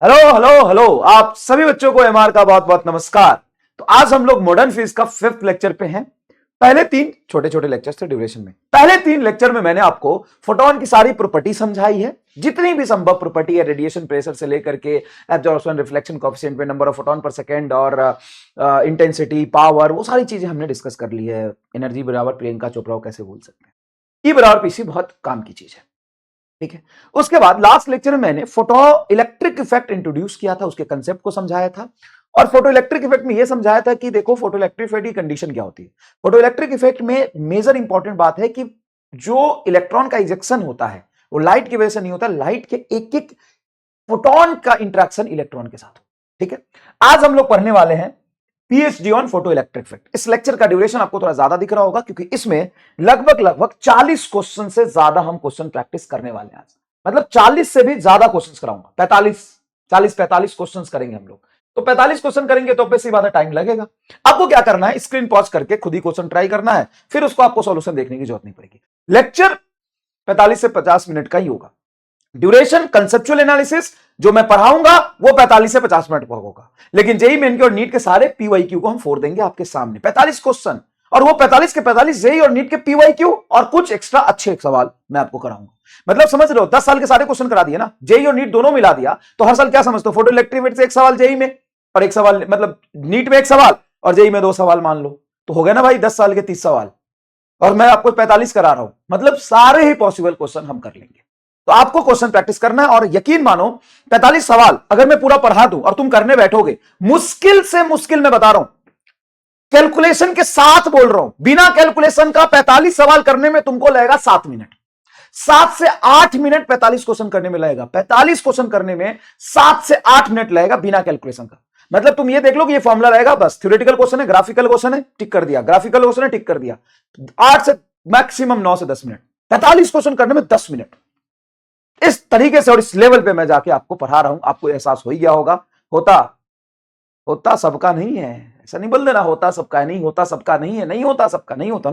Hello hello hello, आप सभी बच्चों को एमआर का बहुत बहुत नमस्कार। तो आज हम लोग मॉडर्न फिजिक्स का 5th लेक्चर पे हैं। पहले 3 छोटे छोटे लेक्चर्स थे ड्यूरेशन में। पहले 3 लेक्चर में मैंने आपको फोटोन की सारी प्रॉपर्टी समझाई है, जितनी भी संभव प्रॉपर्टी है, रेडिएशन प्रेशर से लेकर के एब्जॉर्प्शन, रिफ्लेक्शन कोएफिशिएंट पे, नंबर ऑफ फोटोन पर सेकेंड और इंटेंसिटी, पावर, वो सारी चीजें हमने डिस्कस कर ली है। एनर्जी बराबर प्रियंका चोपड़ा कैसे बोल सकते हैं, ई बराबर पीसी बहुत काम की चीज है। ठीक है। उसके बाद लास्ट लेक्चर में मैंने फोटो इलेक्ट्रिक इफेक्ट इंट्रोड्यूस किया था, उसके कंसेप्ट को समझाया था। और फोटो इलेक्ट्रिक इफेक्ट में यह समझाया था कि देखो फोटो इलेक्ट्रिक इफेक्ट की कंडीशन क्या होती है। फोटो इलेक्ट्रिक इफेक्ट में मेजर इंपॉर्टेंट बात है कि जो इलेक्ट्रॉन का इजेक्शन होता है वो लाइट की वजह से नहीं होता, लाइट के एक एक फोटोन का इंटरेक्शन इलेक्ट्रॉन के साथ। ठीक है। आज हम लोग पढ़ने वाले हैं PhD on photo electric effect. इस लेक्चर का ड्यूरेशन आपको थोड़ा ज्यादा दिख रहा होगा क्योंकि इसमें लगभग 40 क्वेश्चन से ज्यादा हम क्वेश्चन प्रैक्टिस करने वाले हैं आज। मतलब 40 से भी ज्यादा क्वेश्चंस कराऊंगा। 45 क्वेश्चंस करेंगे हम लोग। तो 45 क्वेश्चन करेंगे तो बेसिक बात है, टाइम लगेगा। आपको क्या करना है, स्क्रीन पॉज करके खुद ही क्वेश्चन ट्राई करना है, फिर उसको आपको सॉल्यूशन देखने की जरूरत नहीं पड़ेगी। लेक्चर 45 से 50 मिनट का ही होगा। ड्यूरेशन कंसेप्चुअल एनालिसिस जो मैं पढ़ाऊंगा वो 45 से 50 मिनट का होगा। लेकिन जेई मेन के और नीट के सारे पीवाईक्यू को हम फोड़ देंगे आपके सामने। 45 क्वेश्चन, और वो 45 के 45 जेई और नीट के पीवाईक्यू और कुछ एक्स्ट्रा अच्छे सवाल मैं आपको कराऊंगा। मतलब समझ रहे हो, 10 साल के सारे क्वेश्चन करा दिए ना, जेई और नीट दोनों मिला दिया। तो हर साल क्या समझते हो, फोटो इलेक्ट्रिक इफेक्ट से एक सवाल जेई में और एक सवाल, मतलब नीट में एक सवाल और जेई में 2 सवाल मान लो, तो हो गया ना भाई 10 साल के 30 सवाल। और मैं आपको 45 करा रहा हूं, मतलब सारे ही पॉसिबल क्वेश्चन हम कर लेंगे। तो आपको क्वेश्चन प्रैक्टिस करना है। और यकीन मानो 45 सवाल अगर मैं पूरा पढ़ा दूं और तुम करने बैठोगे, मुश्किल से मुश्किल मैं बता रहा हूं, कैलकुलेशन के साथ बोल रहा हूं, बिना कैलकुलेशन का 45 सवाल करने में तुमको लगेगा 7 मिनट। 7 से 8 मिनट 45 क्वेश्चन करने में लगेगा। 45 क्वेश्चन करने में 7 से 8 मिनट लगेगा बिना कैलकुलेशन का। मतलब तुम ये देख लो कि ये फॉर्मूला रहेगा, बस थ्योरेटिकल क्वेश्चन है, ग्राफिकल क्वेश्चन है, टिक कर दिया, ग्राफिकल क्वेश्चन है, टिक कर दिया। 8 से मैक्सिमम 9 से 10 मिनट, 45 क्वेश्चन करने में 10 मिनट। इस तरीके से और इस लेवल पे मैं जाके आपको पढ़ा रहा हूं। आपको एहसास हो ही गया होगा, होता सबका नहीं है। ऐसा नहीं बोल देना होता सबका है, नहीं होता सबका नहीं है, नहीं होता सबका नहीं होता,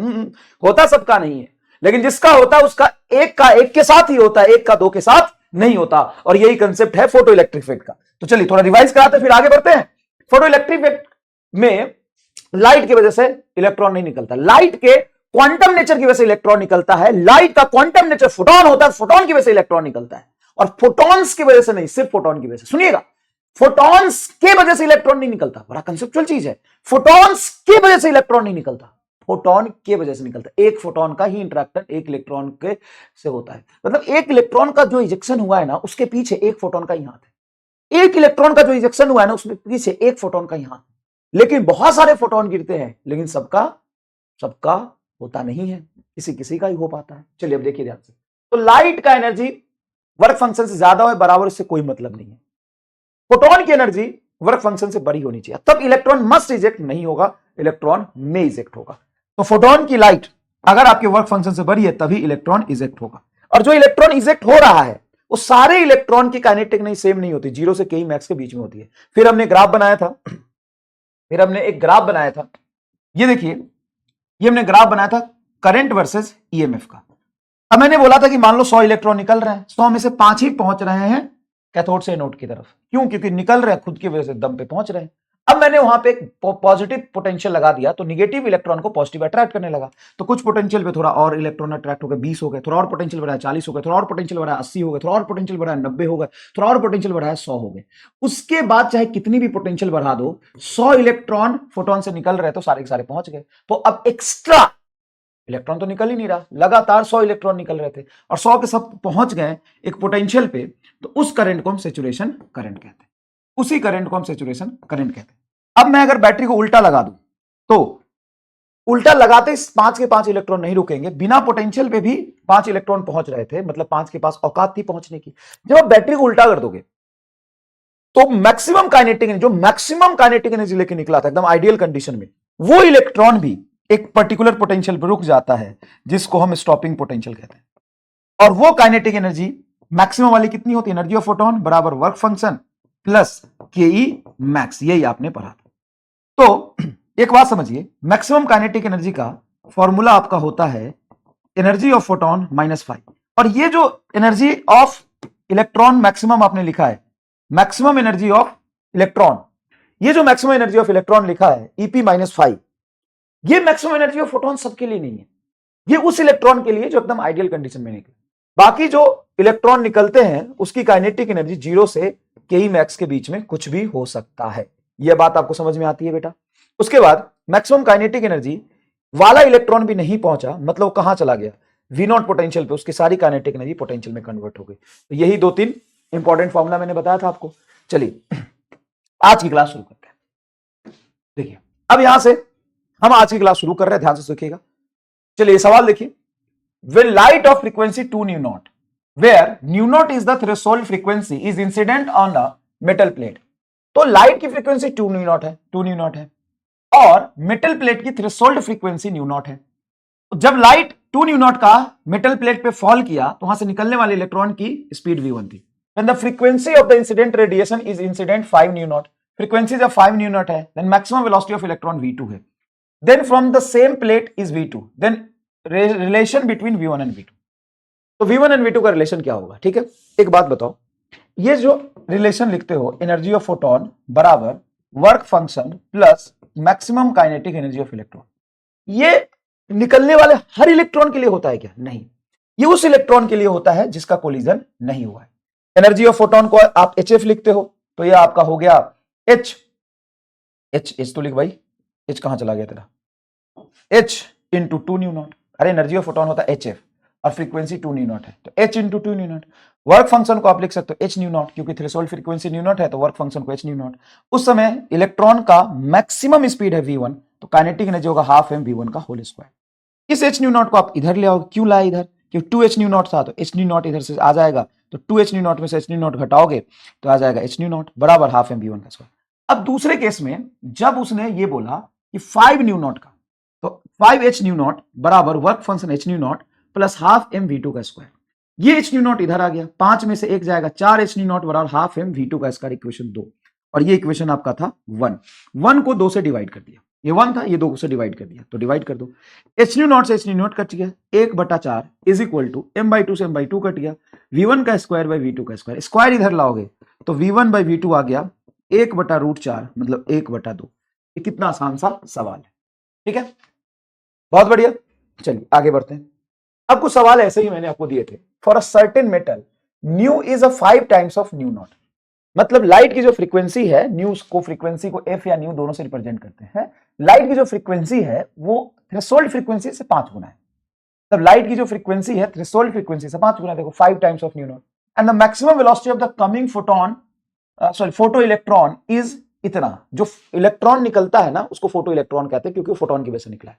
होता सबका नहीं है। लेकिन जिसका होता है उसका एक का एक के साथ ही होता है, एक का दो के साथ नहीं होता। और यही कंसेप्ट है फोटो इलेक्ट्रिक इफेक्ट का। तो चलिए थोड़ा रिवाइज कराते फिर आगे बढ़ते हैं। फोटो इलेक्ट्रिक इफेक्ट में लाइट की वजह से इलेक्ट्रॉन नहीं निकलता, लाइट के क्वांटम नेचर की वजह से इलेक्ट्रॉन निकलता है। लाइट का क्वांटम नेचर फोटोन होता है, फोटोन की वजह से इलेक्ट्रॉन निकलता है। और फोटॉन्स की वजह से नहीं, सिर्फ फोटोन की वजह से। सुनिएगा, फोटॉन्स के वजह से इलेक्ट्रॉन नहीं निकलता, बड़ा कंसेप्चुअल चीज है। फोटॉन्स की वजह से इलेक्ट्रॉन नहीं निकलता, फोटोन के वजह से निकलता। एक फोटोन का ही इंटरेक्शन एक इलेक्ट्रॉन के से होता है। मतलब एक इलेक्ट्रॉन का जो इजेक्शन हुआ है ना, उसके पीछे एक फोटोन का ही हाथ है। एक इलेक्ट्रॉन का जो इजेक्शन हुआ है ना, उसके पीछे एक फोटोन का ही हाथ है। लेकिन बहुत सारे फोटोन गिरते हैं, लेकिन सबका होता नहीं है, किसी किसी का ही हो पाता है। चलिए अब देखिए ध्यान से। तो लाइट का एनर्जी वर्क फंक्शन से ज्यादा हो बराबर, इससे कोई मतलब नहीं है। फोटोन की एनर्जी वर्क फंक्शन से बड़ी होनी चाहिए, तब इलेक्ट्रॉन मस्ट इजेक्ट नहीं होगा, इलेक्ट्रॉन में इजेक्ट होगा। तो फोटोन की लाइट अगर आपके वर्क फंक्शन से बड़ी है तभी इलेक्ट्रॉन इजेक्ट होगा। और जो इलेक्ट्रॉन इजेक्ट हो रहा है वो सारे इलेक्ट्रॉन की काइनेटिक नहीं सेम नहीं होती, 0 से के मैक्स के बीच में होती है। फिर हमने ग्राफ बनाया था, ये देखिए, ये हमने ग्राफ बनाया था करंट वर्सेस ईएमएफ का। अब मैंने बोला था कि मान लो 100 इलेक्ट्रॉन निकल रहे हैं, 100 में से 5 ही पहुंच रहे हैं कैथोड से एनोड की तरफ। क्यों? क्योंकि निकल रहे हैं, खुद की वजह से दम पे पहुंच रहे हैं। अब मैंने वहां पे एक पॉजिटिव पोटेंशियल लगा दिया, तो निगेटिव इलेक्ट्रॉन को पॉजिटिव अट्रैक्ट करने लगा। तो कुछ पोटेंशियल पे थोड़ा और इलेक्ट्रॉन अट्रैक्ट हो गए, 20 हो गए, थोड़ा और पोटेंशियल बढ़ाया 40 हो गए, थोड़ा और पोटेंशियल बढ़ाया 80 हो गए, थोड़ा और पोटेंशियल बढ़ाया 90 हो गए, थोड़ा और पोटेंशियल बढ़ाया 100 हो गए। उसके बाद चाहे कितनी भी पोटेंशियल बढ़ा दो, 100 इलेक्ट्रॉन फोटोन से निकल रहे तो सारे के सारे पहुंच गए। तो अब एक्स्ट्रा इलेक्ट्रॉन तो निकल ही नहीं रहा, लगातार 100 इलेक्ट्रॉन निकल रहे थे और 100 के सब पहुंच गए एक पोटेंशियल पे। तो उस करंट को हम सैचुरेशन करंट कहते हैं, उसी करंट को हम सैचुरेशन करंट कहते हैं। अब मैं अगर बैटरी को उल्टा लगा दूं, तो उल्टा लगाते 5 के 5 इलेक्ट्रॉन नहीं रुकेंगे, बिना पोटेंशियल पे भी 5 इलेक्ट्रॉन पहुंच रहे थे, मतलब 5 के पास औकात थी पहुंचने की। जब आप बैटरी को उल्टा कर दोगे तो मैक्सिमम काइनेटिक एनर्जी लेके निकला था एकदम आइडियल कंडीशन में, वो इलेक्ट्रॉन भी एक पर्टिकुलर पोटेंशियल पर रुक जाता है, जिसको हम स्टॉपिंग पोटेंशियल कहते हैं। और वो काइनेटिक एनर्जी मैक्सिमम वाली कितनी होती है, एनर्जी ऑफ फोटोन बराबर work function plus K max. यही आपने पढ़ा था। तो एक बात समझिए, मैक्सिमम काइनेटिक एनर्जी का फॉर्मूला आपका होता है एनर्जी ऑफ फोटोन -5। और ये जो एनर्जी ऑफ इलेक्ट्रॉन मैक्सिमम आपने लिखा है मैक्सिमम एनर्जी ऑफ इलेक्ट्रॉन, ये जो मैक्सिमम एनर्जी ऑफ इलेक्ट्रॉन लिखा है EP-5, ये मैक्सिमम एनर्जी ऑफ फोटॉन सबके लिए नहीं है, ये उस इलेक्ट्रॉन के लिए जो एकदम आइडियल कंडीशन में निकले। बाकी जो इलेक्ट्रॉन निकलते हैं उसकी काइनेटिक एनर्जी 0 से Ke मैक्स के बीच में कुछ भी हो सकता है। यह बात आपको समझ में आती है बेटा। उसके बाद मैक्सिमम काइनेटिक एनर्जी वाला इलेक्ट्रॉन भी नहीं पहुंचा, मतलब कहां चला गया, V0 पोटेंशियल पे, उसकी सारी काइनेटिक एनर्जी पोटेंशियल में कन्वर्ट हो गई। तो यही 2-3 इंपॉर्टेंट फॉर्मूला मैंने बताया था आपको। चलिए आज की क्लास शुरू करते हैं। देखिए अब यहां से हम आज की क्लास शुरू कर रहे हैं, ध्यान से सुनिएगा। चलिए सवाल देखिए, when light of frequency 2 nu naught where nu naught is the threshold frequency is incident on a metal plate। तो लाइट की फ्रीक्वेंसी 2 nu naught है, 2 nu naught है, और मेटल प्लेट की थ्रेशोल्ड फ्रीक्वेंसी nu naught है। तो जब light 2 nu naught का मेटल प्लेट पे फॉल किया तो वहां से निकलने वाले इलेक्ट्रॉन की स्पीड v1 थी। when the frequency of the incident radiation is incident 5 nu naught, frequency जब 5 nu naught है, then maximum velocity of electron v2 है। then from the same plate is v2, then relation between v1 and v2। तो v1 and v2 का relation क्या होगा, ठीक है। एक बात बताओ, ये जो रिलेशन लिखते हो एनर्जी ऑफ फोटोन बराबर work function plus maximum kinetic energy of electron, ये निकलने वाले हर इलेक्ट्रॉन के लिए होता है क्या? नहीं, ये उस इलेक्ट्रॉन के लिए होता है जिसका कोलिजन नहीं हुआ है। एनर्जी ऑफ फोटोन को आप HF लिखते हो तो ये आपका हो गया H तो लिख भाई, H कहां चला गया तेरा, H इंटू 2 nu naught। अरे एनर्जी ऑफ फोटोन होता है HF और फ्रीक्वेंसी 2 nu naught है, तो H into 2 nu naught। Work function को आप लिख सकते हो H nu naught, क्योंकि थ्रेशोल्ड फ्रीक्वेंसी nu naught है तो वर्क फंक्शन को H nu naught। उस समय इलेक्ट्रॉन का मैक्सिमम स्पीड है v1, तो काइनेटिक एनर्जी होगा हाफ m v1 का होल स्क्वायर। इस H nu naught को आप इधर ले आओ, क्यों लाए इधर, क्योंकि 2H nu naught था तो H nu naught इधर से आ जाएगा, तो 2H nu naught में से H nu naught घटाओगे तो आ जाएगा H nu naught बराबर हाफ m v1 का स्क्वायर। अब दूसरे केस में जब उसने ये बोला कि 5 nu naught का, तो 5H nu naught बराबर work function H nu naught plus half m v2 का स्क्वायर। ये H nu naught इधर आ गया, 5 में से 1 जाएगा, 4H nu naught बराबर हाफ m v2 का स्क्वायर, इक्वेशन 2। और ये इक्वेशन आपका था 1 को 2 से डिवाइड कर दिया, ये 1 था, ये 2 से डिवाइड कर दिया, तो डिवाइड कर दो। H nu naught से H nu naught कट गया, 1/4 इज इक्वल टू m/2 से m/2 कट गया, v1 का स्क्वायर बाई v2 का स्क्वायर, स्क्वायर इधर लाओगे तो v1 बाई v2 आ गया 1/√4 मतलब 1/2। ये कितना आसान सा सवाल है, ठीक है, बहुत बढ़िया। चलिए आगे बढ़ते हैं। अब कुछ सवाल ऐसे ही मैंने आपको दिए थे। For a certain metal new is a 5 times of new not, मतलब लाइट की जो फ्रीक्वेंसी है, न्यू को फ्रीक्वेंसी को एफ या न्यू दोनों से रिप्रेजेंट करते हैं। लाइट की जो फ्रीक्वेंसी है वो थ्रेशोल्ड फ्रीक्वेंसी से 5 गुना है, तब लाइट की जो फ्रीक्वेंसी है थ्रेशोल्ड फ्रीक्वेंसी से 5 गुना, देखो 5 times of new not. And the maximum velocity of the coming photon photo electron is इतना, जो इलेक्ट्रॉन निकलता है ना उसको फोटो इलेक्ट्रॉन कहते हैं, क्योंकि फोटोन की वजह से निकला है।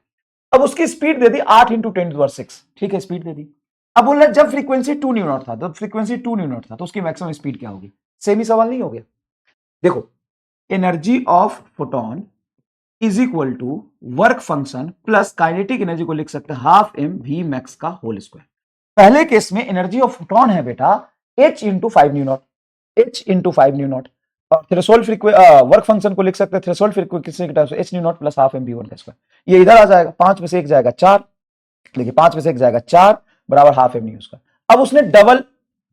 अब उसकी स्पीड दे दी 8 × 10⁶, ठीक है, स्पीड दे दी। अब बोल रहा है जब फ्रीक्वेंसी 2 nu naught था, जब फ्रीक्वेंसी 2 nu naught था तो उसकी मैक्सिमम स्पीड क्या होगी? सेम ही सवाल नहीं हो गया? देखो, energy of photon is equal to work function plus kinetic energy को लिख सकते हैं हाफ m v max का होल स्क्वायर। पहले केस में एनर्जी ऑफ फोटोन है बेटा h × 5 nu naught, h × 5 nu naught, और थ्रेशोल्ड वर्क फंक्शन को लिख सकते हैं थ्रेशोल्ड फ्रीक्वेंसी के टाइप से h nu naught plus half m v1 का स्क्वायर। ये इधर आ जाएगा, 5 में से 1 जाएगा 4, देखिए 5 में से 1 जाएगा 4 बराबर हाफ m उसका। अब उसने डबल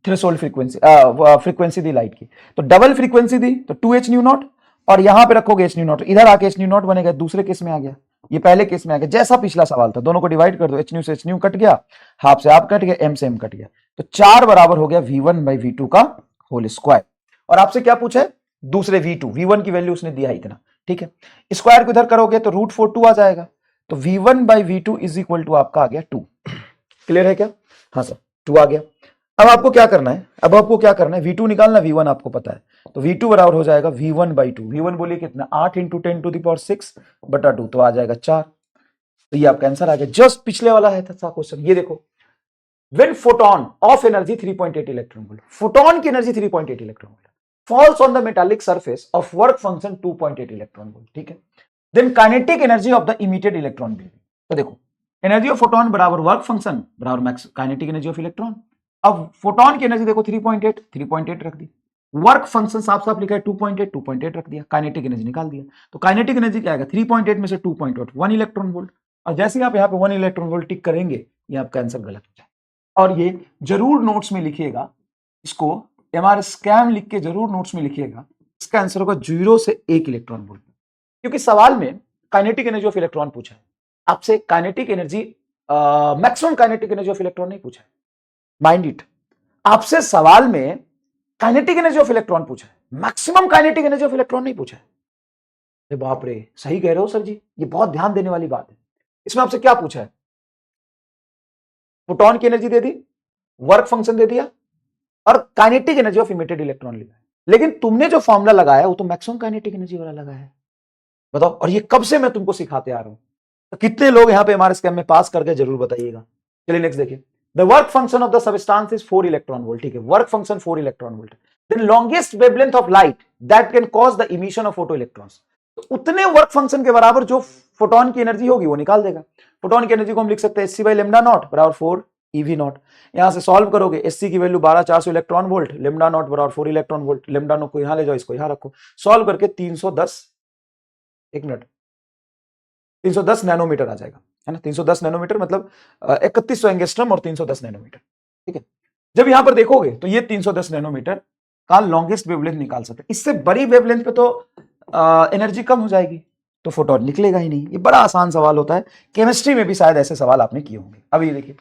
थ्रेशोल्ड फ्रीक्वेंसी दी लाइट की, तो डबल फ्रीक्वेंसी दी तो 2h nu naught, और यहां पे रखोगे h nu naught, इधर आके h nu naught बनेगा, दूसरे केस में आ गया, ये पहले केस में आ गया। जैसा पिछला सवाल था, दोनों को डिवाइड कर दो, h nu से h nu कट गया, हाफ से हाफ कट गया, m से m कट गया, तो 4 बराबर हो गया v1 बाई v2 का होल स्क्वायर। और आपसे क्या पूछा है? दूसरे v1 की वैल्यू उसने दिया इतना, ठीक है। स्क्वायर को इधर करोगे तो √4 2 आ जाएगा, तो v1 by v2 is equal to आपका आ गया 2। क्लियर है क्या? हाँ सर, 2 आ गया। अब आपको क्या करना है? v2 निकालना, v1 आपको पता है, तो v2 बराबर हो जाएगा v1 बाई 2। v1 बोलिए कितना? 8 × 10⁶/2, तो आ जाएगा 4। तो ये आपका आंसर आ गया, जस्ट पिछले वाला है था क्वेश्चन। ये देखो, when photon of energy 3.8 electron volt, photon की energy 3.8 electron volt falls on the metallic surface of work function 2.8 electron volt, ठीक है, then kinetic energy of the emitted electron will be। तो देखो, एनर्जी ऑफ फोटोन बराबर work function बराबर max kinetic energy of electron. अब photon की energy देखो 3.8 रख दी, वर्क फंक्शन साफ साफ लिखा है 2.8 रख दिया, काइनेटिक एनर्जी निकाल दिया, तो काइनेटिक एनर्जी क्या आएगा? 3.8 में से 2.8 1 इलेक्ट्रॉन वोल्ट। और जैसे ही आप यहाँ पे 1 इलेक्ट्रॉन वोल्ट टिक करेंगे, ये आपका आंसर गलत हो जाए। और ये जरूर नोट्स में लिखिएगा, इसको MR स्कैम लिख के जरूर नोट्स में लिखिएगा। इसका आंसर होगा 0 से 1 इलेक्ट्रॉन वोल्ट, क्योंकि सवाल में काइनेटिक एनर्जी ऑफ इलेक्ट्रॉन पूछा है आपसे, kinetic energy maximum kinetic energy of electron नहीं पूछा है, माइंड इट। आपसे सवाल में काइनेटिक एनर्जी ऑफ इलेक्ट्रॉन पूछा है, maximum kinetic energy of electron नहीं पूछा है। अरे बाप रे, सही कह रहे हो सर जी, ये बहुत ध्यान देने वाली बात है। इसमें आपसे क्या पूछा है, फोटॉन की एनर्जी दे दी, वर्क फंक्शन दे दिया और kinetic energy of emitted electron लिखा है। लेकिन तुमने जो फॉर्मूला लगाया वो तो मैक्सिमम काइनेटिक एनर्जी वाला लगा है। बताओ, और ये कब से मैं तुमको सिखाते आ रहा हूं, तो कितने लोग यहां पे हमारे स्कैम में पास करके जरूर बताइएगा। चलिए नेक्स्ट देखिए, the work function of the substance is 4 electron volt. ठीक है, work function 4 electron volt. Then longest wavelength of light that can cause the emission of photo electrons, तो उतने वर्क फंक्शन के बराबर जो फोटोन की एनर्जी होगी वो निकाल देगा। फोटोन की एनर्जी को हम लिख सकते हैं SC बाई लेमडा नॉट बराबर 4 EV नॉट। यहां से सॉल्व करोगे, SC की value 12,400 electron volt, lambda naught बराबर 4 इलेक्ट्रॉन वोल्ट, लेमडा नॉट को यहां ले जाओ, इसको यहां रखो, सॉल्व करके 310, एक मिनट, 310 नैनोमीटर आ जाएगा, है ना। 310 नैनोमीटर मतलब 3100 एंगस्ट्रम और 310 नैनोमीटर। ठीक है, जब यहां पर देखोगे तो ये 310 नैनोमीटर का लॉन्गेस्ट वेवलेंथ निकाल सकते हैं। इससे बड़ी वेवलेंथ पे तो एनर्जी कम हो जाएगी, तो फोटोन निकलेगा ही नहीं। ये बड़ा आसान सवाल होता है, केमिस्ट्री में भी शायद ऐसे सवाल आपने किए होंगे। अब ये देखिए,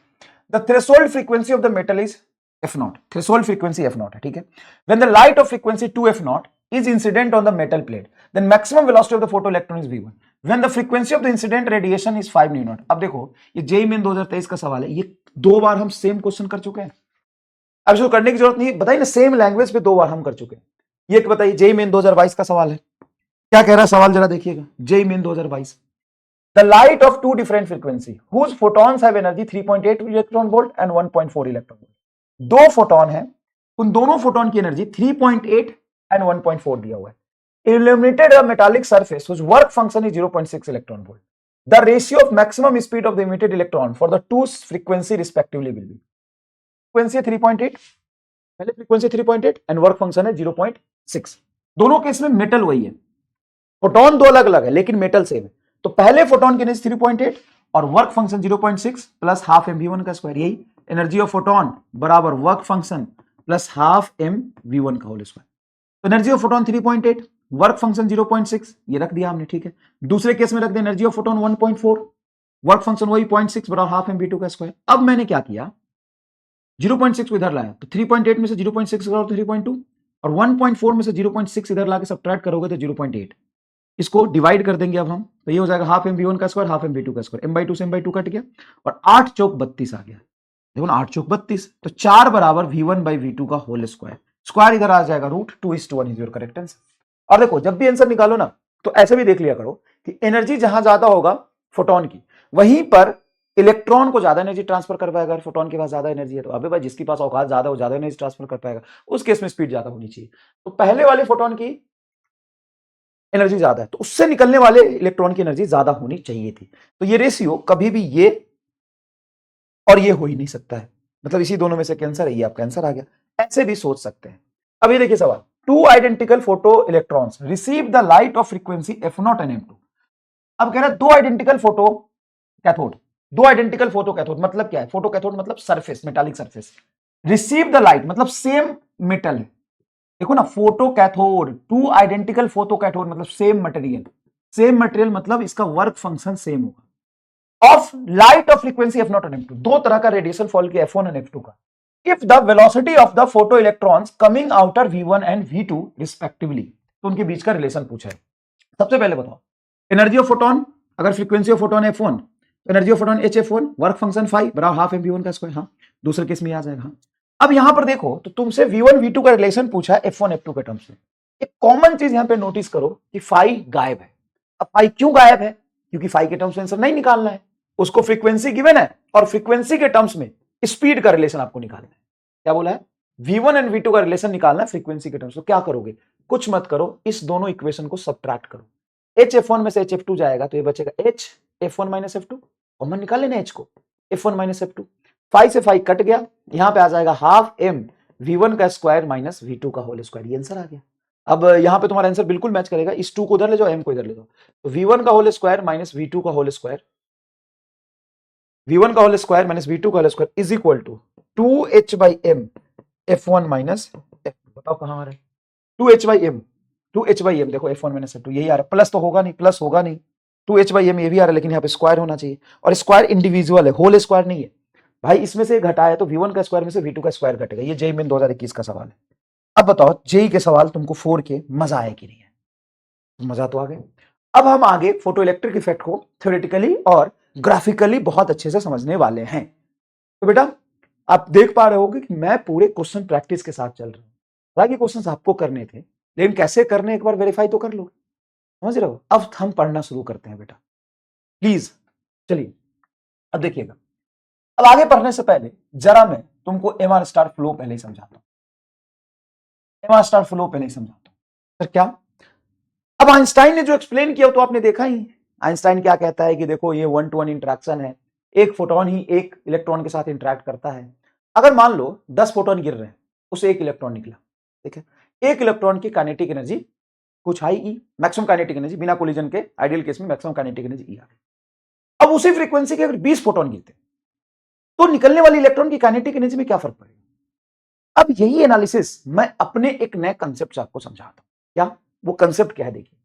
the threshold frequency of the metal is F0, threshold frequency F0 है। ठीक है, when the light of frequency 2F0 is incident on the metal plate, then maximum velocity of the photoelectron is v1 when the frequency of the incident radiation is 5 nm। अब देखो, ये JEE Main 2023 का सवाल है, ये 2 बार हम same question कर चुके हैं, अब इसको करने की जरूरत नहीं, बताइए ना, सेम लैंग्वेज पे 2 बार हम कर चुके हैं। ये बताइए, जेईई मेन 2022 का सवाल है, क्या कह रहा है सवाल, जरा देखिएगा। JEE main 2022, the light of 2 different frequency whose photons have energy 3.8 electron volt and 1.4 electron volt. 2 photon है, उन दोनों फोटोन की एनर्जी 3.8 and 1.4 दिया हुआ है। Illuminated a metallic surface whose work function is 0.6 electron volt. The ratio of maximum speed of the emitted electron for the two frequency respectively will be, frequency 3.8, पहले frequency 3.8 and work function है 0.6। दोनों case में metal वही है, photon 2 अलग अलग है लेकिन मेटल सेम है। तो पहले फोटोन की एनर्जी 3.8 और work function 0.6 plus half mv1 का स्क्वायर, यही एनर्जी ऑफ फोटोन बराबर work function plus half mv1 का होल स्क्वायर। तो energy of photon 3.8, work function 0.6, ये रख दिया हमने। ठीक है, दूसरे केस में रख दिया energy of photon 1.4, work function वही 0.6 बराबर हाफ mv2 का स्क्वायर। अब मैंने क्या किया, 0.6 को इधर लाया, तो 3.8 में से 0.6 करो तो 3.2 और 1.4 में से 0.6 इधर लाके सब्ट्रैक्ट करोगे तो 0.8। इसको डिवाइड कर देंगे अब हम, तो ये हो जाएगा हाफ mv1 का स्क्वायर हाफ mv2 का स्क्वायर, m/2 से m/2 कट गया और 8 चौक 32 आ गया। देखो ना, 8 चौक 32, तो 4 बराबर v1/v2 का होल स्क्वायर, स्क्वायर इधर आ जाएगा √2:1 इज योर करेक्ट आंसर। और देखो, जब भी आंसर निकालो ना तो ऐसे भी देख लिया करो कि एनर्जी जहां ज्यादा होगा फोटोन की, वहीं पर इलेक्ट्रॉन को ज्यादा एनर्जी ट्रांसफर कर पाएगा। अगर फोटोन के पास ज्यादा एनर्जी है तो अबे भाई, जिसके पास औकात ज्यादा हो ज्यादा एनर्जी ट्रांसफर कर पाएगा, उस केस में स्पीड ज्यादा होनी चाहिए। तो पहले वाले फोटोन की एनर्जी ज्यादा है तो उससे निकलने वाले इलेक्ट्रॉन की एनर्जी ज्यादा होनी चाहिए थी। तो ये रेशियो कभी भी ये और ये हो ही नहीं सकता है, मतलब इसी दोनों में से कैंसर है, ये आपका आंसर आ गया। ऐसे भी सोच सकते हैं। अब ये देखिए सवाल, 2 identical photo electrons receive the light of frequency F0 and M2। अब कह रहा है 2 identical photo cathode, 2 identical photo cathode मतलब क्या है, फोटो कैथोड मतलब surface, metallic surface, receive the light मतलब सेम मेटल है। देखो ना, photo cathode, 2 identical photo cathode मतलब सेम मटेरियल, सेम मटेरियल मतलब इसका वर्क फंक्शन सेम होगा। Of light of frequency F0 and M2, 2 तरह का रेडिएशन फॉल किया F1 एंड F2 का। If the velocity of the photo electrons coming outer V1 and V2 respectively, तो उनके बीच का रिलेशन पूछा है। सबसे पहले बताओ, एनर्जी ऑफ फोटोन, अगर frequency of photon F1, energy of photon HF1, work function 5 बराबर हाफ mv1 का स्क्वायर। हाँ, दूसरे केस में आ जाएगा। हाँ, अब यहां पर देखो तो तुमसे V1 V2 का रिलेशन पूछा है F1 F2 के टर्म्स में। एक कॉमन चीज यहां पे नोटिस करो कि फाई गायब है। अब फाई क्यों गायब है, क्योंकि फाई के टर्म्स में आंसर नहीं निकालना है, उसको फ्रीक्वेंसी गिवन है और फ्रीक्वेंसी के टर्म्स में स्पीड का रिलेशन आपको निकालना है। क्या बोला है, V1 एंड V2 का रिलेशन निकालना है फ्रीक्वेंसी के टर्म्स। तो क्या करोगे, कुछ मत करो, इस दोनों इक्वेशन को सब्ट्रैक्ट करो। HF1 में से HF2 जाएगा तो ये बचेगा H F1 minus F2, common निकाल लेना H को, F1 माइनस F2, 5 से 5 कट गया, यहां पे आ जाएगा हाफ m V1 का स्क्वायर माइनस V2 का होल स्क्वायर, ये आंसर आ गया। अब यहां पे तुम्हारा आंसर बिल्कुल मैच करेगा, इस 2 को उधर ले जाओ, m को इधर ले जाओ, तो V1 का होल स्क्वायर माइनस V2 का होल स्क्वायर, V1 का होल स्क्वायर माइनस V2 का whole square is equal to 2h/m F1 minus F2। बताओ कहां आ रहा है, 2h/m, 2h/m देखो F1 - F2 यही आ रहा है, प्लस तो होगा नहीं, प्लस होगा नहीं, 2h/m ये भी आ रहा है, लेकिन यहाँ पे स्क्वायर होना चाहिए, और स्क्वायर इंडिविजुअल है, होल स्क्वायर नहीं है भाई, इसमें से घटाया तो V1 का स्क्वायर में से V2 का स्क्वायर घटेगा। ये जेईई मेन 2021 का सवाल है। अब बताओ जेईई के सवाल तुमको 4 के मजा आया कि नहीं है? मजा तो आ गया। अब हम आगे फोटो इलेक्ट्रिक इफेक्ट को थ्योरेटिकली और ग्राफिकली बहुत अच्छे से समझने वाले हैं। तो बेटा आप देख पा रहे होगे कि मैं पूरे क्वेश्चन प्रैक्टिस के साथ चल रहा हूं। हालांकि क्वेश्चन आपको करने थे, लेकिन कैसे करने एक बार वेरीफाई तो कर लो, समझ रहे हो? अब हम पढ़ना शुरू करते हैं बेटा, प्लीज चलिए। अब देखिएगा, अब आगे पढ़ने से पहले जरा मैं तुमको एमआर स्टार फ्लो पहले ही समझाता हूं। एमआर स्टार फ्लो पहले ही समझाता हूं। सर क्या? अब आइंस्टाइन ने जो एक्सप्लेन किया तो आपने देखा ही। आइंस्टाइन क्या कहता है कि देखो ये 1-to-1 इंटरेक्शन है, एक फोटोन ही एक इलेक्ट्रॉन के साथ इंटरेक्ट करता है। अगर मान लो 10 फोटोन गिर रहे हैं, उसे एक इलेक्ट्रॉन निकला, ठीक है, एक इलेक्ट्रॉन की काइनेटिक एनर्जी कुछ हाई ई, मैक्सिमम काइनेटिक एनर्जी, बिना कोलिजन के आइडियल केस में मैक्सिमम काइनेटिक एनर्जी ई आ गई। अब उसी फ्रीक्वेंसी के अगर 20 फोटोन गिरते तो निकलने वाली इलेक्ट्रॉन की काइनेटिक एनर्जी में क्या फर्क पड़ेगा? अब यही एनालिसिस मैं अपने एक नए कंसेप्ट से आपको समझाता हूं। क्या वो कंसेप्ट क्या है? देखिए,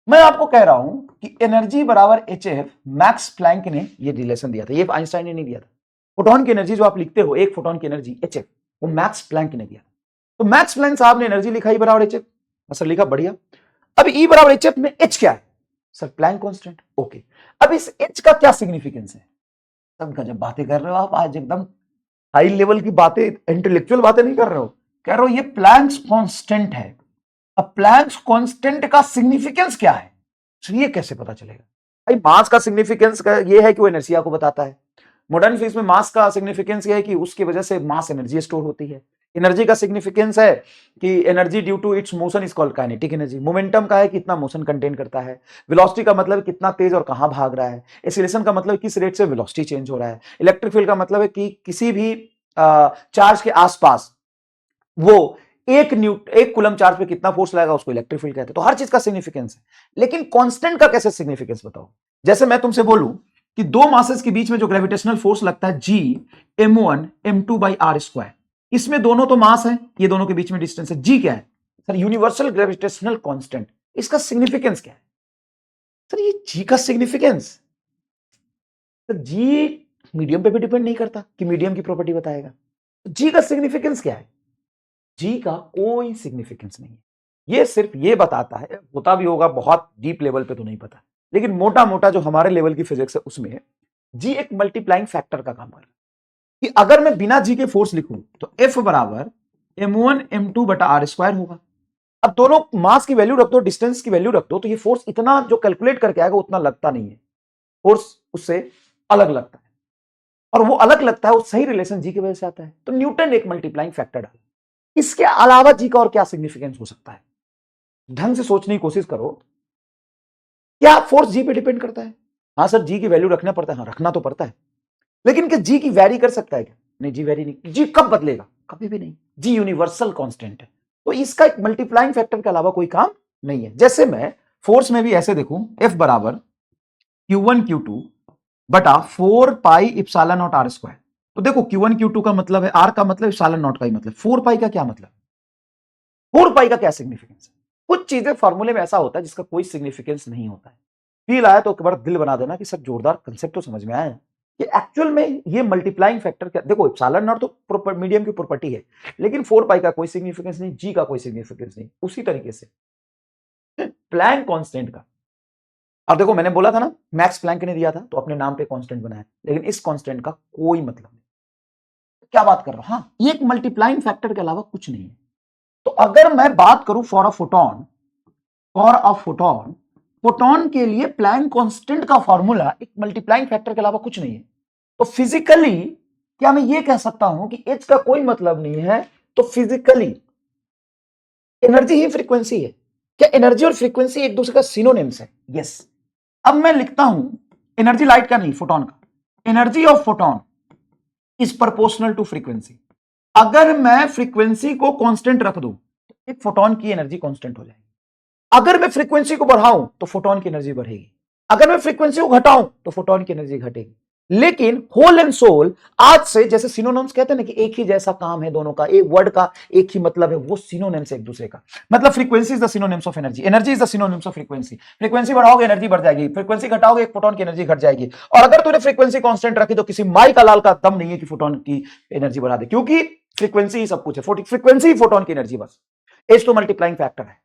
मैं आपको कह रहा हूं कि एनर्जी बराबर HF, मैक्स प्लैंक ने ये रिलेशन दिया था, ये आइंस्टाइन ने नहीं दिया था। फोटोन की एनर्जी जो आप लिखते हो, एक फोटोन की एनर्जी HF, वो मैक्स प्लैंक ने दिया। तो मैक्स प्लैंक साहब ने एनर्जी लिखा E बराबर HF, सर लिखा, बढ़िया। अब E बराबर HF में H क्या है? Sir Planck constant. ओके, अब इस H का क्या सिग्निफिकेंस है? सब गजब बातें कर रहे हो आप आज, एकदम हाई लेवल की बातें, इंटेलेक्चुअल बातें नहीं कर रहे हो, कह रहे हो ये प्लैंक्स कांस्टेंट है। अब प्लैंक्स कांस्टेंट का सिग्निफिकेंस क्या है? ये कैसे पता चलेगा भाई? मास का सिग्निफिकेंस ये है कि वो इनर्शिया को बताता है। मॉडर्न फिजिक्स में मास का सिग्निफिकेंस ये है कि उसकी वजह से मास एनर्जी स्टोर होती है। एनर्जी का सिग्निफिकेंस है कि energy due to its motion is called kinetic energy. Momentum का है कितना मोशन कंटेन करता है। वेलोसिटी का मतलब कितना तेज और कहां भाग रहा है। एक्सीलरेशन का मतलब किस रेट से वेलोसिटी चेंज हो रहा है। इलेक्ट्रिक फील्ड का मतलब है कि किसी भी चार्ज के आसपास वो एक कूलम चार्ज पे कितना फोर्स लगेगा, उसको इलेक्ट्रिक फील्ड कहते हैं। तो हर चीज का सिग्निफिकेंस है, लेकिन कांस्टेंट का कैसे सिग्निफिकेंस बताओ? जैसे मैं तुमसे बोलूं कि दो मासेस के बीच में जो ग्रेविटेशनल फोर्स लगता है G m1 m2 by are square, इसमें दोनों तो मास है, ये दोनों के बीच में डिस्टेंस है, G क्या है? Sir universal gravitational constant. इसका सिग्निफिकेंस क्या है? सर ये G का सिग्निफिकेंस, सर G मीडियम पे भी डिपेंड नहीं करता कि मीडियम की प्रॉपर्टी बताएगा। G का सिग्निफिकेंस क्या है? जी का कोई सिग्निफिकेंस नहीं है। ये सिर्फ ये बताता है, होता भी होगा बहुत डीप लेवल पे तो नहीं पता, लेकिन मोटा मोटा जो हमारे लेवल की फिजिक्स है उसमें जी एक मल्टीप्लाइंग फैक्टर का काम कर रहा है कि अगर मैं बिना जी के फोर्स लिखूं तो F बराबर m1 m2 बटा आर स्क्वायर होगा। अब दोनों मास की वैल्यू रख दो, डिस्टेंस की वैल्यू रख दो, तो ये फोर्स इतना जो कैलकुलेट करके आएगा उतना लगता नहीं है, फोर्स उससे अलग लगता है, और वो अलग लगता है वो सही रिलेशन जी की वजह से आता है। तो न्यूटन एक मल्टीप्लाइंग फैक्टर डाला। इसके अलावा जी का और क्या सिग्निफिकेंस हो सकता है? ढंग से सोचने की कोशिश करो। क्या फोर्स जी पे डिपेंड करता है? हाँ सर जी की वैल्यू रखना पड़ता है, हाँ रखना तो पड़ता है, लेकिन क्या जी की वैरी कर सकता है क्या? नहीं, जी वैरी नहीं। जी कब बदलेगा? कभी भी नहीं। जी यूनिवर्सल कांस्टेंट है, तो इसका एक मल्टीप्लाइंग फैक्टर के अलावा कोई काम नहीं है। जैसे मैं फोर्स में भी ऐसे देखूं, F बराबर Q1 Q2 बटा 4 पाई इप्सिलॉन नॉट आर स्क्वायर। तो देखो Q1 Q2 का मतलब है, R का मतलब इप्सिलॉन नॉट का ही मतलब, 4 पाई का क्या मतलब? 4 पाई का क्या सिग्निफिकेंस है? कुछ चीजें फॉर्मूले में ऐसा होता है जिसका कोई सिग्निफिकेंस नहीं होता है। फील आया तो एक बार दिल बना देना कि सर जोरदार कंसेप्ट तो समझ में आया है कि एक्चुअल में ये मल्टीप्लाइंग फैक्टर क्या। देखो इप्सिलॉन नॉट तो मीडियम की प्रॉपर्टी है, लेकिन 4 पाई का कोई सिग्निफिकेंस नहीं, जी का कोई सिग्निफिकेंस नहीं। उसी तरीके से प्लैंक कांस्टेंट का, और देखो मैंने बोला था ना मैक्स प्लैंक ने दिया था तो अपने नाम पे कांस्टेंट बनाया, लेकिन इस कांस्टेंट का कोई मतलब नहीं। क्या बात कर रहा हूं? हाँ, ये एक मल्टीप्लाइंग फैक्टर के अलावा कुछ नहीं है। तो अगर मैं बात करूं फॉर अ फोटोन, फोटोन के लिए प्लैंक कांस्टेंट का फॉर्मूला एक मल्टीप्लाइंग फैक्टर के अलावा कुछ नहीं है। तो फिजिकली क्या मैं ये कह सकता हूं कि एच का कोई मतलब नहीं है? तो फिजिकली एनर्जी ही फ्रीक्वेंसी है। क्या एनर्जी और फ्रीक्वेंसी एक दूसरे का सिनोनिम्स है? यस। अब मैं लिखता हूं एनर्जी लाइट का नहीं, फोटोन का, energy of photon is proportional to frequency. अगर मैं फ्रीक्वेंसी को कांस्टेंट रख दूं, एक फोटोन की एनर्जी कांस्टेंट हो जाएगी। अगर मैं फ्रीक्वेंसी को बढ़ाऊं तो फोटोन की एनर्जी बढ़ेगी, अगर मैं फ्रीक्वेंसी को घटाऊं तो फोटोन की एनर्जी घटेगी। लेकिन होल एंड सोल आज से, जैसे सिनोनिम्स कहते हैं ना कि एक ही जैसा काम है दोनों का, एक वर्ड का एक ही मतलब है, वो सिनोनिम्स एक दूसरे का मतलब frequency is the synonyms of energy, energy is the synonyms of frequency. Frequency बढ़ाओगे एनर्जी बढ़ जाएगी, फ्रीक्वेंसी घटाओगे एक फोटोन की एनर्जी घट जाएगी। और अगर तूने फ्रीक्वेंसी कांस्टेंट रखी तो किसी माई का लाल का दम नहीं है कि फोटोन की एनर्जी बढ़ा दे, क्योंकि फ्रीक्वेंसी ही सब कुछ है, फ्रीक्वेंसी ही फोटोन की एनर्जी बस। एच तो मल्टीप्लाइंग फैक्टर है,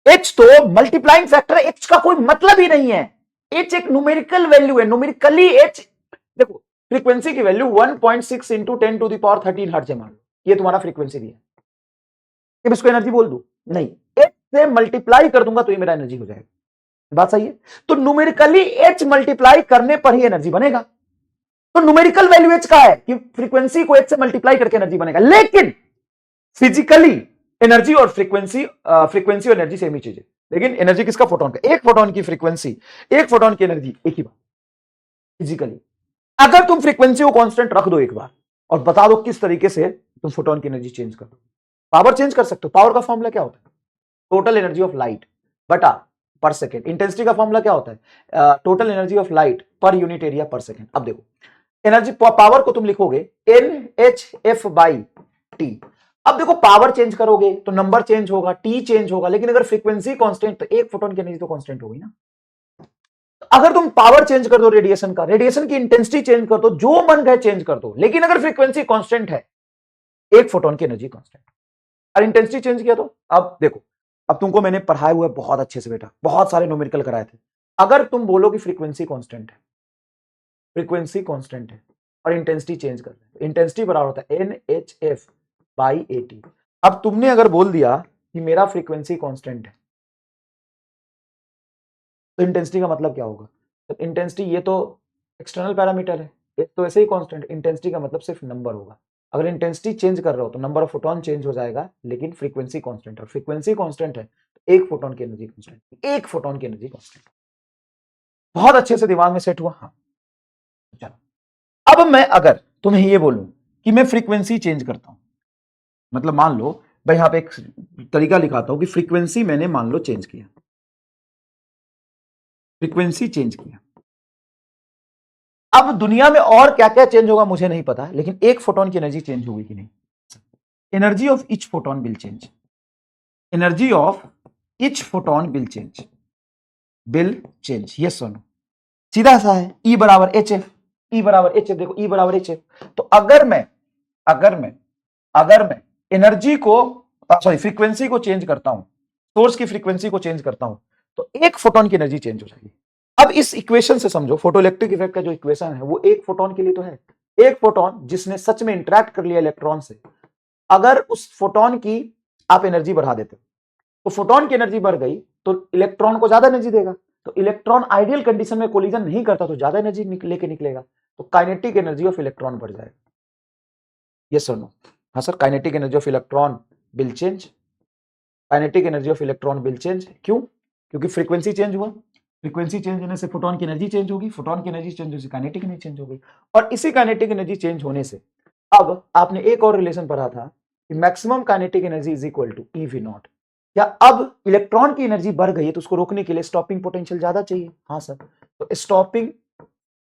एच तो मल्टीप्लाइंग फैक्टर है, एच का कोई मतलब ही नहीं है। एच एक न्यूमेरिकल वैल्यू है, न्यूमेरिकली एच, देखो फ्रीक्वेंसी की value 1.6 into 10 to the power 13 hertz है, मान लो ये तुम्हारा फ्रीक्वेंसी भी है, अब इसको एनर्जी बोल दू नहीं, एच से मल्टीप्लाई कर दूंगा तो ये मेरा एनर्जी हो जाएगा, बात सही है। तो न्यूमेरिकली एच मल्टीप्लाई करने पर ही एनर्जी बनेगा, तो न्यूमेरिकल वैल्यू एच का है कि फ्रीक्वेंसी को एच से मल्टीप्लाई करके एनर्जी बनेगा, लेकिन फिजिकली एनर्जी और फ्रीक्वेंसी और एनर्जी सेम ही चीज है। लेकिन एनर्जी किसका, फोटोन का, एक फोटोन की फ्रीक्वेंसी, एक फोटोन की एनर्जी एक ही बात फिजिकली। अगर तुम फ्रीक्वेंसी को कांस्टेंट रख दो एक बार और बता दो किस तरीके से तुम फोटोन की एनर्जी चेंज कर दो, पावर चेंज कर सकते हो। पावर का फॉर्मूला क्या होता है, टोटल एनर्जी ऑफ लाइट बटा पर सेकेंड। इंटेंसिटी का फॉर्मूला क्या होता है, टोटल एनर्जी ऑफ लाइट पर यूनिट एरिया पर सेकेंड। अब देखो एनर्जी पावर को तुम लिखोगे NHF बाई टी। अब देखो पावर चेंज करोगे तो नंबर चेंज होगा, टी चेंज होगा, लेकिन अगर फ्रीक्वेंसी कांस्टेंट तो एक फोटोन की एनर्जी तो कांस्टेंट होगी ना। अगर तुम पावर चेंज कर दो रेडिएशन का, रेडिएशन की इंटेंसिटी चेंज कर दो, जो मन गए चेंज कर दो, लेकिन अगर फ्रीक्वेंसी कांस्टेंट है, एक फोटोन की एनर्जी कांस्टेंट, और इंटेंसिटी चेंज किया तो अब देखो, अब तुमको मैंने पढ़ाए हुए बहुत अच्छे से बेटा, बहुत सारे न्यूमेरिकल कराए थे। अगर तुम बोलो कि फ्रीक्वेंसी कांस्टेंट है, फ्रीक्वेंसी कांस्टेंट है और इंटेंसिटी चेंज कर रहे, इंटेंसिटी बराबर होता है NHF बाई AT। अब तुमने अगर बोल दिया कि मेरा फ्रीक्वेंसी कांस्टेंट है, तो इंटेंसिटी का मतलब क्या होगा, तो इंटेंसिटी ये तो एक्सटर्नल पैरामीटर है, एक तो ऐसे ही कांस्टेंट, इंटेंसिटी का मतलब सिर्फ नंबर होगा। अगर इंटेंसिटी चेंज कर रहे हो तो नंबर ऑफ फोटोन चेंज हो जाएगा, लेकिन फ्रीक्वेंसी कांस्टेंट है, और फ्रीक्वेंसी कांस्टेंट है तो एक फोटोन की एनर्जी कांस्टेंट, एक फोटोन की एनर्जी कांस्टेंट। बहुत अच्छे से दिमाग में सेट हुआ, हाँ चलो। अब मैं अगर तुम्हें ये बोलूं कि मैं फ्रीक्वेंसी चेंज करता हूं, मतलब मान लो भाई यहां पे एक तरीका लिखाता हूं कि फ्रीक्वेंसी मैंने मान लो चेंज किया, फ्रीक्वेंसी चेंज किया। अब दुनिया में और क्या क्या चेंज होगा मुझे नहीं पता, लेकिन एक फोटोन की एनर्जी चेंज होगी कि नहीं, energy of each photon will change, energy of each photon will change, yes और नो, सीधा सा है। E बराबर HF, E बराबर HF, देखो E बराबर HF। तो अगर मैं एनर्जी को सॉरी फ्रीक्वेंसी को चेंज करता हूं, सोर्स की फ्रीक्वेंसी को चेंज करता हूं, तो एक फोटोन की एनर्जी चेंज हो जाएगी। अब इस इक्वेशन से समझो, फोटोइलेक्ट्रिक इफेक्ट का जो इक्वेशन है वो एक फोटोन के लिए तो है, एक फोटोन जिसने सच में इंटरेक्ट कर लिया इलेक्ट्रॉन से, अगर उस फोटोन की आप एनर्जी बढ़ा देते तो फोटोन की एनर्जी बढ़ गई तो इलेक्ट्रॉन को ज्यादा एनर्जी देगा, तो इलेक्ट्रॉन आइडियल कंडीशन में कोलिजन नहीं करता तो ज्यादा एनर्जी लेके निकलेगा, तो काइनेटिक एनर्जी ऑफ इलेक्ट्रॉन बढ़ जाएगा, यस और नो। हाँ sir, kinetic energy of electron will change, kinetic energy of electron will change, क्यों, क्योंकि फ्रीक्वेंसी चेंज हुआ, फ्रीक्वेंसी चेंज होने से फोटोन की एनर्जी चेंज होगी, फोटोन की एनर्जी चेंज होने से काइनेटिक एनर्जी चेंज होगी, और इसी काइनेटिक एनर्जी चेंज होने से अब आपने एक और रिलेशन पढ़ा था कि maximum kinetic energy is equal to EV naught. क्या अब इलेक्ट्रॉन की एनर्जी बढ़ गई है तो उसको रोकने के लिए स्टॉपिंग पोटेंशियल ज्यादा चाहिए, हाँ सर, तो stopping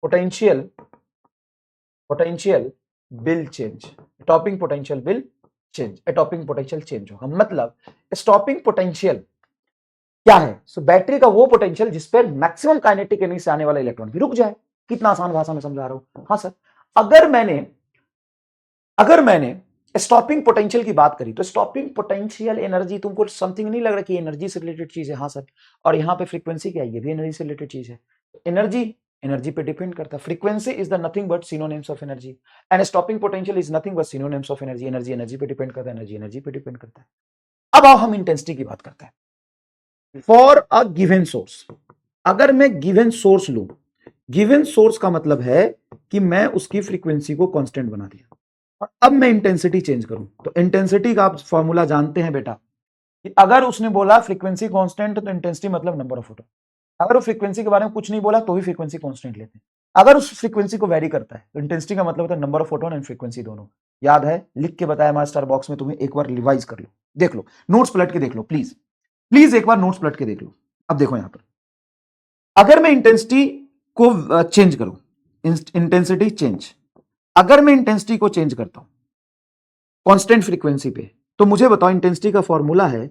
potential will change, stopping potential will change, stopping potential change होगा। मतलब स्टॉपिंग पोटेंशियल क्या है, सो बैटरी का वो पोटेंशियल जिस पर मैक्सिमम काइनेटिक एनर्जी से आने वाला इलेक्ट्रॉन भी रुक जाए। कितना आसान भाषा में समझा रहा हूं, हाँ सर। अगर मैंने स्टॉपिंग पोटेंशियल की बात करी तो स्टॉपिंग पोटेंशियल एनर्जी, तुमको समथिंग नहीं लग रहा कि एनर्जी से रिलेटेड चीज है, हाँ सर, और यहाँ पे फ्रीक्वेंसी क्या है, ये भी एनर्जी से रिलेटेड चीज है। एनर्जी पे डिपेंड करता है, frequency is the nothing but synonyms of energy, and stopping potential is nothing but synonyms of energy. Energy पे डिपेंड करता है, एनर्जी पे डिपेंड करता है। अब आओ हम इंटेंसिटी की बात करते हैं। फॉर अ गिवन सोर्स, अगर मैं गिवन सोर्स लू, गिवन सोर्स का मतलब है कि मैं उसकी फ्रीक्वेंसी को कांस्टेंट बना दिया, और अब मैं इंटेंसिटी चेंज करूं, तो इंटेंसिटी का आप फॉर्मूला जानते हैं बेटा, कि अगर उसने बोला फ्रीक्वेंसी कांस्टेंट तो इंटेंसिटी मतलब नंबर ऑफ फोटोन, अगर वो फ्रीक्वेंसी के बारे में कुछ नहीं बोला तो भी फ्रीक्वेंसी कांस्टेंट लेते हैं, अगर उस फ्रीक्वेंसी को वेरी करता है तो इंटेंसिटी का मतलब होता है number of photon and frequency दोनों। याद है, लिख के बताया मास्टर बॉक्स में, तुम्हें एक बार रिवाइज कर लो, देख लो, नोट्स पलट के देख लो, प्लीज एक बार नोट्स पलट के देख लो। अब देखो यहां पर, अगर मैं इंटेंसिटी को चेंज करूं, इंटेंसिटी चेंज। अगर मैं इंटेंसिटी को चेंज करता हूं कांस्टेंट फ्रीक्वेंसी पे, तो मुझे बताओ इंटेंसिटी का फॉर्मूला है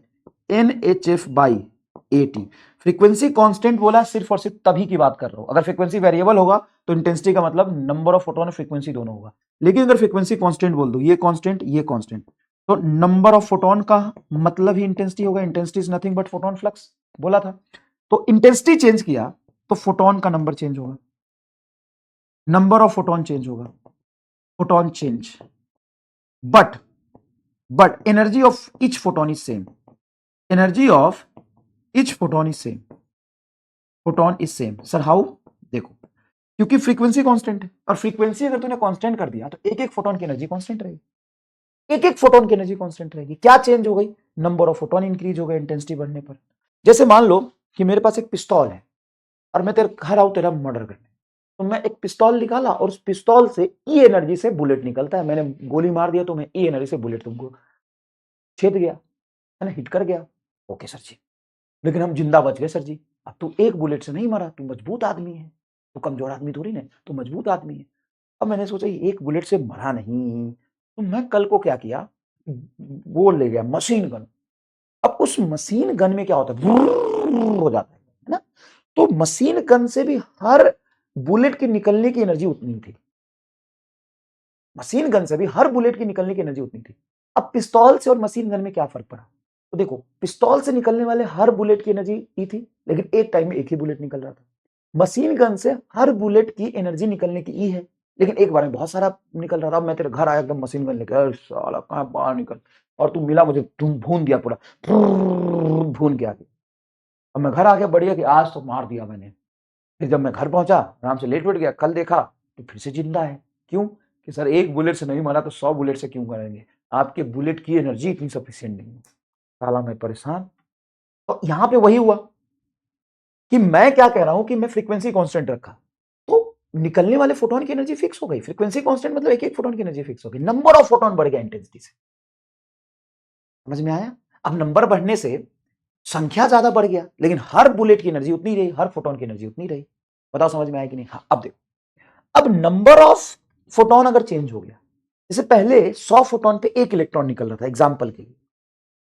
NHF/AT। फ्रीक्वेंसी कांस्टेंट बोला सिर्फ और सिर्फ तभी की बात कर रहा हूं, अगर फ्रीक्वेंसी वेरिएबल होगा तो इंटेंसिटी का मतलब नंबर ऑफ फोटोन और फ्रीक्वेंसी दोनों होगा। लेकिन अगर फ्रीक्वेंसी कांस्टेंट बोल दो, ये कांस्टेंट, तो नंबर ऑफ फोटोन का मतलब ही इंटेंसिटी होगा। Intensity is nothing but photon flux बोला था। तो इंटेंसिटी चेंज किया तो फोटोन का नंबर चेंज होगा, नंबर ऑफ फोटोन चेंज होगा, photon change, but energy of each photon is same, energy of each photon is same, photon is same. Sir how? देखो, क्योंकि फ्रीक्वेंसी कांस्टेंट है, और frequency अगर तूने कांस्टेंट कर दिया तो एक एक फोटोन की एनर्जी कांस्टेंट रहेगी, एक एक फोटोन की एनर्जी कांस्टेंट रहेगी। क्या चेंज हो गई? नंबर ऑफ फोटोन इंक्रीज हो गया इंटेंसिटी बढ़ने पर। जैसे मान लो कि मेरे पास एक पिस्तौल है और मैं तेरे घर आऊं तेरा मर्डर करने, तो मैं एक पिस्तौल निकाला और उस पिस्तौल से ई एनर्जी से बुलेट निकलता है। मैंने गोली मार दिया तो मैं ई एनर्जी से बुलेट तुमको छेद गया, है ना, हिट कर गया। ओके सर जी, लेकिन हम जिंदा बच गए सर जी। अब तू एक बुलेट से नहीं मरा, तू मजबूत आदमी है, तू कमजोर आदमी थोड़ी ना, तू मजबूत आदमी है। अब मैंने सोचा एक बुलेट से मरा नहीं, तो मैं कल को क्या किया, वो ले गया मशीन गन। अब उस मशीन गन में क्या होता है, हो जाता है ना। तो मशीन गन से भी हर बुलेट की निकलने की एनर्जी उतनी थी, मशीन गन से भी हर बुलेट की निकलने की एनर्जी उतनी थी। अब पिस्तौल से और मशीन गन में क्या फर्क पड़ा? तो देखो, पिस्तौल से निकलने वाले हर बुलेट की एनर्जी ई थी, लेकिन एक टाइम में एक ही बुलेट निकल रहा था। मशीन गन से हर बुलेट की एनर्जी निकलने की ई है, लेकिन एक बार में बहुत सारा निकल रहा था। अब मैं तेरे घर आया एकदम मशीन गन लेकर, अरे साला कहां बाहर निकल, और तू मिला मुझे, तुम भून दिया पूरा, भून के आगे। अब मैं घर आ गया, बढ़िया कि आज तो मार दिया मैंने। फिर जब मैं घर पहुंचा, आराम से लेट वेट गया, कल देखा तो फिर से जिंदा है। क्यों? कि सर एक बुलेट से नहीं मारा तो 100 बुलेट से क्यों करेंगे? आपके बुलेट की एनर्जी इतनी सफिशिएंट नहीं है। साला मैं परेशान। तो यहां पे वही हुआ कि मैं क्या कह रहा हूं कि मैं फ्रीक्वेंसी कांस्टेंट रखा, तो निकलने वाले फोटोन की एनर्जी फिक्स हो गई। फ्रीक्वेंसी कांस्टेंट मतलब एक एक फोटोन की एनर्जी फिक्स हो गई, नंबर ऑफ फोटोन बढ़ गया इंटेंसिटी से। समझ में आया? अब नंबर बढ़ने से संख्या ज्यादा बढ़ गया, लेकिन हर बुलेट की एनर्जी उतनी रही, हर फोटोन की एनर्जी उतनी रही। बताओ समझ में आया कि नहीं? हाँ, अब देखो, अब नंबर ऑफ फोटोन अगर चेंज हो गया, जैसे पहले 100 फोटोन पे एक इलेक्ट्रॉन निकल रहा था, एग्जांपल के लिए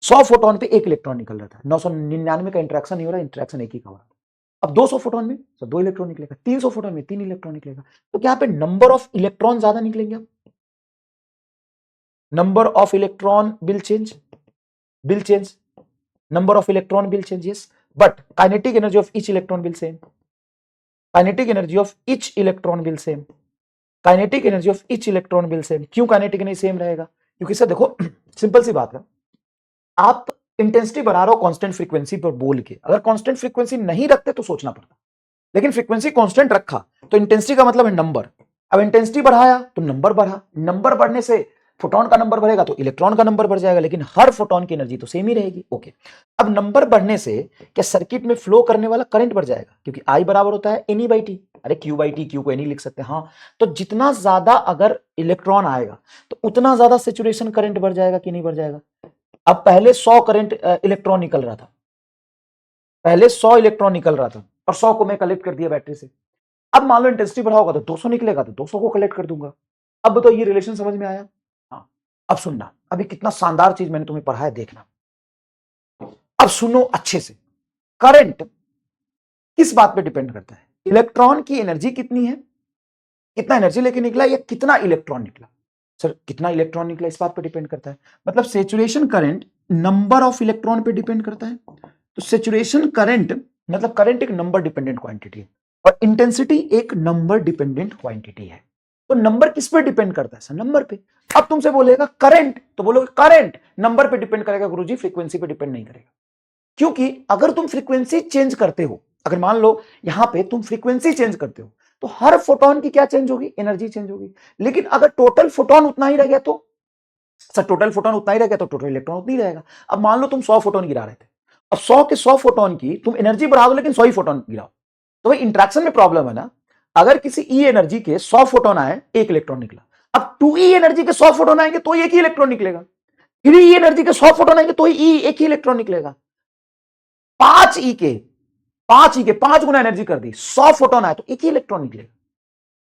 100 फोटोन पे एक इलेक्ट्रॉन निकल रहा था, 999 का इंटरेक्शन नहीं हो रहा, इंटरेक्शन एक ही का हो रहा था। अब 200 फोटोन में तो 2 इलेक्ट्रॉन निकलेगा, 300 फोटोन में 3 इलेक्ट्रॉन निकलेगा। तो क्या पे नंबर ऑफ इलेक्ट्रॉन ज्यादा निकलेंगे? अब number of electron will change, number of electron will change, yes, but kinetic energy of each electron will same, kinetic energy of each electron will same, kinetic energy of each electron will same। क्यों kinetic energy same रहेगा? क्योंकि sir देखो, simple सी बात है, आप intensity बढ़ा रहे हो कांस्टेंट फ्रीक्वेंसी पर बोल के, अगर कांस्टेंट फ्रीक्वेंसी नहीं रखते तो सोचना पड़ता, लेकिन फ्रीक्वेंसी कांस्टेंट रखा तो इंटेंसिटी का मतलब है नंबर। अब इंटेंसिटी बढ़ाया तो नंबर बढ़ा, नंबर बढ़ने से फोटोन का नंबर बढ़ेगा तो इलेक्ट्रॉन का नंबर बढ़ जाएगा, लेकिन हर फोटोन की एनर्जी तो सेम ही रहेगी। ओके, अब नंबर बढ़ने से क्या सर्किट में फ्लो करने वाला करंट बढ़ जाएगा? क्योंकि आई बराबर होता है एन ई बाई टी, अरे क्यू बाई टी, क्यू को एन ई लिख सकते हैं। हाँ, तो जितना ज्यादा अगर इलेक्ट्रॉन आएगा तो उतना ज्यादा सेचुरेशन करंट बढ़ जाएगा कि नहीं बढ़ जाएगा? अब पहले 100 करंट इलेक्ट्रॉन निकल रहा था, पहले 100 इलेक्ट्रॉन निकल रहा था और 100 को मैं कलेक्ट कर दिया बैटरी से। अब मान लो इंटेंसिटी बढ़ाओगा तो 200 निकलेगा, तो 200 को कलेक्ट कर दूंगा। अब बताओ ये रिलेशन समझ में आया? हाँ, अब सुनना, अभी कितना शानदार चीज मैंने तुम्हें पढ़ाया, देखना। अब सुनो अच्छे से, करंट किस बात पे डिपेंड करता है? इलेक्ट्रॉन की एनर्जी कितनी है, कितना एनर्जी लेके निकला, या कितना इलेक्ट्रॉन निकला। सर कितना इलेक्ट्रॉन निकला इस बात पे डिपेंड करता है, मतलब saturation current number of electron पे डिपेंड करता है। तो सेचुरेशन करंट मतलब करंट एक नंबर डिपेंडेंट क्वांटिटी है और इंटेंसिटी एक नंबर डिपेंडेंट क्वांटिटी है। तो नंबर किस पे डिपेंड करता है? सर नंबर पे। अब तुमसे बोलेगा करंट, तो बोलोगे करंट नंबर पे डिपेंड करेगा गुरुजी, फ्रीक्वेंसी पे डिपेंड नहीं करेगा। क्योंकि अगर तुम फ्रीक्वेंसी चेंज करते हो, अगर मान लो यहां पे तुम फ्रीक्वेंसी चेंज करते हो, तो हर फोटोन की क्या चेंज होगी? एनर्जी चेंज होगी। लेकिन अगर टोटल फोटोन उतना ही रह गया तो सर टोटल फोटोन उतना ही रह गया तो टोटल इलेक्ट्रॉन उतना ही रहेगा। अब मान लो तुम 100 फोटोन गिरा रहे थे, अब 100 के 100 फोटोन की तुम एनर्जी बढ़ा दो, लेकिन 100 ही फोटोन गिराओ, तो भाई इंट्रैक्शन में प्रॉब्लम है ना। अगर किसी ई एनर्जी के 100 फोटोन आए, एक इलेक्ट्रॉन निकला। अब 2 ई एनर्जी के 100 फोटोन आएंगे तो एक ही इलेक्ट्रॉन निकलेगा, 3 ई एनर्जी के 100 फोटोन आएंगे तो एक ही इलेक्ट्रॉन निकलेगा। 5 ई के 5 गुना एनर्जी कर दी, 100 फोटोन आए तो एक ही इलेक्ट्रॉन निकलेगा।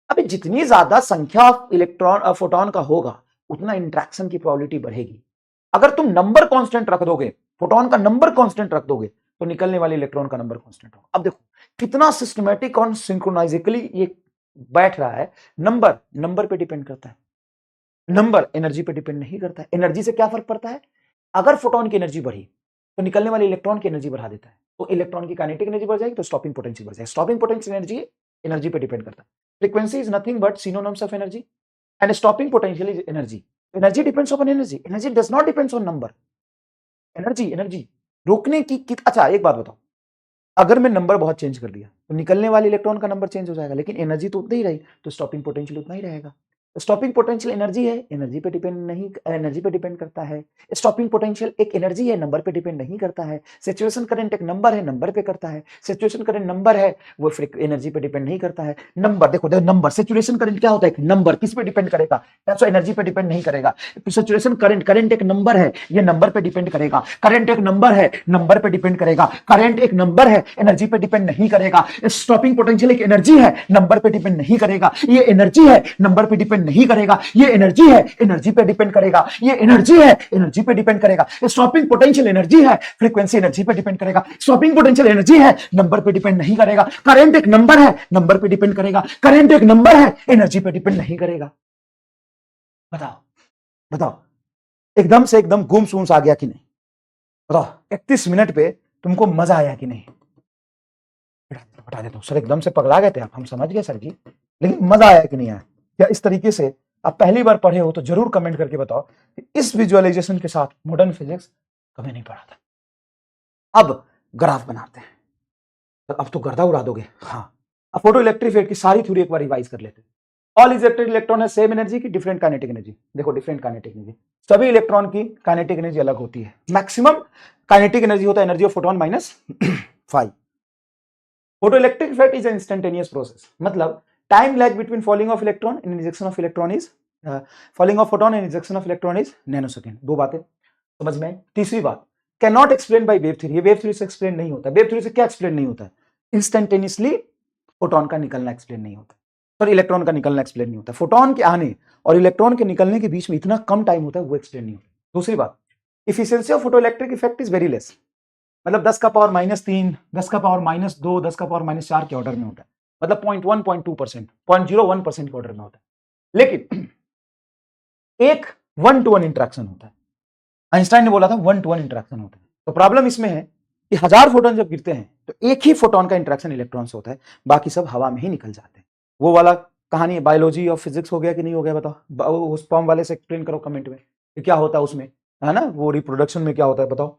अभी जितनी ज्यादा संख्या इलेक्ट्रॉन फोटोन का होगा उतना इंटरेक्शन की प्रोबेबिलिटी बढ़ेगी। अगर तुम नंबर कांस्टेंट रख दोगे, फोटोन का नंबर कांस्टेंट रख दोगे, तो निकलने वाले इलेक्ट्रॉन का नंबर कांस्टेंट होगा। अब देखो कितना सिस्टमैटिक और सिंक्रोनाइजिकली ये बैठ रहा है। नंबर नंबर पे डिपेंड करता है, नंबर एनर्जी पे डिपेंड नहीं करता है। एनर्जी से क्या फर्क पड़ता है? अगर फोटोन की एनर्जी बढ़ी तो निकलने वाले इलेक्ट्रॉन की एनर्जी बढ़ा देता है, तो इलेक्ट्रॉन की काइनेटिक एनर्जी बढ़ जाएगी, तो स्टॉपिंग पोटेंशियल बढ़ जाएगा। स्टॉपिंग पोटेंशियल एनर्जी एनर्जी पे डिपेंड करता है। Frequency is nothing but synonyms of energy and stopping potential is energy. Energy depends on energy, energy does not depends on number. Energy energy रोकने की अच्छा एक बात बताओ, अगर मैं नंबर बहुत चेंज कर दिया तो निकलने वाले इलेक्ट्रॉन का नंबर चेंज हो जाएगा, लेकिन एनर्जी तो उतना ही रही, तो स्टॉपिंग पोटेंशियल उतना ही रहेगा। स्टॉपिंग पोटेंशियल एनर्जी है, एनर्जी पे डिपेंड नहीं, एनर्जी पे डिपेंड करता है। स्टॉपिंग पोटेंशियल एक एनर्जी है, नंबर पे डिपेंड नहीं करता है। सैचुरेशन करंट एक नंबर है, नंबर पे करता है। सैचुरेशन करंट नंबर है, वो एनर्जी पे डिपेंड नहीं करता है। नंबर देखो नंबर, सैचुरेशन करंट क्या होता है? एक नंबर, किस पे डिपेंड करेगा? एनर्जी पे डिपेंड नहीं करेगा। सैचुरेशन करंट, करंट एक नंबर है, ये नंबर पे डिपेंड करेगा। करंट एक नंबर है, नंबर पे डिपेंड करेगा। करंट एक नंबर है, एनर्जी पे डिपेंड नहीं करेगा। स्टॉपिंग पोटेंशियल एक एनर्जी है, नंबर पे डिपेंड नहीं करेगा। ये एनर्जी है, नंबर पे डिपेंड नहीं करेगा। ये एनर्जी है, एनर्जी पे डिपेंड करेगा। ये एनर्जी है, एनर्जी पे डिपेंड करेगा। स्टॉपिंग पोटेंशियल एनर्जी है, फ्रीक्वेंसी एनर्जी पे डिपेंड करेगा। स्टॉपिंग पोटेंशियल एनर्जी है, नंबर पे डिपेंड नहीं करेगा। करंट एक नंबर है, नंबर पे डिपेंड करेगा। करंट एक नंबर है, एनर्जी पे डिपेंड नहीं करेगा। बताओ बताओ, एकदम से एकदम गुम सुम आ गया कि नहीं? बताओ 31 मिनट पे तुमको मजा आया कि नहीं? बता देता हूं सर, एकदम से पगला गए थे आप, हम समझ गए सर जी, लेकिन मजा आया कि नहीं आया? क्या इस तरीके से आप पहली बार पढ़े हो तो जरूर कमेंट करके बताओ कि इस विजुअलाइजेशन के साथ मॉडर्न फिजिक्स कभी नहीं पढ़ा था। अब ग्राफ बनाते हैं, तो अब तो गर्दा उड़ा दोगे। हाँ, अब फोटो इलेक्ट्रिक इफेक्ट की सारी थ्योरी एक बार रिवाइज कर लेते हैं। ऑल इलेक्ट्रिक इलेक्ट्रॉन है सेम एनर्जी की डिफरेंट काइनेटिक एनर्जी। देखो डिफरेंट काइनेटिक एनर्जी, सभी इलेक्ट्रॉन की काइनेटिक एनर्जी अलग होती है। मैक्सिमम काइनेटिक एनर्जी होता है energy of photon -5। Photo electric effect is instantaneous process, मतलब time lag between falling of electron and injection of electron is falling of photon and injection of electron is nanosecond. दो बातें समझ में आई। तीसरी बात, can not explain by wave theory. ये wave theory से एक्सप्लेन नहीं होता। वेव थ्योरी से क्या एक्सप्लेन नहीं होता है? इंस्टेंटेनियसली फोटोन का निकलना एक्सप्लेन नहीं होता, सॉरी इलेक्ट्रॉन का निकलना एक्सप्लेन नहीं होता। फोटोन के आने और इलेक्ट्रॉन के निकलने के बीच में इतना कम टाइम होता है, वो एक्सप्लेन नहीं होता। दूसरी बात, efficiency of photo electric effect is very less, मतलब 10 का पावर -3, 10 का पावर -2, 10 का पावर -4 के ऑर्डर में होता है, मतलब 0.1, 0.2%, 0.01% के ऑर्डर में होता है। लेकिन एक 1-to-1 इंटरेक्शन होता है। आइंस्टाइन ने बोला था 1-to-1 इंटरेक्शन होता है। तो प्रॉब्लम इसमें है कि 1000 फोटोन जब गिरते हैं तो एक ही फोटोन का इंटरेक्शन इलेक्ट्रॉन से होता है, बाकी सब हवा में ही निकल जाते हैं। वो वाला कहानी बायोलॉजी और फिजिक्स हो गया कि नहीं हो गया? बताओ, उस फॉर्म वाले से एक्सप्लेन करो कमेंट में कि क्या होता है उसमें, है ना? वो रिप्रोडक्शन में क्या होता है बताओ।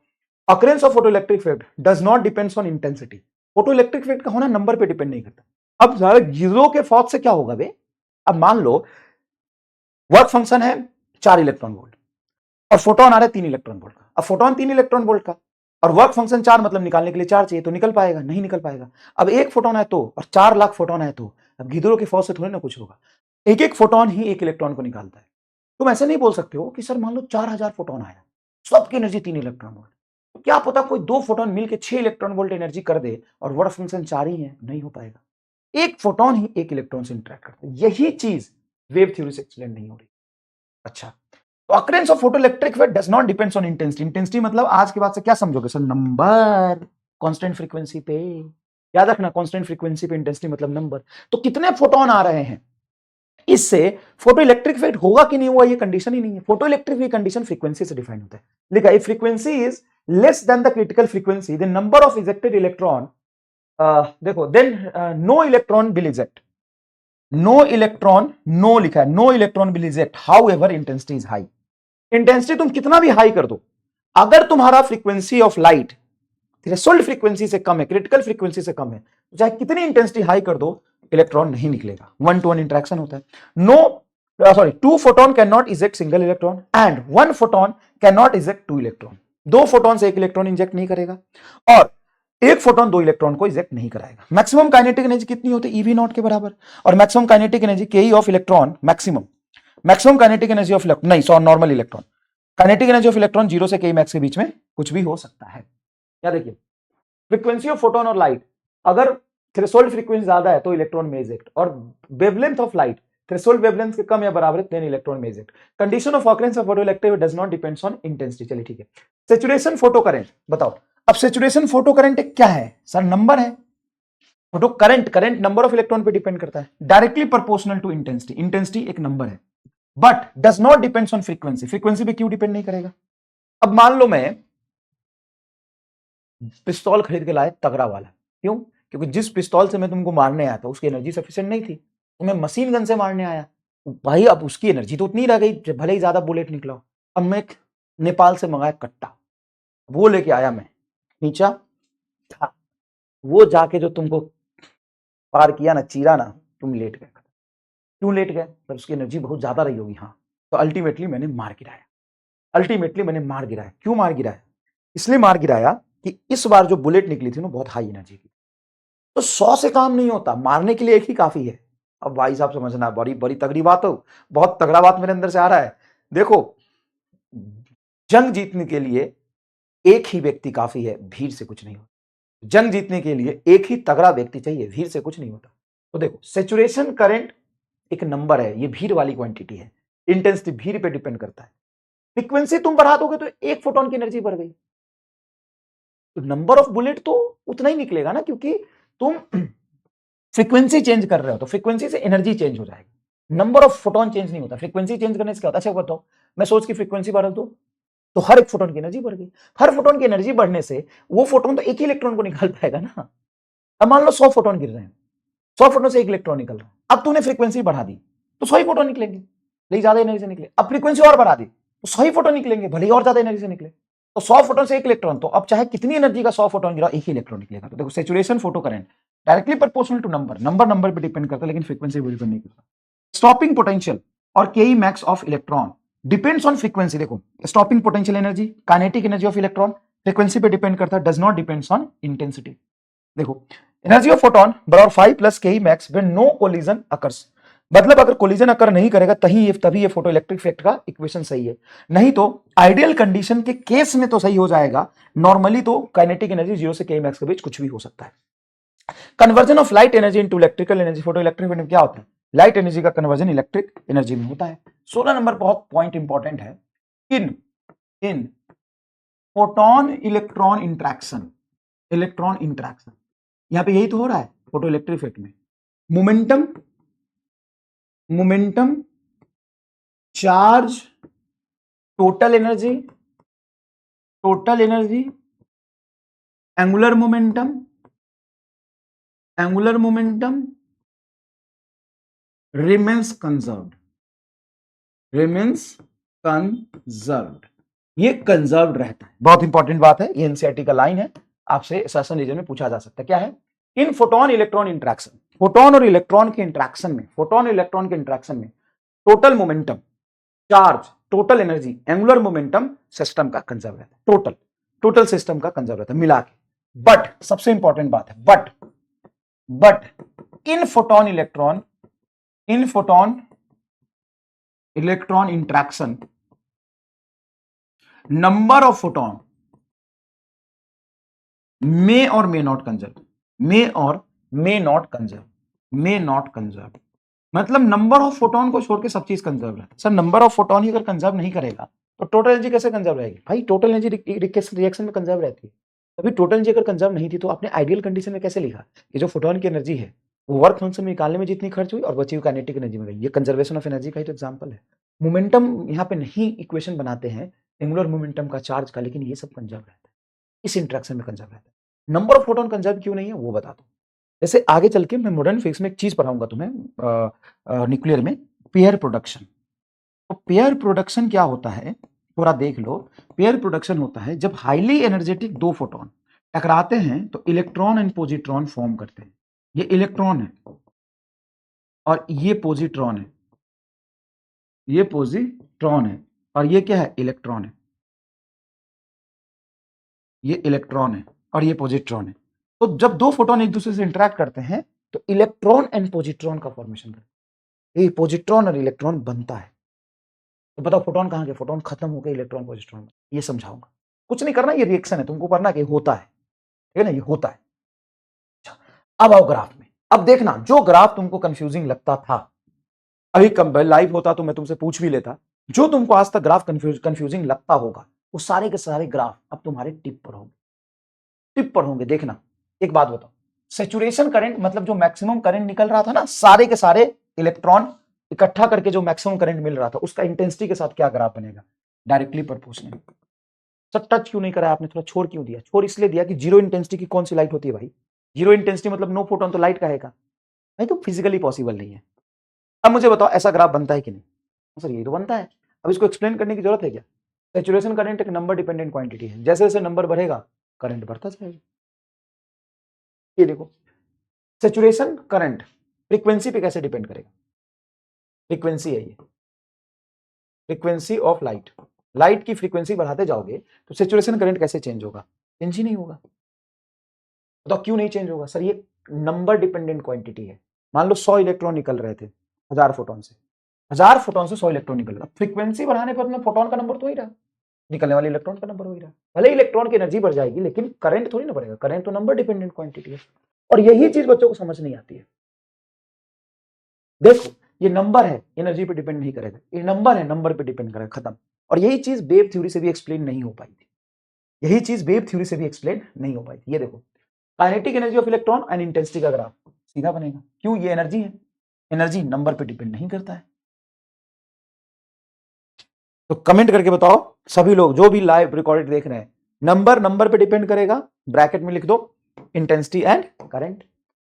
Occurrence of photoelectric effect does not depends on intensity. Photoelectric effect का होना नंबर पे डिपेंड नहीं करता। अब सारे गिरो के फॉर्स से क्या होगा बे? अब मान लो वर्क फंक्शन है 4 इलेक्ट्रॉन वोल्ट और फोटोन आ रहा है 3 इलेक्ट्रॉन वोल्ट का। अब फोटोन 3 इलेक्ट्रॉन वोल्ट का और वर्क फंक्शन 4, मतलब निकालने के लिए 4 चाहिए, तो निकल पाएगा? नहीं निकल पाएगा। अब एक फोटोन है तो, और 4 लाख फोटोन है तो, अब गिरो के फोर्स से थोड़ी ना कुछ होगा। एक एक फोटोन ही एक इलेक्ट्रॉन को निकालता है। तुम ऐसे नहीं बोल सकते हो कि सर मान लो 4000 फोटोन आया, सबकी एनर्जी 3 इलेक्ट्रॉन वोल्ट, तो क्या पता कोई 2 फोटोन मिलकर 6 इलेक्ट्रॉन वोल्ट एनर्जी कर दे और वर्क फंक्शन 4 ही है? नहीं हो पाएगा। एक फोटोन ही एक इलेक्ट्रॉन से इंटरेक्ट करता है। यही चीज वेव थ्योरी से एक्सप्लेन नहीं हो रही। अच्छा, तो occurrence of photoelectric effect does not depends on intensity. Intensity मतलब आज के बाद से क्या समझोगे सर? नंबर, कांस्टेंट फ्रीक्वेंसी पे। याद रखना, कांस्टेंट फ्रीक्वेंसी पे इंटेंसिटी मतलब नंबर। तो कितने फोटोन आ रहे हैं, इससे फोटोइलेक्ट्रिक इफेक्ट होगा कि नहीं होगा ये कंडीशन ही नहीं है। फोटोइलेक्ट्रिक की कंडीशन फ्रीक्वेंसी से डिफाइन होता है। लिखा है frequency is less than the critical frequency, the number of ejected electron, देखो then no electron will eject. No electron, no लिखा है, no electron will eject however intensity is high. Intensity तुम कितना भी हाई कर दो, अगर तुम्हारा frequency of light threshold frequency से कम है, क्रिटिकल फ्रीक्वेंसी से कम है, तो चाहे कितनी इंटेंसिटी हाई कर दो, इलेक्ट्रॉन नहीं निकलेगा। 1-to-1 इंटरेक्शन होता है। No sorry, 2 photon can not eject single electron and 1 photon can not eject 2 electron. 2 photon से 1 इलेक्ट्रॉन इंजेक्ट नहीं करेगा और 1 फोटोन 2 इलेक्ट्रॉन को इजेक्ट नहीं कराएगा। मैक्सिमम काइनेटिक एनर्जी कितनी होती है? EV0 के बराबर। और मैक्सिमम काइनेटिक एनर्जी के of electron, maximum kinetic energy of electron नहीं, sorry normal electron, kinetic energy of electron 0 से k मैक्स के बीच में कुछ भी हो सकता है। क्या देखिए, फ्रीक्वेंसी ऑफ फोटोन और लाइट, अगर थ्रेशोल्ड फ्रीक्वेंसी ज्यादा है तो इलेक्ट्रॉन में इजेक्ट, और wavelength of light threshold wavelength के कम या बराबर है देन इलेक्ट्रॉन में eject. Condition of occurrence of photoelectric does not depends on intensity. चलिए ठीक है, सैचुरेशन फोटो करंट बताओ। अब सैचुरेशन फोटो करंट क्या है सर? नंबर है। Photo current number of electron पे डिपेंड करता है, directly proportional to intensity. Intensity एक नंबर है but does not depends on frequency. Frequency पे क्यों डिपेंड नहीं करेगा? अब मान लो मैं पिस्तौल खरीद के लाया तगड़ा वाला, क्यों? क्योंकि जिस पिस्तौल से मैं तुमको मारने आया था उसकी एनर्जी सफिशिएंट नहीं थी, तो मैं मशीन गन से मारने आया भाई, अब उसकी एनर्जी तो उतनी रह गई भले ही ज्यादा बुलेट निकला। अब मैं नेपाल से मंगाया कट्टा, वो लेके आया, मैं खींचा था, वो जाके जो तुमको पार किया ना, चीरा ना, तुम लेट गए। क्यों लेट गए? पर उसकी एनर्जी बहुत ज्यादा रही होगी। हाँ, तो अल्टीमेटली मैंने मार गिराया। क्यों मार गिराया? इसलिए मार गिराया कि इस बार जो बुलेट निकली थी ना बहुत हाई एनर्जी की, तो 100 से काम नहीं होता, मारने के लिए एक ही काफी है। अब भाई साहब समझना, बड़ी बड़ी तगड़ी बात हो, बहुत तगड़ा बात मेरे अंदर से आ रहा है। देखो, जंग जीतने के लिए एक ही व्यक्ति काफी है, भीड़ से कुछ नहीं होता। जंग जीतने के लिए एक ही तगड़ा व्यक्ति चाहिए, भीड़ से कुछ नहीं होता। तो देखो, सैचुरेशन करंट एक नंबर है, ये भीड़ वाली क्वांटिटी है, इंटेंसिटी भीड़ पे डिपेंड करता है। फ्रीक्वेंसी तुम बढ़ा दोगे तो एक फोटोन की एनर्जी बढ़ गई, तो नंबर ऑफ बुलेट तो उतना ही निकलेगा ना, क्योंकि तुम फ्रीक्वेंसी चेंज कर रहे हो तो फ्रीक्वेंसी से एनर्जी चेंज हो जाएगी, नंबर ऑफ फोटोन चेंज नहीं होता। फ्रीक्वेंसी चेंज करने से क्या होता है? अच्छा बताओ, मैं सोच की फ्रीक्वेंसी बढ़ा दूं तो हर एक फोटोन की एनर्जी बढ़ गई। हर फोटोन की एनर्जी बढ़ने से वो फोटोन तो एक ही इलेक्ट्रॉन को निकाल पाएगा ना। अब मान लो 100 फोटोन गिर रहे हैं, 100 फोटोन से एक इलेक्ट्रॉन निकल रहा है, अब तूने फ्रीक्वेंसी बढ़ा दी तो 100 ही फोटोन निकलेंगे, लेकिन ज्यादा एनर्जी से निकले। अब फ्रीक्वेंसी और बढ़ा दी तो 100 ही फोटोन निकलेंगे, भले ही और ज्यादा एनर्जी से निकले। तो 100 फोटोन से एक इलेक्ट्रॉन, तो अब चाहे कितनी एनर्जी का 100 फोटोन गिरा, एक ही इलेक्ट्रॉन निकलेगा। तो देखो, saturation photo current directly proportional to number पे डिपेंड करता है, लेकिन फ्रीक्वेंसी पे डिपेंड नहीं करता। स्टॉपिंग पोटेंशियल और K max of electron depends on frequency. देखो, stopping potential energy, kinetic energy of electron frequency पे डिपेंड करता है, does not depends on intensity. देखो, एनर्जी ऑफ फोटोन बराबर 5 plus K max when no collision occurs. मतलब अगर collision occur नहीं करेगा तभी ये फोटो इलेक्ट्रिक इफेक्ट का इक्वेशन सही है, नहीं तो आइडियल कंडीशन के केस में तो सही हो जाएगा, नॉर्मली तो काइनेटिक एनर्जी 0 से के मैक्स के बीच कुछ भी हो सकता है। Conversion of light energy into electrical energy, photo electric में क्या होता है? लाइट एनर्जी का कन्वर्जन इलेक्ट्रिक एनर्जी में होता है। 16 नंबर बहुत पॉइंट इंपॉर्टेंट है, इन फोटोन इलेक्ट्रॉन इंटरेक्शन। यहां पे यही तो हो रहा है फोटो इलेक्ट्रिक इफेक्ट में। Momentum, charge, total energy, angular momentum remains conserved, ये कंजर्व्ड रहता है। बहुत इंपॉर्टेंट बात है, ये एनसीईआरटी का लाइन है, आपसे सेशन रीजन में पूछा जा सकता है। क्या है? इन फोटोन इलेक्ट्रॉन इंटरेक्शन, फोटोन और इलेक्ट्रॉन के इंटरेक्शन में total momentum, charge, total energy, angular momentum system का कंजर्व रहता है, टोटल सिस्टम का कंजर्व रहता है मिला के। बट सबसे इंपॉर्टेंट बात है, but in photon electron interaction number of photon may और मे नॉट कंजर्व, मतलब नंबर ऑफ फोटोन को छोड़ के सब चीज कंजर्व रहता है। सर नंबर ऑफ फोटोन ही अगर कंजर्व नहीं करेगा तो टोटल एनर्जी कैसे कंजर्व रहेगी? भाई टोटल एनर्जी रिएक्शन में कंजर्व रहती है, अभी टोटल एनर्जी अगर कंजर्व नहीं थी तो आपने आइडियल कंडीशन में कैसे लिखा कि जो फोटोन की एनर्जी है वो वर्क फंक्शन में निकालने में जितनी खर्च हुई और बची हुई काइनेटिक एनर्जी में गई। ये कंजर्वेशन ऑफ एनर्जी का ही तो एग्जांपल है। मोमेंटम यहाँ पे नहीं इक्वेशन बनाते हैं एंगुलर मोमेंटम का, चार्ज का, लेकिन ये सब कंजर्व रहता है, इस इंटरेक्शन में कंजर्व रहता है। नंबर ऑफ फोटोन कंजर्व क्यों नहीं है वो बता दो। जैसे आगे चल के मैं मॉडर्न फिजिक्स में एक चीज पढ़ाऊंगा तुम्हें, न्यूक्लियर में पेयर प्रोडक्शन। तो पेयर प्रोडक्शन क्या होता है थोड़ा देख लो। पेयर प्रोडक्शन होता है जब हाईली एनर्जेटिक दो फोटोन टकराते हैं तो इलेक्ट्रॉन एंड पॉजिट्रॉन फॉर्म करते हैं। ये इलेक्ट्रॉन है और ये पॉजिट्रॉन है, और ये क्या है? इलेक्ट्रॉन है। ये इलेक्ट्रॉन है और ये पॉजिट्रॉन है। तो जब दो फोटोन एक दूसरे से इंटरेक्ट करते हैं तो इलेक्ट्रॉन एंड पॉजिट्रॉन का फॉर्मेशन करते हैं, ये पॉजिट्रॉन और इलेक्ट्रॉन बनता है। तो बताओ फोटोन कहां गए? फोटोन खत्म हो गए, इलेक्ट्रॉन पॉजिट्रॉन, ये समझाऊंगा। कुछ नहीं करना, ये रिएक्शन है, तुमको करना कि होता है, ठीक है ना, ये होता है। अच्छा, अब आओ ग्राफ में। अब देखना, जो ग्राफ तुमको कंफ्यूजिंग लगता था, अभी कम लाइव होता तो मैं तुमसे पूछ भी लेता, जो तुमको आज तक ग्राफ कंफ्यूजिंग लगता होगा, वो सारे के सारे ग्राफ अब तुम्हारे टिप पर होंगे, टिप पर होंगे। देखना, एक बात बताओ, सेचुरेशन करंट मतलब जो मैक्सिमम करंट निकल रहा था ना, सारे के सारे इलेक्ट्रॉन इकट्ठा करके जो मैक्सिमम करंट मिल रहा था, उसका इंटेंसिटी के साथ क्या ग्राफ बनेगा? Directly proportional. सर टच क्यों नहीं करा आपने, थोड़ा छोड़ क्यों दिया? छोड़ इसलिए दिया कि जीरो इंटेंसिटी की कौन सी लाइट होती है भाई? जीरो इंटेंसिटी मतलब नो फोटोन, तो लाइट कहेगा नहीं, तो फिजिकली पॉसिबल नहीं है। अब मुझे बताओ ऐसा ग्राफ बनता है कि नहीं? सर ये तो बनता है। अब इसको एक्सप्लेन करने की जरूरत है क्या? सेचुरेशन करंट एक नंबर डिपेंडेंट क्वांटिटी है, जैसे जैसे नंबर बढ़ेगा करंट बढ़ता जाएगा। ये देखो, सेचुरेशन करंट फ्रीक्वेंसी पे कैसे डिपेंड करेगा? फ्रीक्वेंसी है ये, फ्रीक्वेंसी ऑफ लाइट। लाइट की फ्रीक्वेंसी बढ़ाते जाओगे तो सेचुरेशन करंट कैसे चेंज होगा? चेंज ही नहीं होगा। तो क्यों नहीं चेंज होगा? सर ये नंबर डिपेंडेंट क्वांटिटी है। मान लो 100 इलेक्ट्रॉन निकल रहे थे 1000 फोटोन से, 1000 फोटोन से 100 इलेक्ट्रॉन निकल रहा, फ्रीक्वेंसी बढ़ाने पर अपना फोटोन का नंबर तो ही रहा, निकलने वाले इलेक्ट्रॉन का नंबर हो ही रहा। भले इलेक्ट्रॉन की एनर्जी बढ़ जाएगी, लेकिन करंट थोड़ी ना बढ़ेगा, करंट तो नंबर डिपेंडेंट क्वांटिटी है। और यही चीज बच्चों को समझ नहीं आती है। देखो, ये नंबर है, एनर्जी पे डिपेंड नहीं करेगा, ये नंबर है, नंबर पे डिपेंड करेगा, खत्म। और यही चीज वेव थ्योरी से भी एक्सप्लेन नहीं हो पाई थी, यही चीज वेव थ्योरी से भी एक्सप्लेन नहीं हो पाई थी। ये देखो, kinetic energy of electron and intensity का ग्राफ सीधा बनेगा, क्यों? ये एनर्जी है, एनर्जी नंबर पे डिपेंड नहीं करता है। तो कमेंट करके बताओ सभी लोग जो भी लाइव रिकॉर्डेड देख रहे हैं, नंबर नंबर पे डिपेंड करेगा, ब्रैकेट में लिख दो intensity and current.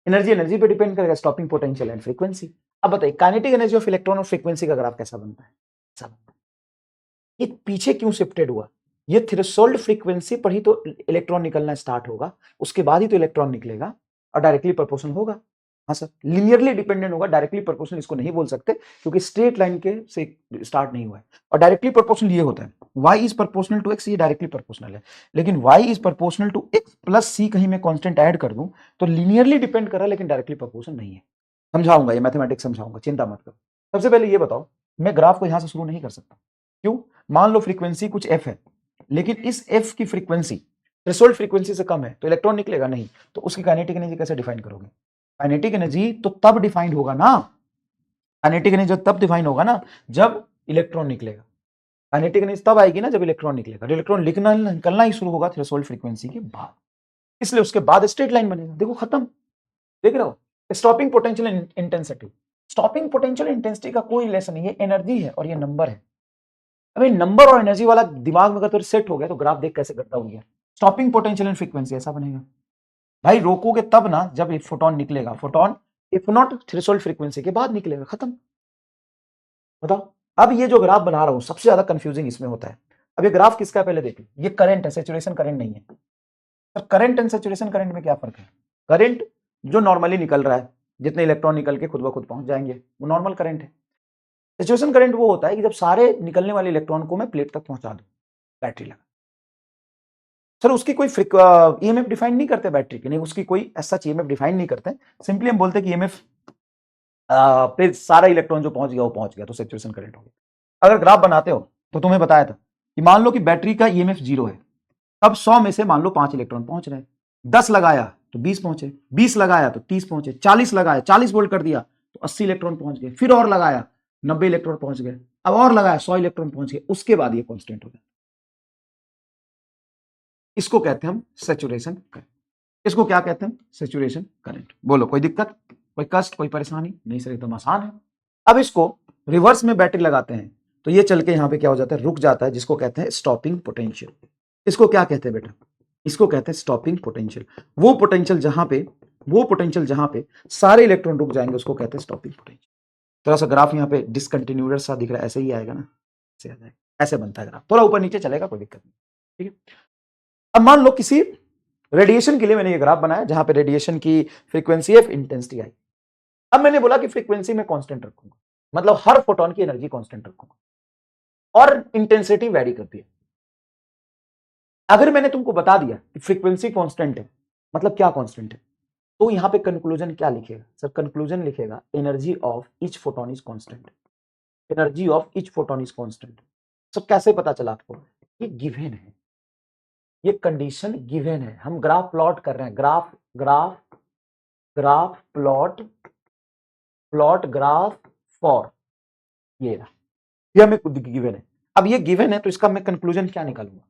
Energy energy पे डिपेंड करेगा, स्टॉपिंग पोटेंशियल एंड फ्रीक्वेंसी। अब बताइए काइनेटिक एनर्जी ऑफ इलेक्ट्रॉन और फ्रीक्वेंसी का ग्राफ कैसा बनता है? ऐसा बनता है। ये पीछे क्यों शिफ्टेड हुआ? ये थ्रेशोल्ड फ्रीक्वेंसी पर ही तो इलेक्ट्रॉन निकलना स्टार्ट होगा, उसके बाद ही तो इलेक्ट्रॉन निकलेगा, और डायरेक्टली प्रोपोर्शनल होगा। हाँ सर, लिनियरली डिपेंडेंट होगा, डायरेक्टली प्रोपोर्शनल इसको नहीं बोल सकते, क्योंकि स्ट्रेट लाइन के से स्टार्ट नहीं हुआ है। और डायरेक्टली प्रोपोर्शनल ये होता है, y is proportional to x, ये डायरेक्टली प्रोपोर्शनल है। लेकिन y is proportional to x plus c कहीं मैं कांस्टेंट ऐड कर दूं तो लिनियरली डिपेंड कर रहा है, लेकिन डायरेक्टली प्रोपोर्शनल नहीं है। समझाऊंगा, ये मैथमेटिक्स समझाऊंगा, चिंता मत करो। सबसे पहले ये बताओ, मैं ग्राफ को यहां से शुरू नहीं कर सकता, क्यों? मान लो फ्रीक्वेंसी कुछ f है, लेकिन इस f की फ्रीक्वेंसी थ्रेशोल्ड फ्रीक्वेंसी से कम है, तो इलेक्ट्रॉन निकलेगा नहीं। तो उसकी काइनेटिक एनर्जी कैसे डिफाइन करोगे? काइनेटिक एनर्जी तो तब डिफाइंड होगा ना, काइनेटिक एनर्जी तब डिफाइन होगा ना जब इलेक्ट्रॉन निकलेगा। काइनेटिक एनर्जी तब आएगी ना जब इलेक्ट्रॉन निकलेगा, इलेक्ट्रॉन निकलना ही शुरू होगा थ्रेशोल्ड फ्रीक्वेंसी के बाद, इसलिए उसके बाद स्ट्रेट लाइन बनेगा। देखो खत्म, देख रहे हो? Stopping potential intensity, stopping potential intensity का कोई रिलेशन नहीं है, एनर्जी है और ये नंबर है। अभी नंबर और एनर्जी वाला दिमाग में अगर तो सेट हो गया तो ग्राफ देख कैसे करता हो गया। स्टॉपिंग पोटेंशियल एंड फ्रीक्वेंसी ऐसा बनेगा भाई, रोकोगे तब ना जब एक फोटोन निकलेगा, photon if not threshold frequency के बाद निकलेगा, खत्म। बताओ, अब ये जो ग्राफ बना रहा हूं सबसे ज्यादा कंफ्यूजिंग इसमें होता है। अब ये ग्राफ किसका है पहले देखो, ये करंट है, सेचुरेशन करंट नहीं है। तो करंट एंड सेचुरेशन करंट में क्या फर्क है? करंट जो नॉर्मली निकल रहा है, जितने इलेक्ट्रॉन निकल के खुद ब खुद पहुंच जाएंगे, वो नॉर्मल करंट है। सिचुएशन करंट वो होता है कि जब सारे निकलने वाले इलेक्ट्रॉन को मैं प्लेट तक पहुंचा दूं, बैटरी लगा। सर उसकी कोई ईएमएफ डिफाइन नहीं करते बैटरी की, नहीं उसकी कोई ऐसा ईएमएफ डिफाइन नहीं करते, सिंपली हम बोलते हैं कि ईएमएफ पे सारा इलेक्ट्रॉन जो पहुंच गया वो पहुंच गया, तो सेचुरेशन करंट हो गया। अगर ग्राफ बनाते हो तो तुम्हें बताया था कि मान लो कि बैटरी का ईएमएफ 0 है, अब 100 में से मान लो 5 इलेक्ट्रॉन पहुंच रहे हैं, 10 लगाया तो 20 पहुंचे, 20 लगाया तो 30 पहुंचे, 40 लगाया 40 वोल्ट कर दिया तो 80 इलेक्ट्रॉन पहुंच गए, फिर और लगाया 90 इलेक्ट्रॉन पहुंच गए, अब और लगाया 100 इलेक्ट्रॉन पहुंच गए, उसके बाद ये कांस्टेंट हो गया। इसको कहते हैं हम सेचुरेशन करंट। इसको क्या कहते हैं? Saturation current. बोलो कोई दिक्कत, कोई कष्ट, कोई परेशानी? नहीं सर एकदम आसान है। अब इसको रिवर्स में बैटरी लगाते हैं तो ये चल के यहां पे क्या हो जाता है, रुक जाता है, जिसको कहते हैं स्टॉपिंग पोटेंशियल। इसको क्या कहते हैं बेटा? इसको कहते हैं स्टॉपिंग पोटेंशियल। वो पोटेंशियल जहां पे सारे इलेक्ट्रॉन रुक जाएंगे उसको कहते हैं स्टॉपिंग पोटेंशियल। थोड़ा सा ग्राफ यहाँ पे डिसकंटिन्यूअर सा दिख रहा है, ऐसे ही आएगा ना, ऐसे आ जाएगा, ऐसे बनता है ग्राफ, थोड़ा ऊपर नीचे चलेगा, कोई दिक्कत नहीं। ठीक है, अब मान लो किसी रेडिएशन के लिए मैंने ये ग्राफ बनाया जहां पे रेडिएशन की फ्रीक्वेंसी एफ इंटेंसिटी आई। अब मैंने बोला कि फ्रीक्वेंसी में कांस्टेंट रखूंगा, मतलब हर फोटोन की एनर्जी कांस्टेंट रखूंगा और इंटेंसिटी वैरी करती है। अगर मैंने तुमको बता दिया कि फ्रीक्वेंसी कांस्टेंट है, मतलब क्या कांस्टेंट है, तो यहां पे कंक्लूजन क्या लिखेगा? सर कंक्लूजन लिखेगा energy of each photon is constant, energy of each photon is constant. सब कैसे पता चला आपको? ये गिवन है, ये कंडीशन गिवन है, हम ग्राफ प्लॉट कर रहे हैं, graph graph plot graph for, ये रहा, ये हमें गिवन है। अब ये गिवन है तो इसका मैं कंक्लूजन क्या निकालूंगा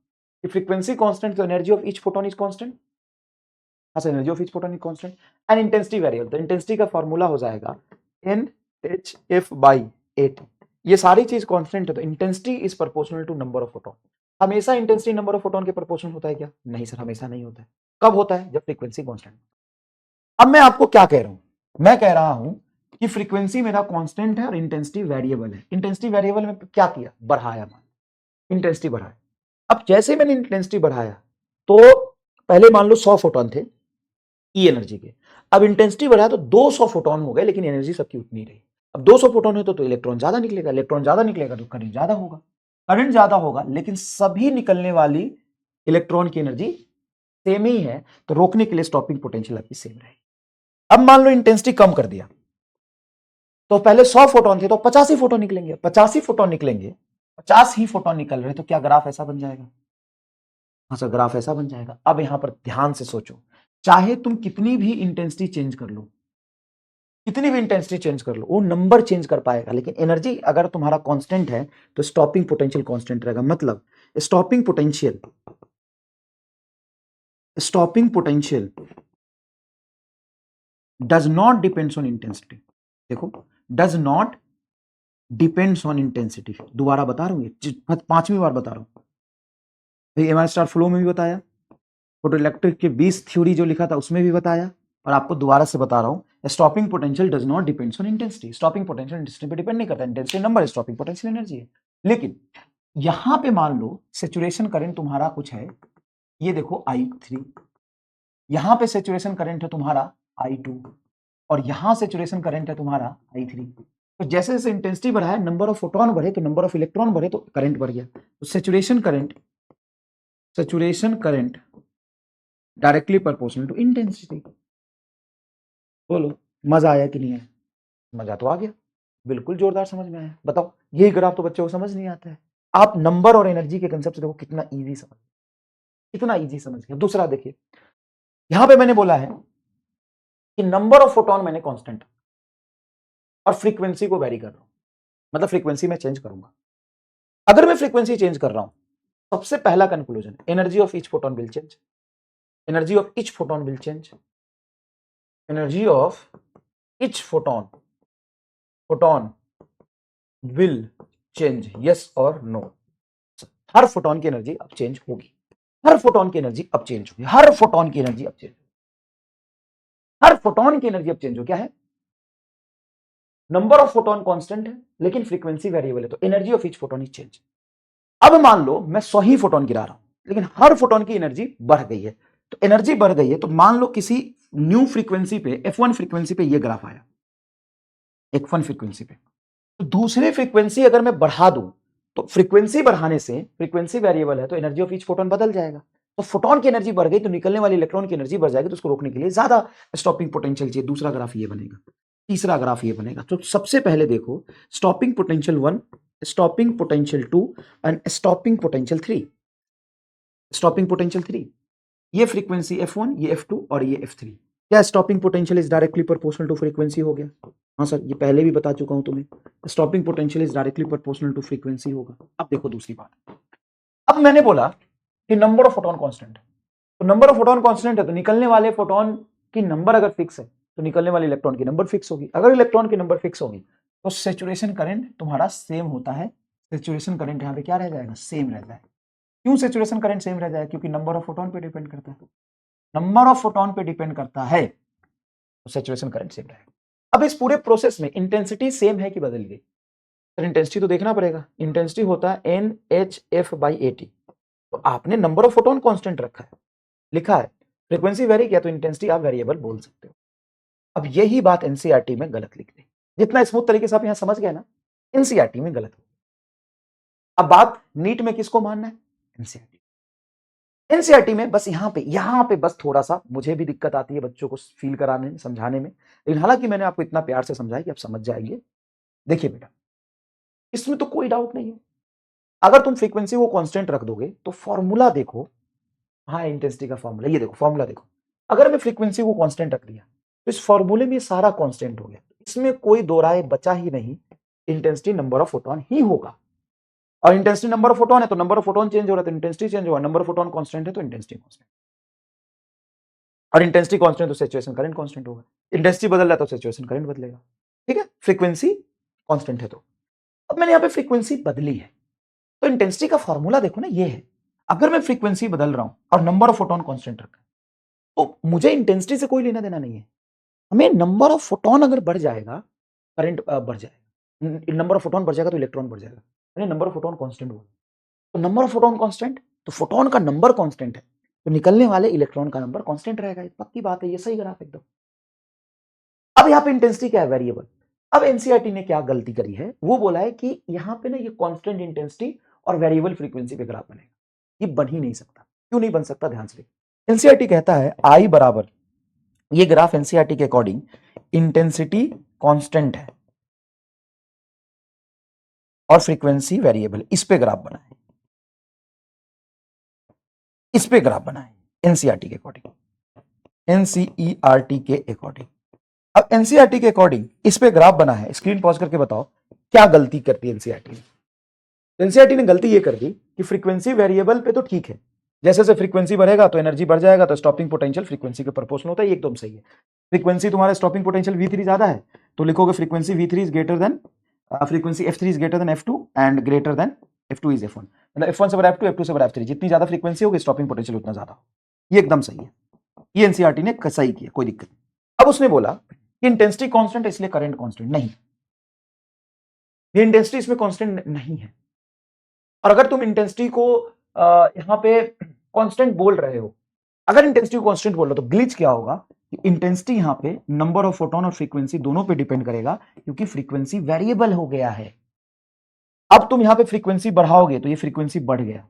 कि फ्रीक्वेंसी कांस्टेंट, तो energy of each photon is constant. हाँ sir, energy of each photon is constant and intensity variable, तो इंटेंसिटी का फॉर्मूला हो जाएगा NHF/8। ये सारी चीज कांस्टेंट है तो intensity is proportional to number of photon. हमेशा इंटेंसिटी नंबर ऑफ फोटोन के प्रोपोर्शनल होता है क्या? नहीं सर, हमेशा नहीं होता है। कब होता है? जब फ्रीक्वेंसी कांस्टेंट। अब मैं आपको क्या कह रहा हूं, मैं कह रहा हूं कि फ्रीक्वेंसी मेरा कांस्टेंट है और इंटेंसिटी वेरिएबल है। इंटेंसिटी वेरिएबल में क्या किया? बढ़ाया, मान इंटेंसिटी बढ़ाया। अब जैसे मैंने इंटेंसिटी बढ़ाया तो पहले मान लो 100 फोटोन थे ई एनर्जी के, अब इंटेंसिटी बढ़ाया तो 200 फोटोन हो गए, लेकिन एनर्जी सबकी उतनी रही। अब 200 फोटोन है तो इलेक्ट्रॉन ज्यादा निकलेगा, इलेक्ट्रॉन ज्यादा निकलेगा तो करंट ज्यादा होगा, करंट ज्यादा होगा, लेकिन सभी निकलने वाली इलेक्ट्रॉन की एनर्जी सेम ही है, तो रोकने के लिए स्टॉपिंग पोटेंशियल आपकी सेम रहेगी। अब मान लो इंटेंसिटी कम कर दिया, तो पहले 100 फोटोन थे तो 50 ही फोटोन निकलेंगे, 50 ही फोटोन निकलेंगे, 50 ही फोटोन निकल रहे, तो क्या ग्राफ ऐसा बन जाएगा? हाँ सर, ग्राफ ऐसा बन जाएगा। अब यहां पर ध्यान से सोचो, चाहे तुम कितनी भी इंटेंसिटी चेंज कर लो, कितनी भी इंटेंसिटी चेंज कर लो, वो नंबर चेंज कर पाएगा, लेकिन एनर्जी अगर तुम्हारा कांस्टेंट है तो स्टॉपिंग पोटेंशियल कांस्टेंट रहेगा। मतलब stopping potential does not depends on intensity. देखो, does not depends on intensity. दोबारा बता रहा हूं, 5वीं बार बता रहा हूं। एमआर स्टार फ्लो में भी बताया, फोटो इलेक्ट्रिक के 20 थ्योरी जो लिखा था उसमें भी बताया, और आपको दोबारा से बता रहा हूं, stopping potential does not depends on intensity. Stopping potential intensity पे डिपेंड नहीं करता, intensity number, stopping potential energy है। लेकिन यहां पे मान लो सैचुरेशन करंट तुम्हारा कुछ है, ये देखो I3, यहां पे सैचुरेशन करंट है तुम्हारा I2, और यहां सैचुरेशन करंट है तुम्हारा I3। तो जैसे जैसे इंटेंसिटी बढ़ा है, नंबर ऑफ फोटोन बढ़े तो नंबर ऑफ इलेक्ट्रॉन बढ़े तो करंट बढ़ गया। तो saturation current directly proportional to intensity. बोलो, मजा आया कि नहीं आया? मजा तो आ गया, बिल्कुल जोरदार समझ में आया। बताओ, यही ग्राफ तो बच्चों को समझ नहीं आता है। आप नंबर और एनर्जी के कंसेप्ट से देखो कितना इजी समझ, कितना इजी समझ गया। दूसरा देखिए, यहां पे मैंने बोला है कि नंबर ऑफ फोटोन मैंने कांस्टेंट और फ्रीक्वेंसी को वेरी कर रहा हूं, मतलब फ्रीक्वेंसी में चेंज करूंगा। अगर मैं फ्रीक्वेंसी चेंज कर रहा हूं, सबसे पहला conclusion, energy of each photon will change, energy of each photon will change, energy of each photon will change, yes और नो। हर फोटोन की एनर्जी अब चेंज होगी, हर फोटोन की एनर्जी अब चेंज होगी, हर फोटोन की एनर्जी अब चेंज, हर फोटोन की एनर्जी अब चेंज हो। क्या है? नंबर ऑफ फोटोन कांस्टेंट है लेकिन फ्रीक्वेंसी वेरिएबल है, तो energy of each photon is change. अब मान लो मैं 100 ही फोटोन गिरा रहा हूं, लेकिन हर फोटोन की एनर्जी बढ़ गई है, तो एनर्जी बढ़ गई है, तो मान लो किसी न्यू फ्रीक्वेंसी पे, F1 फ्रीक्वेंसी पे ये ग्राफ आया, F1 फ्रीक्वेंसी पे, तो दूसरी फ्रीक्वेंसी अगर मैं बढ़ा दूं, तो फ्रीक्वेंसी बढ़ाने से, फ्रीक्वेंसी वेरिएबल है तो एनर्जी ऑफ ईच फोटोन बदल जाएगा। तो फोटोन की एनर्जी बढ़ गई तो निकलने वाली इलेक्ट्रॉन की एनर्जी बढ़ जाएगी, तो उसको रोकने के लिए ज्यादा स्टॉपिंग पोटेंशियल चाहिए। दूसरा ग्राफ ये बनेगा, तीसरा ग्राफ ये बनेगा। तो सबसे पहले देखो, stopping potential 1, stopping potential 2 and stopping potential 3। Stopping potential 3, ये फ्रीक्वेंसी F1, ये F2 और ये F3। क्या stopping potential is directly proportional to frequency हो गया? हाँ सर, ये पहले भी बता चुका हूं तुम्हें, stopping potential is directly proportional to frequency होगा। अब देखो दूसरी बात, अब मैंने बोला कि नंबर ऑफ फोटोन कांस्टेंट है, तो नंबर ऑफ फोटोन कांस्टेंट है तो निकलने वाले फोटोन की नंबर अगर फिक्स है तो निकलने वाले इलेक्ट्रॉन की नंबर फिक्स होगी। अगर इलेक्ट्रॉन की नंबर फिक्स होगी तो सैचुरेशन करंट तुम्हारा सेम होता है, सैचुरेशन करंट यहां पे क्या रह जाएगा? सेम रह जाएगा। क्यों सैचुरेशन करंट सेम रह जाएगा? क्योंकि नंबर ऑफ फोटोन पे डिपेंड करता है, नंबर ऑफ फोटोन पे डिपेंड करता है, तो सैचुरेशन करंट सेम रहेगा। अब इस पूरे प्रोसेस में इंटेंसिटी सेम है कि बदल गई? तो इंटेंसिटी तो देखना पड़ेगा। इंटेंसिटी होता है NHF/80, तो आपने नंबर ऑफ फोटोन कांस्टेंट रखा है, लिखा है, फ्रीक्वेंसी वेरी किया तो इंटेंसिटी आप वेरिएबल बोल सकते हो। अब यही बात एनसीईआरटी में गलत लिख दी, जितना स्मूथ तरीके से आप यहां समझ गए ना, एनसीईआरटी में गलत। अब बात नीट में किसको मानना है? एनसीईआरटी। एनसीईआरटी में बस यहां पे बस थोड़ा सा मुझे भी दिक्कत आती है बच्चों को फील कराने में, समझाने में, लेकिन हालांकि मैंने आपको इतना प्यार से समझाया कि आप समझ जाएंगे। देखिए बेटा, इसमें तो कोई डाउट नहीं है, अगर तुम फ्रीक्वेंसी को कांस्टेंट रख दोगे तो फॉर्मूला देखो, हाँ इंटेंसिटी का फॉर्मूला, ये देखो फॉर्मूला देखो, अगर मैं फ्रीक्वेंसी को कांस्टेंट रख दिया इस फॉर्मूले में सारा कांस्टेंट हो गया, इसमें कोई दो राय बचा ही नहीं, इंटेंसिटी नंबर ऑफ फोटोन ही होगा। और इंटेंसिटी नंबर ऑफ फोटोन है तो नंबर ऑफ फोटोन चेंज हो रहा है तो इंटेंसिटी चेंज होगा, नंबर ऑफ फोटोन कांस्टेंट है तो इंटेंसिटी कांस्टेंट, और इंटेंसिटी कांस्टेंट तो सैचुरेशन करंट कांस्टेंट होगा, इंटेंसिटी बदल रहा है तो सैचुरेशन करंट बदलेगा। ठीक है, फ्रीक्वेंसी कांस्टेंट है तो अब मैंने यहां पे फ्रीक्वेंसी बदली है तो इंटेंसिटी का फॉर्मूला देखो ना, ये है। अगर मैं फ्रीक्वेंसी बदल रहा हूं और नंबर ऑफ फोटोन कांस्टेंट रखा तो मुझे इंटेंसिटी से कोई लेना देना नहीं है, हमें नंबर ऑफ फोटोन अगर बढ़ जाएगा करंट बढ़ जाएगा, नंबर ऑफ फोटोन बढ़ जाएगा तो इलेक्ट्रॉन बढ़ जाएगा, यानी नंबर ऑफ फोटोन कांस्टेंट होगा। तो नंबर ऑफ फोटोन कांस्टेंट तो फोटोन का नंबर कांस्टेंट है तो निकलने वाले इलेक्ट्रॉन का नंबर कांस्टेंट रहेगा, पक्की बात है, ये सही ग्राफ एकदम। अब यहाँ पे इंटेंसिटी क्या है, वेरिएबल। अब एनसीईआरटी ने क्या गलती करी है, वो बोला है कि यहाँ पे ना ये कांस्टेंट इंटेंसिटी और वेरिएबल फ्रीक्वेंसी पे ग्राफ बनेगा, ये बन ही नहीं सकता। क्यों नहीं बन सकता, ध्यान से देखिए। एनसीईआरटी कहता है आई बराबर, ये ग्राफ एनसीईआरटी के अकॉर्डिंग इंटेंसिटी कांस्टेंट है और फ्रीक्वेंसी वेरिएबल, इस पे ग्राफ बना है, इस पे ग्राफ बना है एनसीईआरटी के अकॉर्डिंग, एनसीईआरटी के अकॉर्डिंग। अब एनसीईआरटी के अकॉर्डिंग इस पे ग्राफ बना है, स्क्रीन पॉज करके बताओ क्या गलती करती है एनसीईआरटी ने। एनसीईआरटी ने गलती ये कर दी कि फ्रीक्वेंसी वेरिएबल पे तो ठीक है, जैसे जैसे फ्रीक्वेंसी बढ़ेगा तो एनर्जी बढ़ जाएगा तो स्टॉपिंग पोटेंशियल फ्रीक्वेंसी के प्रोपोर्शनल होता है, एकदम सही है। फ्रीक्वेंसी तुम्हारा स्टॉपिंग पोटेंशियल V3 ज्यादा है तो लिखोगे frequency V3 is greater then frequency F3 is greater then F2 and greater than F2 is F1, मतलब F1 से बड़ा F2, F2 से बड़ा F3, जितनी ज्यादा फ्रीक्वेंसी होगी स्टॉपिंग पोटेंशियल उतना ज्यादा हो, ये एकदम सही है, ये एनसीईआरटी ने सही किया, कोई दिक्कत नहीं। अब उसने बोला कि इंटेंसिटी कांस्टेंट है इसलिए करंट कांस्टेंट नहीं, ये इंटेंसिटी इसमें कांस्टेंट नहीं है। और अगर तुम इंटेंसिटी को यहां पे कांस्टेंट बोल रहे हो, अगर इंटेंसिटी को कांस्टेंट बोल रहे हो तो ग्लिच क्या होगा कि इंटेंसिटी यहां पे नंबर ऑफ फोटोन और फ्रीक्वेंसी दोनों पे डिपेंड करेगा, क्योंकि फ्रीक्वेंसी वेरिएबल हो गया है। अब तुम यहां पे फ्रीक्वेंसी बढ़ाओगे तो ये फ्रीक्वेंसी बढ़ गया,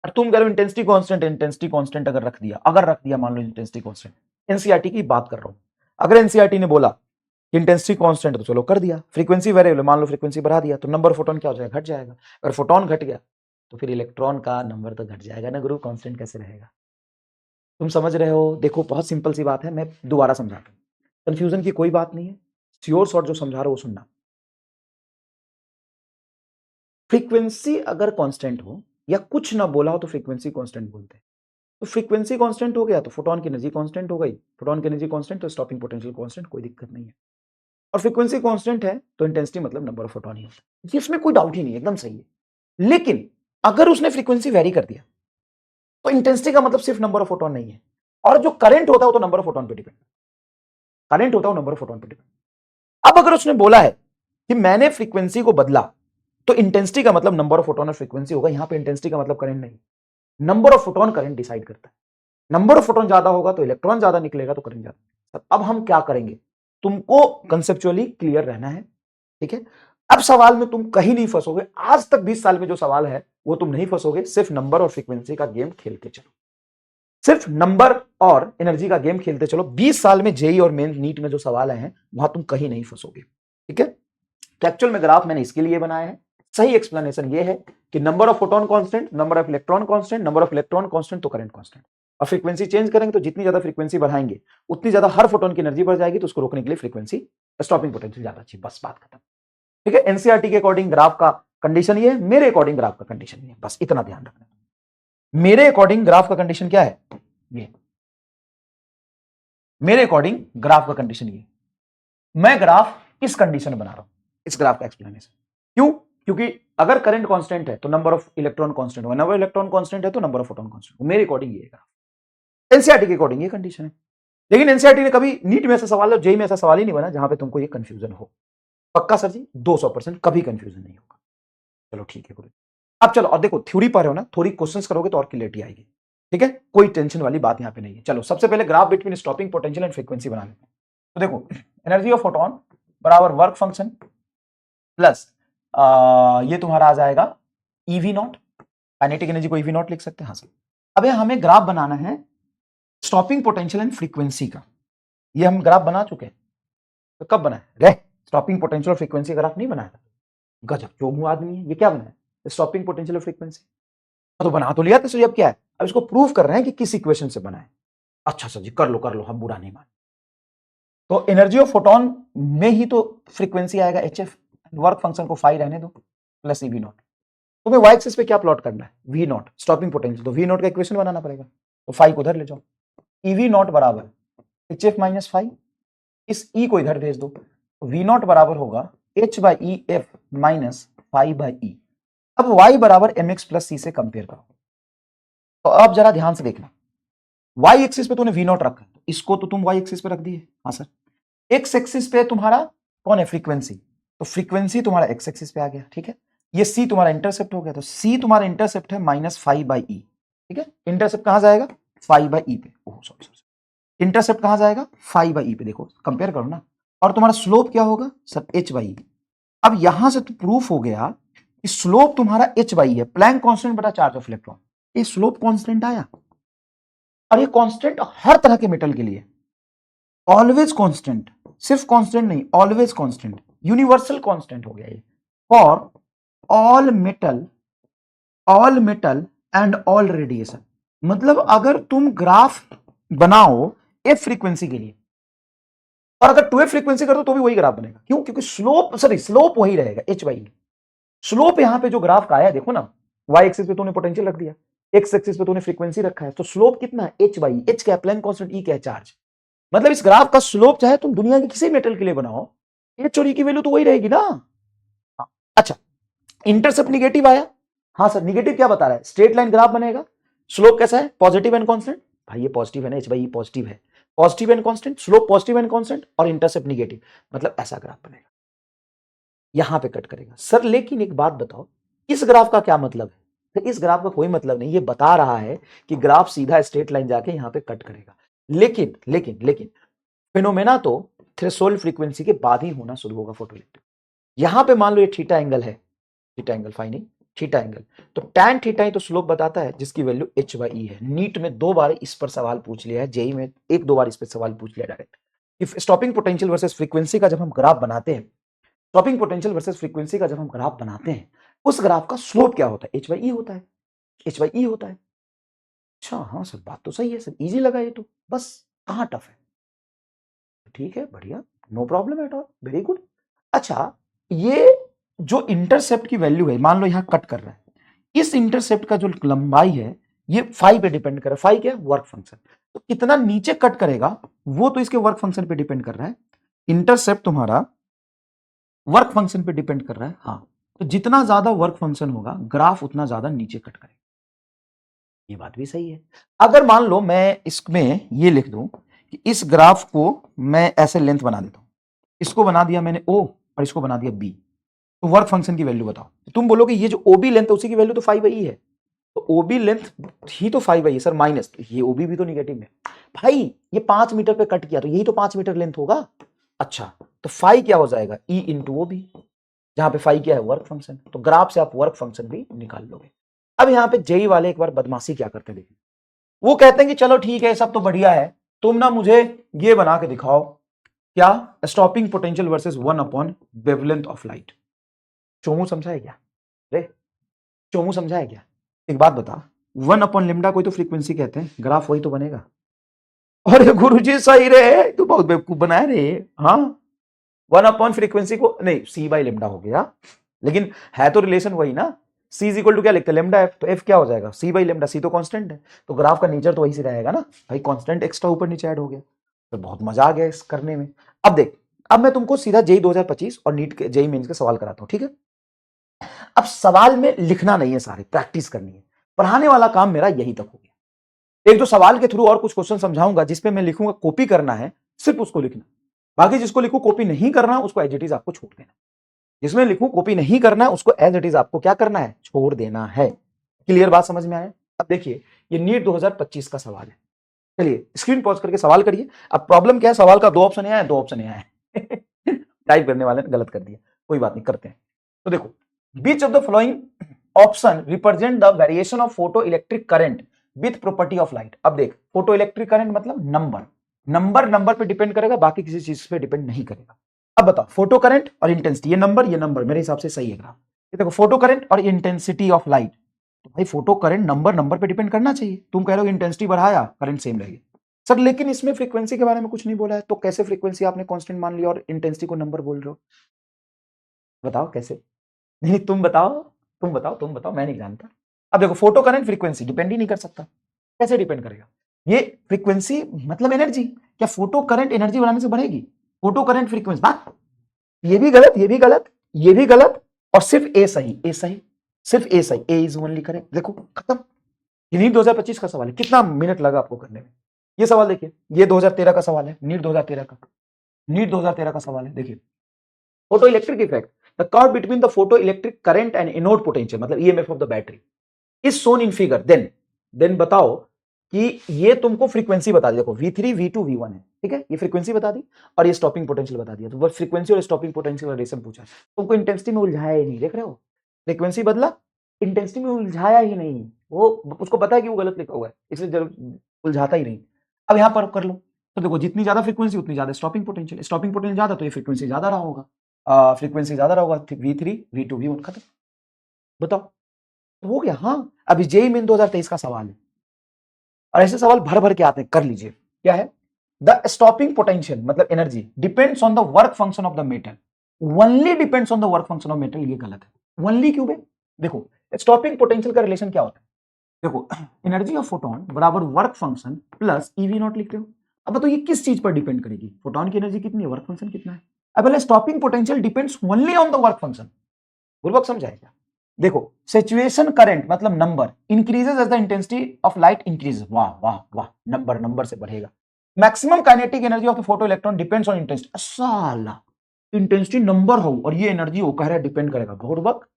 और तुम कह रहे हो इंटेंसिटी कांस्टेंट, इंटेंसिटी कांस्टेंट अगर रख दिया मान लो इंटेंसिटी कांस्टेंट, एनसीईआरटी की बात कर रहा हूं, अगर एनसीईआरटी ने बोला इंटेंसिटी कांस्टेंट तो चलो कर दिया, फ्रीक्वेंसी वेरिएबल मान लो फ्रीक्वेंसी बढ़ा दिया तो नंबर फोटोन क्या हो जाएगा, घट जाएगा। अगर फोटोन घट गया तो फिर इलेक्ट्रॉन का नंबर तो घट जाएगा ना गुरु, कांस्टेंट कैसे रहेगा। तुम समझ रहे हो, देखो बहुत सिंपल सी बात है, मैं दोबारा समझाता हूं, कंफ्यूजन की कोई बात नहीं है, श्योर शॉर्ट जो समझा रहा हूं वो सुनना। फ्रीक्वेंसी अगर कांस्टेंट हो या कुछ ना बोला हो तो फ्रीक्वेंसी कांस्टेंट बोलते हैं, तो फ्रीक्वेंसी कांस्टेंट हो गया तो फोटोन की एनर्जी कांस्टेंट हो गई, फोटोन की एनर्जी कांस्टेंट तो स्टॉपिंग पोटेंशियल कांस्टेंट, कोई दिक्कत नहीं है। और फ्रीक्वेंसी कांस्टेंट है तो इंटेंसिटी मतलब नंबर ऑफ फोटोन ही होता है, इसमें कोई डाउट ही नहीं है, एकदम सही है। लेकिन अगर उसने फ्रीक्वेंसी वेरी कर दिया तो इंटेंसिटी का मतलब सिर्फ नंबर ऑफ फोटोन नहीं है, और जो करंट होता है वो तो नंबर ऑफ फोटोन पे डिपेंड, करंट होता है वो नंबर ऑफ फोटोन पे डिपेंड। अब अगर उसने बोला है कि मैंने फ्रीक्वेंसी को बदला तो इंटेंसिटी का मतलब नंबर ऑफ फोटोन और फ्रीक्वेंसी होगा, यहां पे इंटेंसिटी का मतलब करंट नहीं, number of photon current decide करता है, नंबर ऑफ फोटोन ज्यादा होगा तो इलेक्ट्रॉन ज्यादा निकलेगा तो करंट ज्यादा। अब हम क्या करेंगे, तुमको कंसेप्चुअली क्लियर रहना है, ठीक है। अब सवाल में तुम कहीं नहीं फंसोगे, आज तक 20 साल में जो सवाल है वो तुम नहीं फंसोगे, सिर्फ नंबर और फ्रीक्वेंसी का गेम खेलते चलो, सिर्फ नंबर और एनर्जी का गेम खेलते चलो। 20 साल में जेई और मेन नीट में जो सवाल हैं वहां तुम कहीं नहीं फंसोगे, ठीक है। तो एक्चुअल में ग्राफ मैंने इसके लिए बनाया है, सही एक्सप्लेनेशन ये है कि number of photon constant, number of electron constant, number of electron constant तो करंट कांस्टेंट, और फ्रीक्वेंसी चेंज करेंगे तो जितनी ज्यादा फ्रीक्वेंसी बढ़ाएंगे उतनी ज्यादा हर फोटोन की एनर्जी बढ़ जाएगी, तो उसको रोकने के लिए फ्रीक्वेंसी स्टॉपिंग पोटेंशियल ज्यादा अच्छी, बस बात खत्म, ठीक है। एनसीईआरटी के अकॉर्डिंग ग्राफ का कंडीशन ये है, मेरे अकॉर्डिंग ग्राफ का कंडीशन ये है, बस इतना ध्यान रखना। मेरे अकॉर्डिंग ग्राफ का कंडीशन क्या है, ये मेरे अकॉर्डिंग ग्राफ का कंडीशन ये, मैं ग्राफ इस कंडीशन में बना रहा हूं, इस ग्राफ का एक्सप्लेनेशन क्यों, क्योंकि अगर करंट कांस्टेंट है तो नंबर ऑफ इलेक्ट्रॉन कांस्टेंट होगा, नंबर इलेक्ट्रॉन कांस्टेंट है तो नंबर ऑफ फोटोन कांस्टेंट, मेरे अकॉर्डिंग ये ग्राफ, एनसीईआरटी के अकॉर्डिंग ये कंडीशन है। लेकिन एनसीईआरटी ने कभी नीट में ऐसा सवाल और जेई में ऐसा सवाल ही नहीं बना जहां पे तुमको ये कंफ्यूजन हो, पक्का सर जी 200% कभी कंफ्यूजन नहीं होगा। चलो ठीक है गुरु, अब चलो और देखो थ्योरी पर हो ना, थोड़ी क्वेश्चंस करोगे तो और क्लियरिटी आएगी, ठीक है, कोई टेंशन वाली बात यहां पे नहीं है। चलो सबसे पहले graph between stopping potential and frequency बना लेते हैं। तो देखो एनर्जी ऑफ फोटोन बराबर वर्क फंक्शन प्लस ये तुम्हारा आ जाएगा ईवी नॉट, काइनेटिक एनर्जी को ईवी नॉट लिख सकते हैं, हाँ सर। अब हमें ग्राफ बनाना है स्टॉपिंग पोटेंशियल एंड फ्रीक्वेंसी का, ये हम ग्राफ बना चुके हैं, तो कब बनाए रे, स्टॉपिंग पोटेंशियल और फ्रीक्वेंसी ग्राफ नहीं बनाया था, गजब जो आदमी है, ये क्या बनाया, स्टॉपिंग पोटेंशियल और फ्रीक्वेंसी, तो बना तो लिया था सर, अब क्या है, अब इसको प्रूव कर रहे हैं कि किस इक्वेशन से बना है। अच्छा सर जी कर लो हम बुरा नहीं मान, तो एनर्जी ऑफ फोटोन में ही तो फ्रीक्वेंसी आएगा एचएफ, वर्क फंक्शन को फाई रहने दो प्लस ईवी नॉट। तुम्हें वाई एक्सिस पे क्या प्लॉट करना है, वी नॉट स्टॉपिंग पोटेंशियल, तो वी नॉट का इक्वेशन बनाना पड़ेगा, तो फाई को उधर ले जाओ, ईवी नॉट बराबर एच एफ माइनस फाई, इस ई को इधर भेज दो, वी नॉट बराबर होगा h by e f minus phi by e. अब वाई बराबर एम एक्स प्लस सी से कंपेयर करो, तो अब जरा ध्यान से देखना, वाई एक्सिस पे तूने वी नॉट रखा, इसको तो तुम वाई एक्सिस पे रख दिए, हाँ सर। एक्स एक्सिस पे तुम्हारा कौन है, फ्रीक्वेंसी, तो फ्रीक्वेंसी तुम्हारा एक्स एक्सिस पे आ गया, ठीक है। ये सी तुम्हारा इंटरसेप्ट हो गया, तो सी तुम्हारा इंटरसेप्ट है माइनस फाइव बाई ई, ठीक है। इंटरसेप्ट कहां जाएगा, फाइव बाई ई पे, ओह सॉरी सॉरी, इंटरसेप्ट कहां जाएगा, फाइव बाई ई पे, देखो कंपेयर करो ना। और तुम्हारा स्लोप क्या होगा सर, एच बाई ई। अब यहां से तो प्रूफ हो गया कि स्लोप तुम्हारा एच बाई है, प्लैंक कांस्टेंट बटा चार्ज ऑफ इलेक्ट्रॉन, ये स्लोप कांस्टेंट आया। और ये कांस्टेंट हर तरह के मेटल के लिए ऑलवेज कांस्टेंट, सिर्फ कांस्टेंट नहीं, ऑलवेज कांस्टेंट, यूनिवर्सल कांस्टेंट हो गया ये for all metal and all radiation. मतलब अगर तुम ग्राफ बनाओ एफ फ्रीक्वेंसी के लिए और अगर 2f फ्रीक्वेंसी कर दो तो भी वही ग्राफ बनेगा, क्यों, क्योंकि स्लोप वही रहेगा एच बाई। स्लोप यहां पे जो ग्राफ का आया देखो ना, वाई एक्सिस पे तूने पोटेंशियल रख दिया, एक्स एक्सिस पे तूने फ्रीक्वेंसी रखा है, तो स्लोप कितना है, एच बाई, एच क्या प्लैंक कांस्टेंट, ई क्या चार्ज। मतलब इस ग्राफ का स्लोप चाहे तुम दुनिया के किसी मेटल के लिए बनाओ, एच और ई की वैल्यू तो वही रहेगी ना। अच्छा, इंटरसेप्ट निगेटिव आया, हाँ सर निगेटिव क्या बता रहा है, स्ट्रेट लाइन ग्राफ बनेगा, स्लोप कैसा है, पॉजिटिव एंड कांस्टेंट, भाई ये पॉजिटिव है ना, एच बाई ई पॉजिटिव है, positive and constant, slope positive and constant और इंटरसेप्ट निगेटिव, मतलब ऐसा ग्राफ बनेगा, यहां पे कट करेगा। सर लेकिन एक बात बताओ, इस ग्राफ का क्या मतलब है, तो इस ग्राफ का कोई मतलब नहीं, ये बता रहा है कि ग्राफ सीधा स्ट्रेट लाइन जाके यहां पे कट करेगा। लेकिन लेकिन लेकिन फिनोमेना तो थ्रेशोल्ड फ्रीक्वेंसी के बाद ही होना शुरू होगा फोटोइलेक्ट्रिक। यहां पे मान लो ये थीटा एंगल है, थीटा एंगल फाइन नहीं, थीटा एंगल, तो टैन थीटा ही तो स्लोप बताता है जिसकी वैल्यू एच बाई ई है। नीट में 2 बार इस पर सवाल पूछ लिया है, जेई में 1-2 बार इस पर सवाल पूछ लिया direct. If stopping potential versus frequency का जब हम ग्राफ बनाते हैं, स्टॉपिंग पोटेंशियल वर्सेस फ्रीक्वेंसी का जब हम ग्राफ बनाते हैं, उस ग्राफ का स्लोप क्या होता है, एच बाई ई होता है, एच बाई ई होता है। अच्छा हाँ सर बात तो सही है सर, इजी लगा ये तो, बस कहां टफ है, ठीक है बढ़िया, no problem at all, very good. अच्छा ये जो इंटरसेप्ट की वैल्यू है, मान लो यहां कट कर रहा है, इस इंटरसेप्ट का जो लंबाई है ये फाई पे डिपेंड कर रहा है, फाई क्या है, वर्क फंक्शन, तो कितना नीचे कट करेगा वो तो इसके वर्क फंक्शन पे डिपेंड कर रहा है। इंटरसेप्ट तुम्हारा वर्क फंक्शन पे डिपेंड कर रहा है, हाँ, तो जितना ज्यादा वर्क फंक्शन होगा ग्राफ उतना ज्यादा नीचे कट करेगा, ये बात भी सही है। अगर मान लो मैं इसमें ये लिख दूं कि इस ग्राफ को मैं ऐसे लेंथ बना देता हूं, इसको बना दिया मैंने ओ और इसको बना दिया बी, तो वर्क फंक्शन की वैल्यू बताओ, तो तुम बोलोगे ये जो ओबी लेंथ है उसी की वैल्यू तो 5/E है, तो ओबी लेंथ ही तो 5/E है सर, माइनस ये ओबी भी तो निगेटिव में, भाई ये 5 मीटर पे कट किया तो यही तो 5 मीटर लेंथ होगा। अच्छा तो फाई क्या हो जाएगा, ई इंटू ओ बी, जहां पे फाई क्या है, वर्क फंक्शन, तो ग्राफ से आप वर्क फंक्शन भी निकाल लोगे। अब यहां पे जेई वाले एक बार बदमाशी क्या करते हैं देखिए, वो कहते हैं कि चलो ठीक है सब तो बढ़िया है, तुम ना मुझे ये बना के दिखाओ, क्या, stopping potential versus 1 wavelength of light. Chomu समझा है क्या, रे चोमू समझा है क्या, एक बात बता, 1/λ कोई तो फ्रीक्वेंसी कहते हैं, ग्राफ वही तो बनेगा। अरे गुरुजी सही रे, तू बहुत बेवकूफ बनाया रे, हाँ 1 फ्रीक्वेंसी को नहीं, सी बाई लेमडा हो गया, लेकिन है तो रिलेशन वही ना, सी इज इक्वल टू क्या लिखते हैं, लेमडा एफ, तो एफ क्या हो जाएगा, सी बाई लेमडा, सी तो कांस्टेंट है, तो ग्राफ का नेचर तो वही से रहेगा ना भाई, कांस्टेंट एक्स्ट्रा ऊपर नीचे ऐड हो गया, तो बहुत मजा आ गया इस करने में। अब देख, अब मैं तुमको सीधा जेई 2025 और नीट के जेई मेंस के सवाल कराता हूं, ठीक है। अब सवाल में लिखना नहीं है, सारे प्रैक्टिस करनी है, पढ़ाने वाला काम मेरा यही तक हो गया। एक जो सवाल के थ्रू और कुछ क्वेश्चन समझाऊंगा जिसपे मैं लिखूंगा कॉपी करना है, सिर्फ उसको लिखना, बाकी जिसको लिखूं कॉपी नहीं करना उसको एज इट इज आपको छोड़ देना, जिसमें लिखूं कॉपी नहीं करना है उसको एज इट इज आपको क्या करना है, छोड़ देना है। क्लियर बात समझ में आया। अब देखिए ये नीट 2025 का सवाल है, चलिए स्क्रीन पॉज करके सवाल करिए। अब प्रॉब्लम क्या है, सवाल का 2 ऑप्शन है, 2 ऑप्शन है टाइप करने वाले ने गलत कर दिया, कोई बात नहीं करते हैं। तो देखो, which of the following option represent the variation of photo electric current with property of light. अब देख, फोटो इलेक्ट्रिक करंट मतलब नंबर पे डिपेंड करेगा, बाकी किसी चीज पे डिपेंड नहीं करेगा। अब बताओ, फोटो करंट और इंटेंसिटी, ये नंबर मेरे हिसाब से सही है ग्राफ। ये देखो, फोटो करंट और इंटेंसिटी ऑफ लाइट, तो भाई फोटो करंट नंबर पे डिपेंड करना चाहिए, तुम कह रहे हो इंटेंसिटी बढ़ाया करंट सेम रहेगी, सर लेकिन इसमें फ्रीक्वेंसी के बारे में कुछ नहीं बोला है, तो कैसे फ्रीक्वेंसी आपने कांस्टेंट मान लिया और इंटेंसिटी को नंबर बोल रहे हो? बताओ कैसे? नहीं तुम बताओ, तुम बताओ, मैं नहीं जानता। अब देखो फोटो करंट फ्रीक्वेंसी डिपेंड ही नहीं कर सकता, कैसे डिपेंड करेगा? ये फ्रीक्वेंसी मतलब एनर्जी, क्या फोटो करंट एनर्जी बनाने से बढ़ेगी? फोटो करंट फ्रीक्वेंसी, बात ये भी गलत, ये भी गलत, ये भी गलत, और सिर्फ ए सही, ए सही, सिर्फ ए सही, ए इज ओनली करेक्ट। देखो खत्म। ये नीट 2025 का सवाल है, कितना मिनट लगा आपको करने में? ये सवाल देखिए, ये 2013 का सवाल है, नीट 2013 का, नीट 2013 का सवाल है। देखिए photo electric effect, the curve between the photo electric current and anode potential मतलब EMF of the battery is shown in figure, then बताओ कि ये तुमको फ्रीक्वेंसी बता दी। देखो V3 V2 V1 है, ठीक है, ये फ्रीक्वेंसी बता दी और ये स्टॉपिंग पोटेंशियल बता दिया। तो बस फ्रीक्वेंसी और स्टॉपिंग पोटेंशियल का रिलेशन पूछा, तुमको इंटेंसिटी में उलझाया ही नहीं। देख रहे हो, फ्रीक्वेंसी बदला, इंटेंसिटी में उलझाया ही नहीं। वो उसको पता है कि वो गलत लिखा हुआ है, इसलिए उलझाता ही नहीं। अब यहां पर कर लो, तो देखो जितनी ज्यादा फ्रीक्वेंसी उतनी ज्यादा स्टॉपिंग पोटेंशियल, स्टॉपिंग पोटेंशियल ज्यादा तो ये फ्रीक्वेंसी ज्यादा रहा होगा, फ्रीक्वेंसी ज्यादा रहा होगा, V3 V2 V1 खत्म। बताओ, तो हो गया। हाँ, अभी जेईई मेन 2023 का सवाल है और ऐसे सवाल भर भर के आते हैं, कर लीजिए। क्या है? द स्टॉपिंग पोटेंशियल मतलब energy depends on the work function of the metal, only depends on the work function of metal. ये गलत है। ओनली क्यों बे? देखो स्टॉपिंग पोटेंशियल का रिलेशन क्या होता है? देखो एनर्जी ऑफ फोटोन बराबर work function plus eV not लिखते हो। अब तो ये किस चीज पर डिपेंड करेगी? फोटोन की एनर्जी कितनी है, वर्क फंक्शन कितना है। अब पहले stopping potential depends only on the work function. बुर्बक समझाएगा। देखो सिचुएशन करंट मतलब number increases as the intensity of light increase. वाह वाह वाह, नंबर से बढ़ेगा। Maximum kinetic energy of the photo electron depends on intensity. साला इंटेंसिटी नंबर हो और ये एनर्जी हो, कह रहा है डिपेंड करेगा। बुर्बक।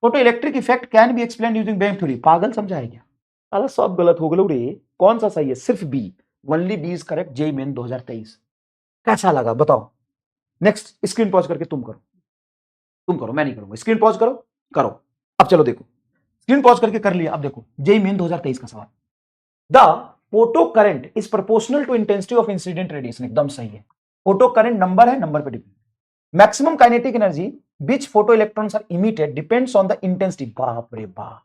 Photo electric effect can be explain using बेम थ्योरी। पागल समझाएगा। अरे सब गलत हो गए रे। कौन सा सही है? सिर्फ B, only B is correct. JEE Main 2023। कैसा लगा बताओ? नेक्स्ट स्क्रीन पॉज करके तुम करो, मैं नहीं करूंगा। स्क्रीन पॉज करो। अब चलो देखो, स्क्रीन पॉज करके कर लिया। अब देखो जेईई मेन 2023 का सवाल, the photo current is proportional to intensity of incident radiation. एकदम सही है। फोटो करंट नंबर है, नंबर पे depend. Maximum kinetic energy which photo electrons are emitted depends on the intensity. बाप रे बाप,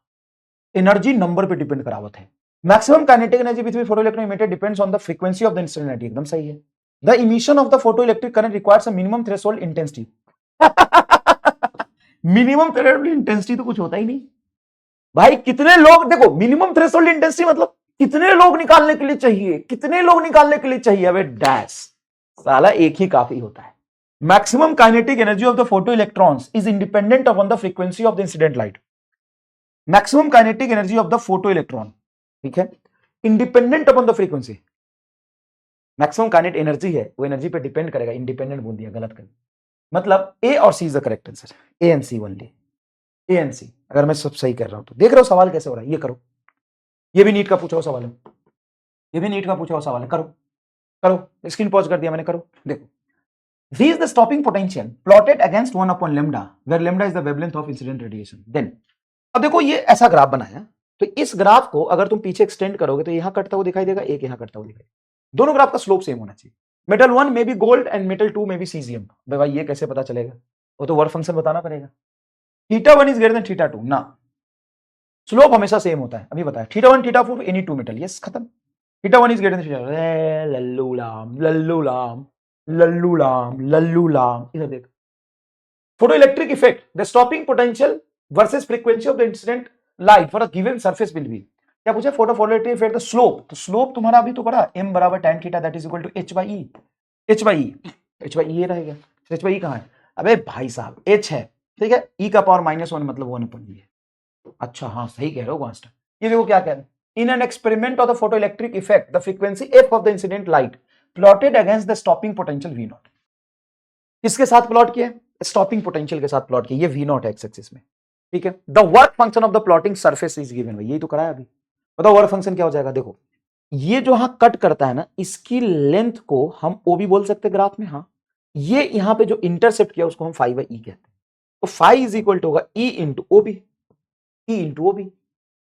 एनर्जी नंबर पे डिपेंड करावत है। Maximum kinetic energy which photo electron emitted depends on the frequency of the incident radiation. एकदम सही है। The emission of the photo electric current requires a minimum threshold intensity. Minimum threshold intensity तो कुछ होता ही नहीं भाई। कितने लोग, देखो मिनिमम थ्रेशोल्ड इंटेंसिटी मतलब कितने लोग निकालने के लिए चाहिए, कितने लोग निकालने के लिए चाहिए? अबे डैश, साला एक ही काफी होता है। Maximum kinetic energy of the photo electrons is independent on the frequency of the incident light. Maximum kinetic energy of the photo electron, ठीक है, independent upon the frequency. Maximum kinetic energy है, वो energy पे depend करेगा। Independent बोल दिया, गलत कर। मतलब ए और C is the correct answer. A and C only, A and C. अगर मैं सब सही कर रहा हूं तो देख रहे हो सवाल कैसे हो रहा है। ये करो, ये भी नीट का पूछा हुआ सवाल है, ये भी नीट का पूछा हुआ सवाल है। करो, स्क्रीन पॉज कर दिया मैंने, करो। देखो, V is the stopping potential plotted against 1 upon lambda, where lambda is the wavelength of incident radiation. Then, अब देखो ये ऐसा ग्राफ बनाया, तो इस ग्राफ को अगर तुम पीछे एक्सटेंड करोगे तो यहां कटता हुआ दिखाई देगा, एक यहां कटता हुआ दिखाई देगा। दोनों ग्राफ का स्लोप सेम होना चाहिए। मेटल 1 में भी गोल्ड एंड मेटल 2 में भी सीजियम। भाई ये कैसे पता चलेगा? वो तो वर्क फंक्शन बताना पड़ेगा। θ1 इज ग्रेटर देन θ2 ना, स्लोप हमेशा सेम होता है। अभी बताया θ1 θ4 एनी टू मेटल, यस खत्म। θ1 इज ग्रेटर देन θ2। लल्लू लाम। इधर देख, photo electric effect, the stopping potential versus frequency of the incident light for a given surface will be. क्या पूछा? Photo electric effect the slope. तो स्लोप तुम्हारा अभी तो पढ़ा, m बराबर tan theta that is equal to h by e ये रहेगा। h बाई e कहां है? अबे भाई साहब h है, ठीक है, e का पावर -1 मतलब 1/e है। अच्छा हाँ सही कह रहे हो मास्टर। ये देखो क्या कह रहे हैं, in an experiment of the photo electric effect the frequency f of the incident light plotted against the stopping potential v not. किसके साथ प्लॉट किया? स्टॉपिंग पोटेंशियल के साथ प्लॉट किया। ये v नॉट है एक्स एक्सिस में, ठीक है। The work function of the plotting surface is given. यही तो कराया अभी। बताओ वर्क फंक्शन क्या हो जाएगा? देखो ये जो यहां कट करता है ना, इसकी लेंथ को हम o भी बोल सकते हैं ग्राफ में। हाँ, ये यहां पे जो इंटरसेप्ट किया उसको हम फाई बाई ई कहते हैं। तो फाई इज इक्वल टू होगा E into O B, E into O B,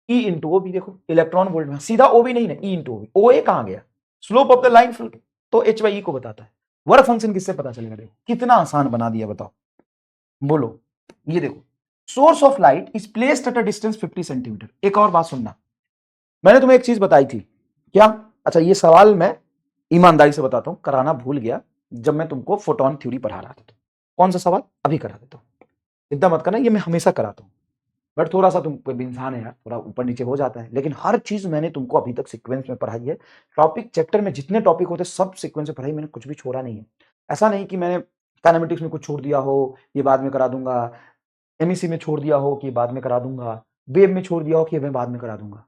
E into O B. देखो इलेक्ट्रॉन वोल्ट में सीधा ओ बी नहीं ना, ई इंटू ओ बी। ओ ए कहां गया? स्लोप ऑफ द लाइन तो एच बाई ई को बताता है। वर्क फंक्शन किससे पता चलेगा? देखो कितना आसान बना दिया, बताओ बोलो। ये देखो, source of light is placed at a distance 50 centimetre. एक और बात सुनना, मैंने तुम्हें एक चीज बताई थी क्या? अच्छा ये सवाल मैं ईमानदारी से बताता हूं, कराना भूल गया जब मैं तुमको फोटोन थ्योरी पढ़ा रहा था। तो कौन सा सवाल अभी करा देता हूं, चिंता मत करना, ये मैं हमेशा कराता हूं, बट थोड़ा सा तुम कोई भी इंसान है यार, थोड़ा ऊपर नीचे हो जाता है, लेकिन हर चीज मैंने तुमको अभी तक सीक्वेंस में पढ़ाई है। टॉपिक चैप्टर में जितने टॉपिक होते सब सीक्वेंस में पढ़ाई, मैंने कुछ भी छोड़ा नहीं है। ऐसा नहीं कि मैंने काइनेमेटिक्स में कुछ छोड़ दिया हो, ये बाद में करा दूंगा, एमईसी में छोड़ दिया हो कि बाद में करा दूंगा, वेब में छोड़ दिया हो कि मैं बाद में करा दूंगा,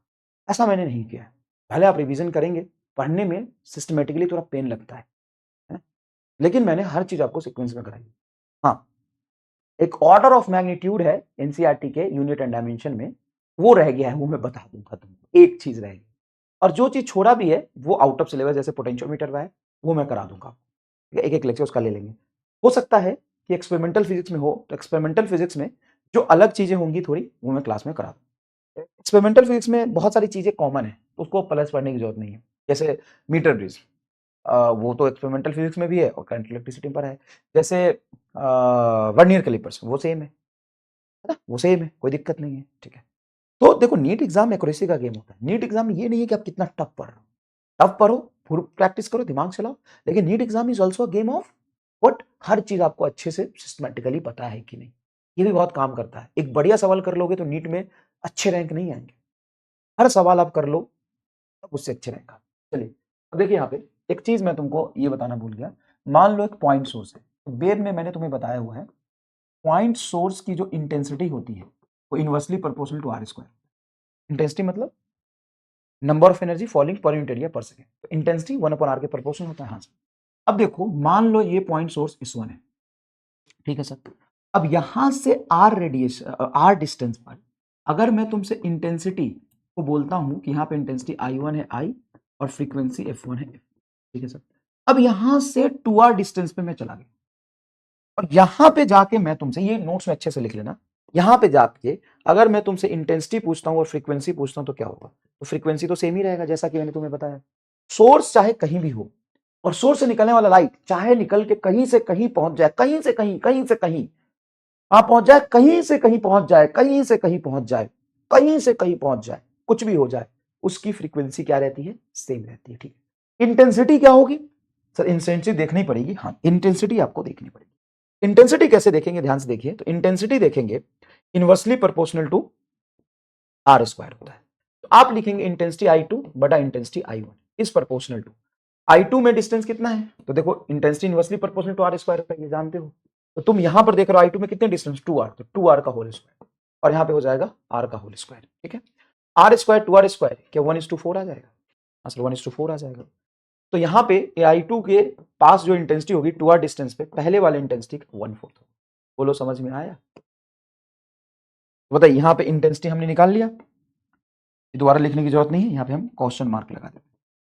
ऐसा मैंने नहीं किया है। भले आप रिवीजन करेंगे, पढ़ने में सिस्टमेटिकली थोड़ा पेन लगता है? लेकिन मैंने हर चीज आपको सीक्वेंस में कराई। हाँ, एक ऑर्डर ऑफ मैग्नीट्यूड है एनसीईआरटी के यूनिट एंड डायमेंशन में, वो रह गया है, वो मैं बता दूंगा तुमको, एक चीज रहेगी। और जो चीज छोड़ा भी है वो आउट ऑफ सिलेबस, जैसे पोटेंशियोमीटर है, वो मैं करा दूंगा। एक एक लेक्चर उसका ले लेंगे। हो सकता है कि एक्सपेरिमेंटल फिजिक्स में हो, तो एक्सपेरिमेंटल फिजिक्स में जो अलग चीजें होंगी थोड़ी, वो मैं क्लास में करा दूँ। एक्सपेरिमेंटल फिजिक्स में बहुत सारी चीजें कॉमन है, उसको प्लस पढ़ने की जरूरत नहीं है। जैसे मीटर ब्रिज, वो तो एक्सपेरिमेंटल फिजिक्स में भी है और करंट इलेक्ट्रिसिटी पर है। जैसे वर्नियर कैलिपर्स, वो सेम है ना, वो सेम है, कोई दिक्कत नहीं है, ठीक है। तो देखो, नीट एग्जाम एक्यूरेसी का गेम होता है। नीट एग्जाम में ये नहीं है कि आप कितना टफ पढ़ रहे हो, टफ पढ़ो, पूरी प्रैक्टिस करो, दिमाग चलाओ, लेकिन NEET exam is also a game of what, हर चीज आपको अच्छे से सिस्टमेटिकली पता है कि नहीं, ये भी बहुत काम करता है। एक बढ़िया सवाल कर लोगे तो नीट में अच्छे रैंक नहीं आएंगे, हर सवाल आप कर लो तब उससे अच्छे रैंक आए। चलिए, अब देखिए यहाँ पे एक चीज मैं तुमको ये बताना भूल गया। मान लो एक पॉइंट सोर्स है, वेब में मैंने तुम्हें बताया हुआ है, पॉइंट सोर्स की जो इंटेंसिटी होती है वो inversely proportional to r square. Intensity मतलब number of energy falling per unit area per second, तो इंटेंसिटी 1/r के प्रोपोर्शनल होता है। हाँ सर, अब देखो, मान लो ये पॉइंट सोर्स इस वन है, ठीक है सर। अब यहां से आर रेडिएशन, आर डिस्टेंस पर अगर मैं तुमसे इंटेंसिटी को बोलता हूं कि यहाँ पे इंटेंसिटी I1 है, I, और फ्रीक्वेंसी F1 है, F, ठीक है सर। अब यहां से 2r डिस्टेंस पे मैं चला गया और यहां पे जाके मैं तुमसे, ये नोट्स में अच्छे से लिख लेना, यहां पे जाके अगर मैं तुमसे इंटेंसिटी पूछता हूं और फ्रीक्वेंसी पूछता हूं तो क्या होगा, तो फ्रीक्वेंसी तो सेम ही रहेगा, जैसा कि मैंने तुम्हें बताया। सोर्स चाहे कहीं भी हो, और सोर्स से निकलने वाला लाइट चाहे निकल के कहीं से कहीं पहुंच जाए, कहीं से कहीं, कहीं से कहीं पहुंच जाए, कहीं से कहीं पहुंच जाए, कहीं से कहीं पहुंच जाए, कहीं से कहीं पहुंच जाए, कुछ भी हो जाए, उसकी फ्रीक्वेंसी क्या रहती है, सेम रहती है, ठीक है। इंटेंसिटी क्या होगी सर, इंटेंसिटी देखनी पड़ेगी, हाँ इंटेंसिटी आपको देखनी पड़ेगी। इंटेंसिटी कैसे देखेंगे, ध्यान से देखिए, तो इंटेंसिटी देखेंगे inversely proportional to r square होता है। तो आप लिखेंगे इंटेंसिटी I2 बटा intensity I1 is proportional to, I2 में डिस्टेंस कितना है, तो देखो intensity inversely proportional to r square होता है, ये जानते हो। तो तुम यहां पर देख रहे हो I2 में कितने डिस्टेंस, 2r, तो 2r का होल स्क्वायर, और यहां पे हो जाएगा r का होल स्क्वायर, ठीक है। आर स्क्वायर 2r स्क्वायर क्या 1:4 आ जाएगा, हाँ सर 1:4 आ जाएगा। तो यहाँ पे I2 के पास जो इंटेंसिटी होगी 2r डिस्टेंस पे, पहले वाले इंटेंसिटी 1/4। बोलो समझ में आया, बताइए। यहाँ पे इंटेंसिटी हमने निकाल लिया, दोबारा लिखने की जरूरत नहीं है, यहाँ पे हम क्वेश्चन मार्क लगा देते हैं।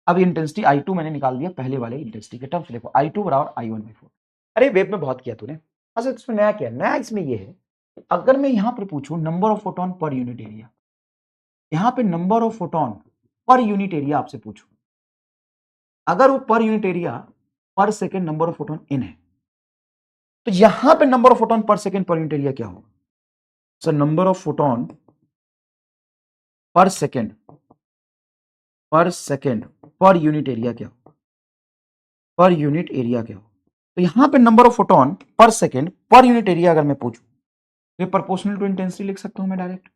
अब इंटेंसिटी I2 मैंने निकाल दिया पहले वाले इंटेंसिटी के टर्म्स, देखो I2 बराबर I1/4। अरे वेब में बहुत किया तूने, अच्छा इसमें नया क्या, नया इसमें ये है, अगर मैं यहाँ पर पूछूं नंबर ऑफ फोटोन पर यूनिट एरिया, यहाँ पे नंबर ऑफ फोटोन पर यूनिट एरिया आपसे पूछूं, अगर वो पर unit area per second number of photon n है, तो यहां पे नंबर ऑफ फोटोन पर सेकेंड पर यूनिट एरिया क्या होगा सर, नंबर ऑफ फोटोन पर सेकेंड पर यूनिट एरिया क्या हो, पर यूनिट एरिया क्या हो। तो यहां पे नंबर ऑफ फोटोन पर सेकेंड पर यूनिट एरिया अगर मैं पूछूं, तो ये प्रोपोर्शनल टू इंटेंसिटी लिख सकता हूं मैं डायरेक्ट।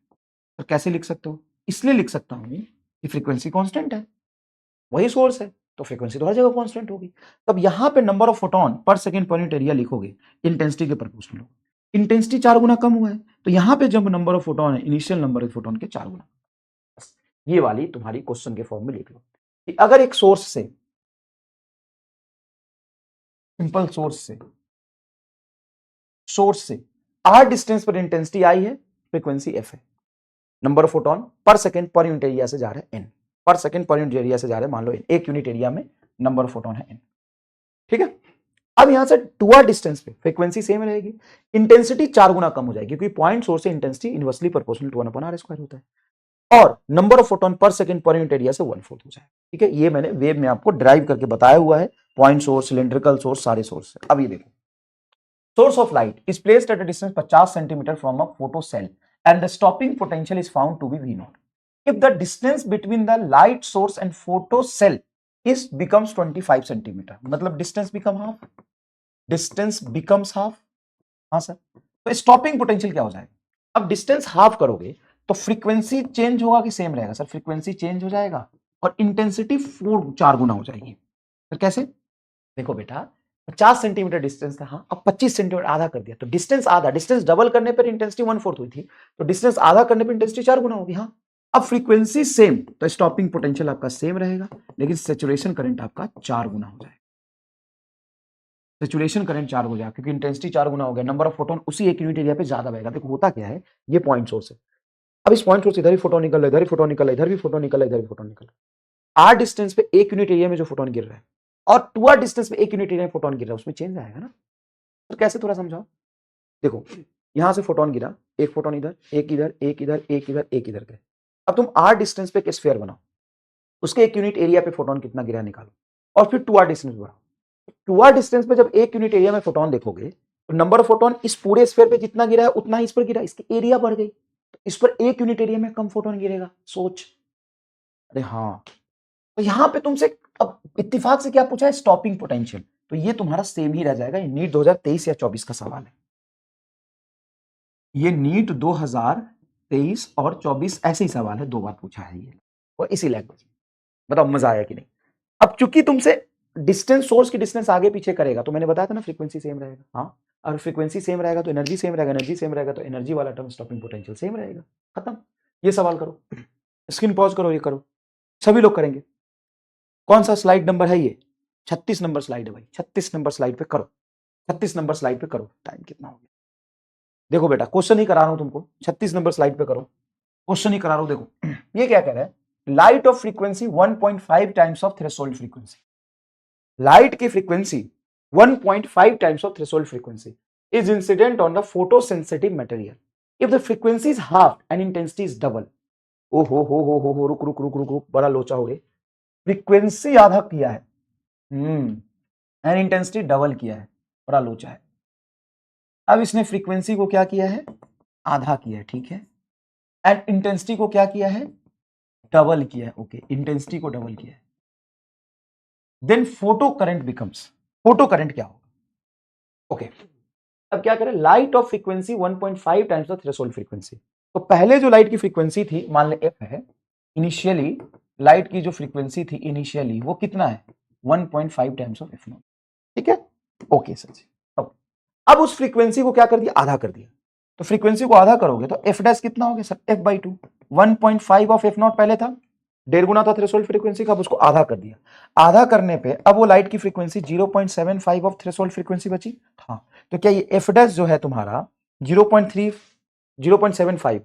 तो कैसे लिख सकता हूं, इसलिए लिख सकता हूं कि फ्रीक्वेंसी कांस्टेंट है, वही सोर्स है, तो फ्रीक्वेंसी तो हर जगह कांस्टेंट होगी। तब यहां पे नंबर ऑफ फोटोन पर सेकेंड पर यूनिट एरिया लिखोगे, इंटेंसिटी के प्रोपोर्शनल होगा। इंटेंसिटी 4 गुना कम हुआ है, तो यहां पे जब नंबर ऑफ फोटोन है इनिशियल नंबर ऑफ फोटोन के 4 गुना। ये वाली तुम्हारी क्वेश्चन के फॉर्म में लिख लो कि अगर एक सोर्स से, सिंपल सोर्स से आर डिस्टेंस पर इंटेंसिटी आई है, फ्रीक्वेंसी एफ है, नंबर ऑफ फोटोन पर सेकेंड पर यूनिट एरिया से जा रहा है एन, पर सेकेंड पर यूनिट एरिया से जा रहे हैं, मान लो एक यूनिट एरिया में नंबर ऑफ फोटोन है एन, ठीक है। अब यहां से 2r डिस्टेंस पे फ्रीक्वेंसी सेम रहेगी, इंटेंसिटी 4 गुना कम हो जाएगी, क्योंकि पॉइंट सोर्स से intensity inversely proportional to 1/r square होता है, और number of photon per second per unit area से 1/4 हो जाए, ठीक है। ये मैंने वेब में आपको ड्राइव करके बताया हुआ है, पॉइंट सोर्स, सिलिंड्रिकल सोर्स, सारे सोर्स है। अब ये देखो, source of light is placed at a distance 50 centimetre from a photo cell and the stopping potential is found to be V0 if the distance between the light source and photo cell is becomes 25 centimetre, मतलब distance become half, distance becomes half. हाँ sir, तो stopping potential क्या हो जाएगा? अब distance half करोगे तो frequency change होगा कि सेम रहेगा? सर फ्रीक्वेंसी चेंज हो जाएगा और इंटेंसिटी 4 गुना हो जाएगी। फिर कैसे? देखो बेटा, 50 सेंटीमीटर डिस्टेंस था, हाँ, अब 25 सेंटीमीटर आधा कर दिया तो डिस्टेंस आधा, डिस्टेंस डबल करने पर इंटेंसिटी 1/4 हुई थी, तो डिस्टेंस आधा करने पर इंटेंसिटी 4 गुना होगी। हाँ, अब फ्रीक्वेंसी सेम तो स्टॉपिंग पोटेंशियल आपका सेम रहेगा, लेकिन सैचुरेशन करंट आपका 4 गुना हो जाएगा। सैचुरेशन करंट 4 हो जाएगा क्योंकि इंटेंसिटी 4 गुना हो गया, नंबर ऑफ फोटोन उसी एक यूनिट एरिया पे ज्यादा बहेगा। देखो होता क्या है, ये पॉइंट सोर्स है, अब इस पॉइंट सोर्स इधर ही फोटोन निकल रहा है, इधर ही फोटोन निकल रहा है, इधर भी फोटोन निकल रहा है, इधर भी फोटोन निकल रहा है। आर डिस्टेंस पे एक यूनिट एरिया में जो फोटोन गिर रहा है और 2r डिस्टेंस पे एक यूनिट एरिया में फोटोन गिर रहा है, उसमें चेंज आएगा ना। तो कैसे, थोड़ा समझाओ। देखो यहां से फोटोन गिरा, एक फोटोन इधर, एक इधर, एक इधर, एक इधर, एक इधर गए। अब तुम r डिस्टेंस पे एक स्फीयर बनाओ, उसके एक यूनिट एरिया पे फोटोन कितना गिरा निकालो, और फिर 2r डिस्टेंस बढ़ाओ। 2r डिस्टेंस पे जब एक यूनिट एरिया में फोटोन देखोगे तो नंबर ऑफ फोटोन इस पूरे स्फीयर पे जितना गिरा है उतना ही इस पर गिरा, इसकी एरिया बढ़ गई, तो इस पर एक यूनिट एरिया में कम फोटोन गिरेगा। सोच, अरे हाँ, तो यहां पे तुमसे अब इत्तेफाक से क्या पूछा है? स्टॉपिंग पोटेंशियल, तो ये तुम्हारा सेम ही रह जाएगा। ये नीट 2023 या 24 का सवाल है, ये नीट 2023 और 24 ऐसे ही सवाल है, 2 बार पूछा है ये, और इसी लैंग्वेज। बताओ मजा आया कि नहीं? अब चूंकि तुमसे डिस्टेंस, सोर्स की डिस्टेंस आगे पीछे करेगा, तो मैंने बताया था ना फ्रीक्वेंसी सेम रहेगा। हाँ, और फ्रीक्वेंसी सेम रहेगा तो एनर्जी सेम रहेगा, एनर्जी सेम रहेगा तो एनर्जी वाला टर्म स्टॉपिंग पोटेंशियल सेम रहेगा। खत्म। ये सवाल करो, स्क्रीन पॉज करो, ये करो, सभी लोग करेंगे। कौन सा स्लाइड नंबर है ये? 36 नंबर स्लाइड है भाई, 36 नंबर स्लाइड पे करो, 36 नंबर स्लाइड पे करो। टाइम कितना हो गया? देखो बेटा, क्वेश्चन ही करा रहा हूं तुमको, 36 नंबर स्लाइड पे करो, क्वेश्चन ही करा रहा हूं। देखो ये क्या कह रहा है, light of frequency 1.5 times of threshold frequency, light की frequency 1.5 times of threshold frequency is incident on the photosensitive material. If the frequency is half and intensity is double, ओ हो, रुक रुक रुक रुक रुक, बड़ा लोचा हो गया। फ्रीक्वेंसी आधा किया है, एंड इंटेंसिटी डबल किया है, बड़ा लोचा है। अब इसने फ्रीक्वेंसी को क्या किया है? आधा किया है, ठीक है, एंड इंटेंसिटी को क्या किया है? डबल किया है। ओके, इंटेंसिटी को डबल किया है। Then photo current becomes, photo current क्या होगा? ओके, अब क्या करें, light of frequency 1.5 times the threshold frequency. तो पहले जो लाइट की फ्रीक्वेंसी थी, मान ले एफ है, इनिशियली लाइट की जो फ्रीक्वेंसी थी इनिशियली वो कितना है? 1.5 टाइम्स ऑफ एफ नॉट, ठीक है। ओके सर जी, अब उस फ्रीक्वेंसी को क्या कर दिया? आधा कर दिया। तो फ्रीक्वेंसी को आधा करोगे तो एफ डैश कितना हो गया sir? F by 2। 1.5 of F not पहले था, 1.5 गुना था थ्रेशोल्ड फ्रीक्वेंसी का, अब उसको आधा कर दिया। आधा करने पे अब वो लाइट की फ्रीक्वेंसी 0.75 ऑफ थ्रेशोल्ड फ्रीक्वेंसी बची। हाँ, तो क्या ये एफ डैश जो है तुम्हारा 0.3, 0.75,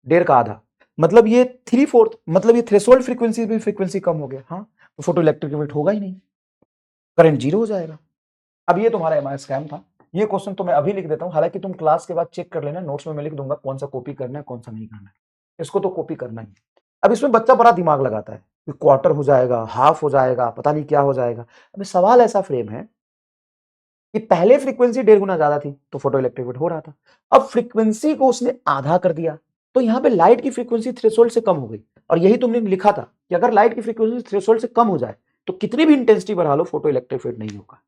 1.5 का आधा, मतलब ये 3/4, मतलब ये थ्रेशोल्ड फ्रीक्वेंसी भी फ्रीक्वेंसी कम हो गया। हाँ, तो फोटो इलेक्ट्रिक इफेक्ट होगा ही नहीं, करंट जीरो हो जाएगा। अब ये तुम्हारा एमआई स्कैम था। ये क्वेश्चन तो मैं अभी लिख देता हूं, हालांकि तुम क्लास के बाद चेक कर लेना, नोट्स में मैं लिख दूंगा कौन सा कॉपी करना है कौन सा नहीं करना है, इसको तो कॉपी करना ही। अब इसमें बच्चा बड़ा दिमाग लगाता है कि क्वार्टर हो जाएगा, हाफ हो जाएगा, पता नहीं क्या हो जाएगा। अब सवाल ऐसा फ्रेम है कि पहले फ्रीक्वेंसी 1.5 गुना ज्यादा थी तो फोटो इलेक्ट्रिक इफेक्ट हो रहा था, अब फ्रीक्वेंसी को उसने आधा कर दिया तो यहाँ पे लाइट की फ्रीक्वेंसी थ्रेशोल्ड से कम हो गई। और यही तुमने लिखा था कि अगर लाइट की फ्रीक्वेंसी थ्रेशोल्ड से कम हो जाए तो कितनी भी इंटेंसिटी बढ़ा लो फोटो इलेक्ट्रिक इफेक्ट नहीं होगा।